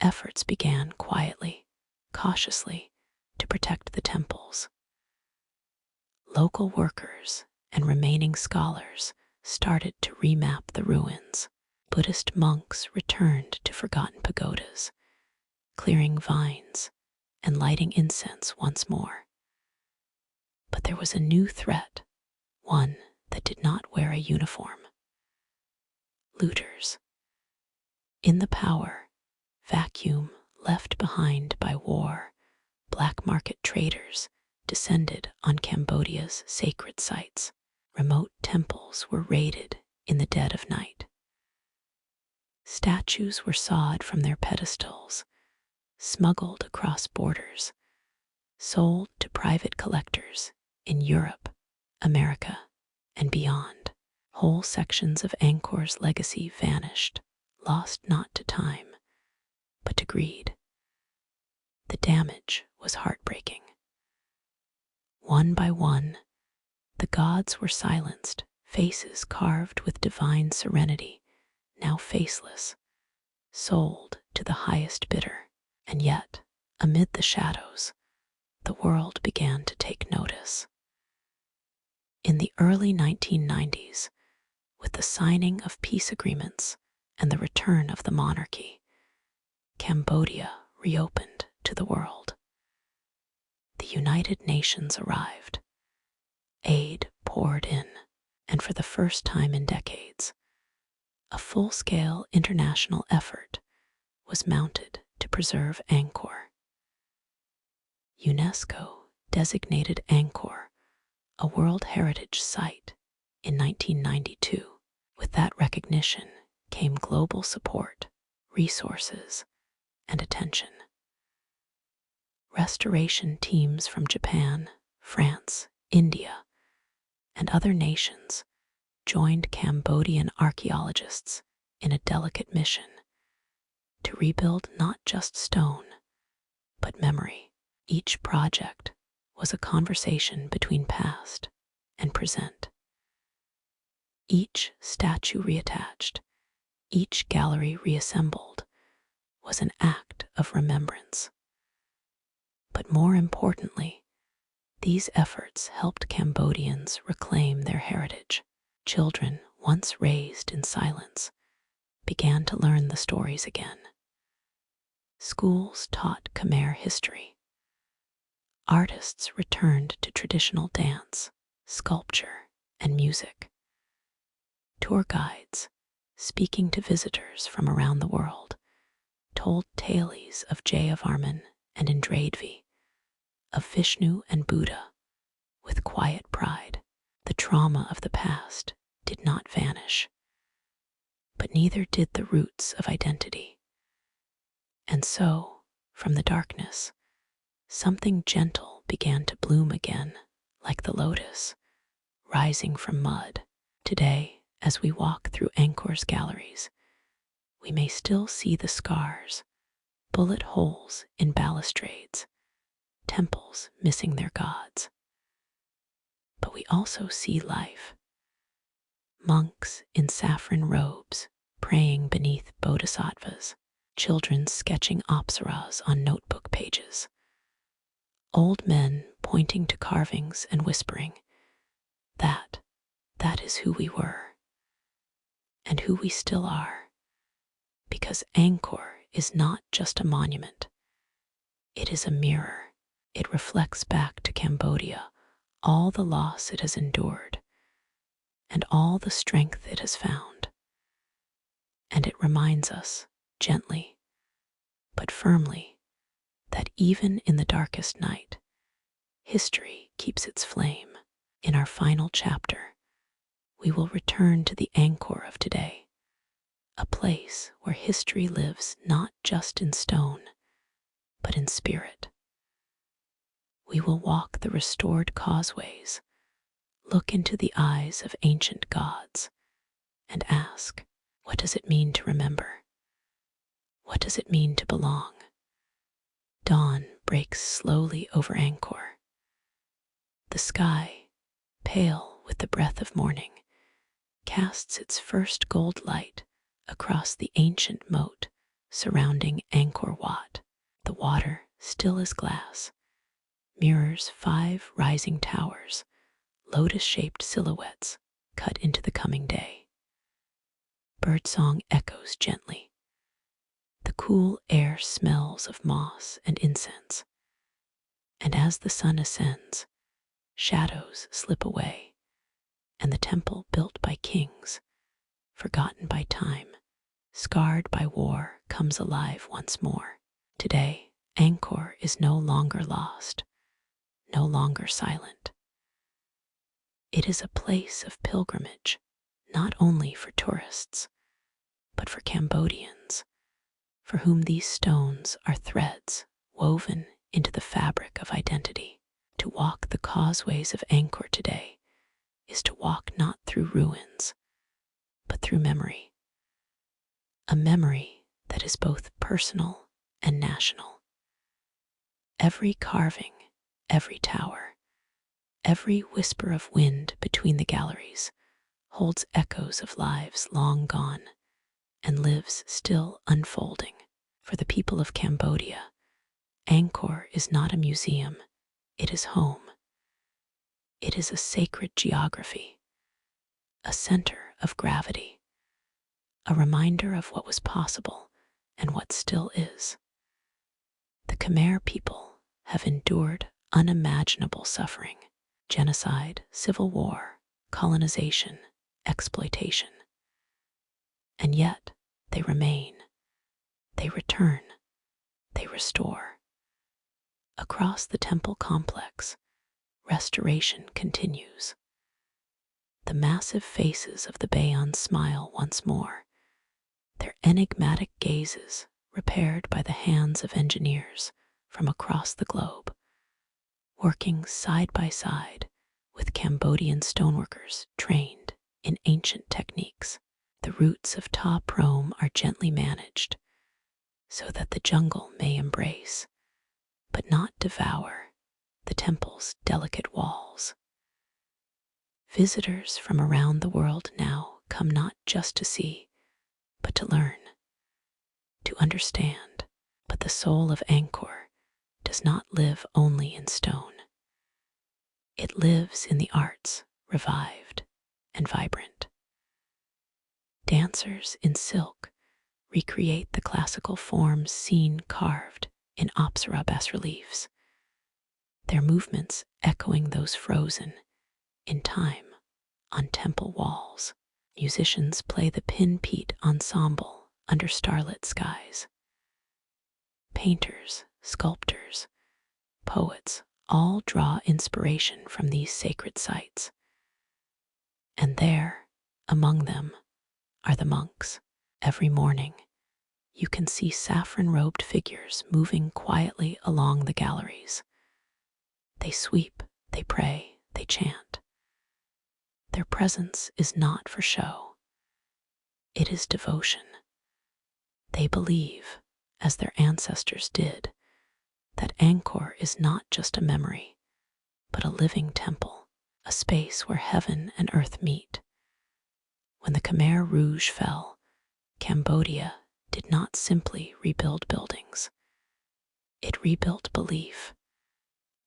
efforts began quietly, cautiously, to protect the temples. Local workers and remaining scholars started to remap the ruins. Buddhist monks returned to forgotten pagodas, clearing vines and lighting incense once more. But there was a new threat, one that did not wear a uniform. Looters. In the power vacuum left behind by war, black market traders descended on Cambodia's sacred sites. Remote temples were raided in the dead of night. Statues were sawed from their pedestals, smuggled across borders, sold to private collectors in Europe, America, and beyond. Whole sections of Angkor's legacy vanished, lost not to time, but to greed. The damage was heartbreaking. One by one, the gods were silenced, faces carved with divine serenity, now faceless, sold to the highest bidder. And yet, amid the shadows, the world began to take notice. In the early 1990s, with the signing of peace agreements and the return of the monarchy, Cambodia reopened to the world. The United Nations arrived. Aid poured in, and for the first time in decades, a full-scale international effort was mounted to preserve Angkor. UNESCO designated Angkor a World Heritage Site in 1992. With that recognition came global support, resources, and attention. Restoration teams from Japan, France, India, and other nations joined Cambodian archaeologists in a delicate mission to rebuild not just stone, but memory. Each project was a conversation between past and present. Each statue reattached, each gallery reassembled, was an act of remembrance. But more importantly, these efforts helped Cambodians reclaim their heritage. Children, once raised in silence, began to learn the stories again. Schools taught Khmer history. Artists returned to traditional dance, sculpture, and music. Tour guides, speaking to visitors from around the world, told tales of Jayavarman and Indradevi, of Vishnu and Buddha, with quiet pride. The trauma of the past did not vanish, but neither did the roots of identity. And so, from the darkness, something gentle began to bloom again, like the lotus, rising from mud. Today, as we walk through Angkor's galleries, we may still see the scars, bullet holes in balustrades, temples missing their gods. But we also see life. Monks in saffron robes praying beneath bodhisattvas, children sketching Apsaras on notebook pages, old men pointing to carvings and whispering, that is who we were, and who we still are, because Angkor is not just a monument, it is a mirror. It reflects back to Cambodia all the loss it has endured, and all the strength it has found. And it reminds us, gently, but firmly, that even in the darkest night, history keeps its flame. In our final chapter, we will return to the Angkor of today, a place where history lives not just in stone, but in spirit. We will walk the restored causeways, look into the eyes of ancient gods, and ask, what does it mean to remember? What does it mean to belong? Dawn breaks slowly over Angkor. The sky, pale with the breath of morning, casts its first gold light across the ancient moat surrounding Angkor Wat. The water, still as glass, mirrors 5 rising towers, lotus-shaped silhouettes cut into the coming day. Birdsong echoes gently. The cool air smells of moss and incense. And as the sun ascends, shadows slip away, and the temple built by kings, forgotten by time, scarred by war, comes alive once more. Today, Angkor is no longer lost, no longer silent. It is a place of pilgrimage, not only for tourists, but for Cambodians, for whom these stones are threads woven into the fabric of identity. To walk the causeways of Angkor today is to walk not through ruins, but through memory. A memory that is both personal and national. Every carving, every tower, every whisper of wind between the galleries holds echoes of lives long gone and lives still unfolding. For the people of Cambodia, Angkor is not a museum, it is home. It is a sacred geography, a center of gravity, a reminder of what was possible and what still is. The Khmer people have endured unimaginable suffering: genocide, civil war, colonization, exploitation. And yet they remain, they return, they restore. Across the temple complex, restoration continues. The massive faces of the Bayon smile once more, their enigmatic gazes repaired by the hands of engineers from across the globe, working side by side with Cambodian stoneworkers trained in ancient techniques. The roots of Ta Prohm are gently managed so that the jungle may embrace, but not devour, the temple's delicate walls. Visitors from around the world now come not just to see, but to learn, to understand. But the soul of Angkor does not live only in stone. It lives in the arts, revived and vibrant. Dancers in silk recreate the classical forms seen carved in Apsara bas-reliefs, their movements echoing those frozen in time on temple walls. Musicians play the pin-peat ensemble under starlit skies. Painters, sculptors, poets all draw inspiration from these sacred sites. And there, among them, are the monks. Every morning, you can see saffron-robed figures moving quietly along the galleries. They sweep, they pray, they chant. Their presence is not for show. It is devotion. They believe, as their ancestors did, that Angkor is not just a memory, but a living temple, a space where heaven and earth meet. When the Khmer Rouge fell, Cambodia did not simply rebuild buildings. It rebuilt belief,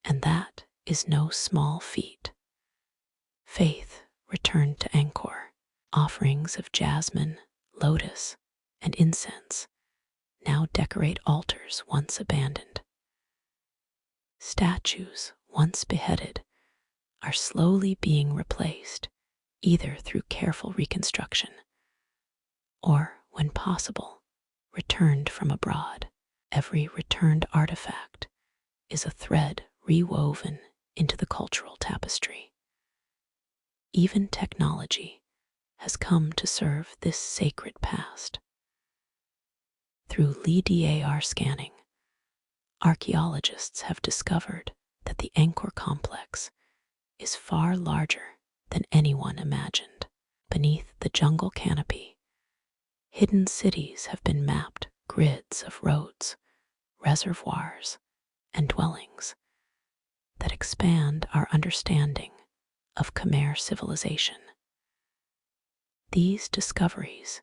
and that is no small feat. Faith returned to Angkor. Offerings of jasmine, lotus, and incense now decorate altars once abandoned. Statues once beheaded are slowly being replaced, either through careful reconstruction or, when possible, returned from abroad. Every returned artifact is a thread rewoven into the cultural tapestry. Even technology has come to serve this sacred past. Through LiDAR scanning, archaeologists have discovered that the Angkor complex is far larger than anyone imagined. Beneath the jungle canopy, hidden cities have been mapped, grids of roads, reservoirs, and dwellings that expand our understanding of Khmer civilization. These discoveries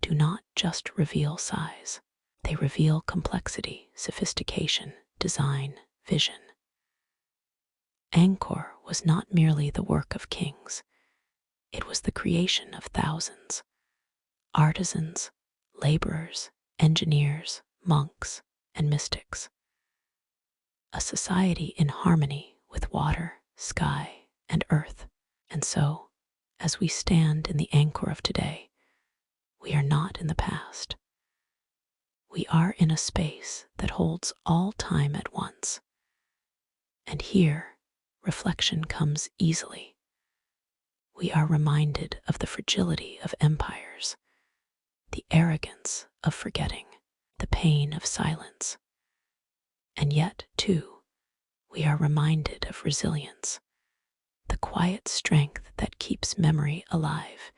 do not just reveal size, they reveal complexity, sophistication, design, vision. Angkor was not merely the work of kings, it was the creation of thousands: artisans, laborers, engineers, monks, and mystics. A society in harmony with water, sky, and earth. And so, as we stand in the Angkor of today, we are not in the past. We are in a space that holds all time at once. And here, reflection comes easily. We are reminded of the fragility of empires, the arrogance of forgetting, the pain of silence. And yet, too, we are reminded of resilience, the quiet strength that keeps memory alive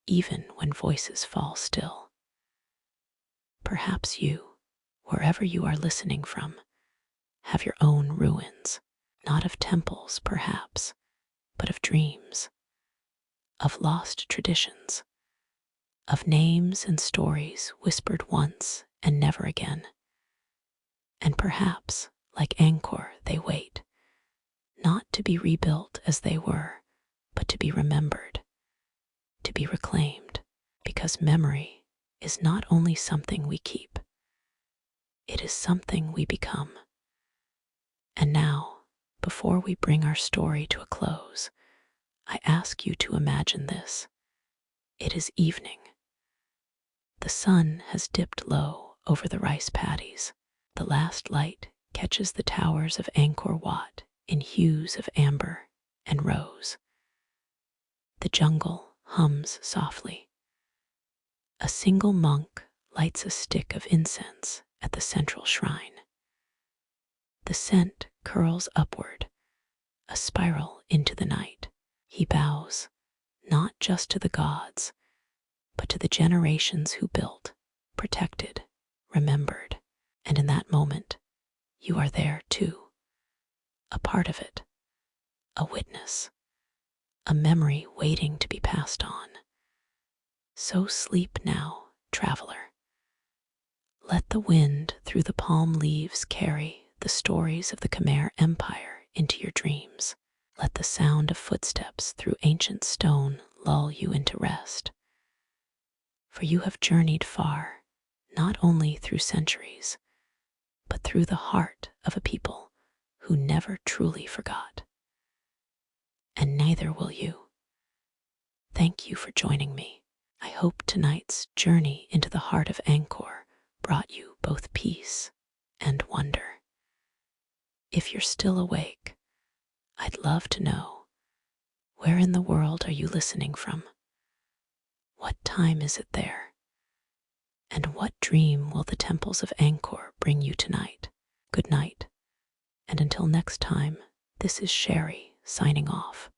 even when voices fall still. Perhaps you, wherever you are listening from, have your own ruins, not of temples perhaps, but of dreams, of lost traditions, of names and stories whispered once and never again. And perhaps, like Angkor, they wait, not to be rebuilt as they were, but to be remembered, to be reclaimed, because memory is not only something we keep, it is something we become. And now, before we bring our story to a close, I ask you to imagine this. It is evening. The sun has dipped low over the rice paddies. The last light catches the towers of Angkor Wat in hues of amber and rose. The jungle hums softly. A single monk lights a stick of incense at the central shrine. The scent curls upward, a spiral into the night. He bows, not just to the gods, but to the generations who built, protected, remembered. And in that moment, you are there too, a part of it, a witness, a memory waiting to be passed on. So sleep now, traveler. Let the wind through the palm leaves carry the stories of the Khmer Empire into your dreams. Let the sound of footsteps through ancient stone lull you into rest. For you have journeyed far, not only through centuries, but through the heart of a people who never truly forgot. And neither will you. Thank you for joining me. I hope tonight's journey into the heart of Angkor brought you both peace and wonder. If you're still awake, I'd love to know, where in the world are you listening from? What time is it there? And what dream will the temples of Angkor bring you tonight? Good night, and until next time, this is Sherry signing off.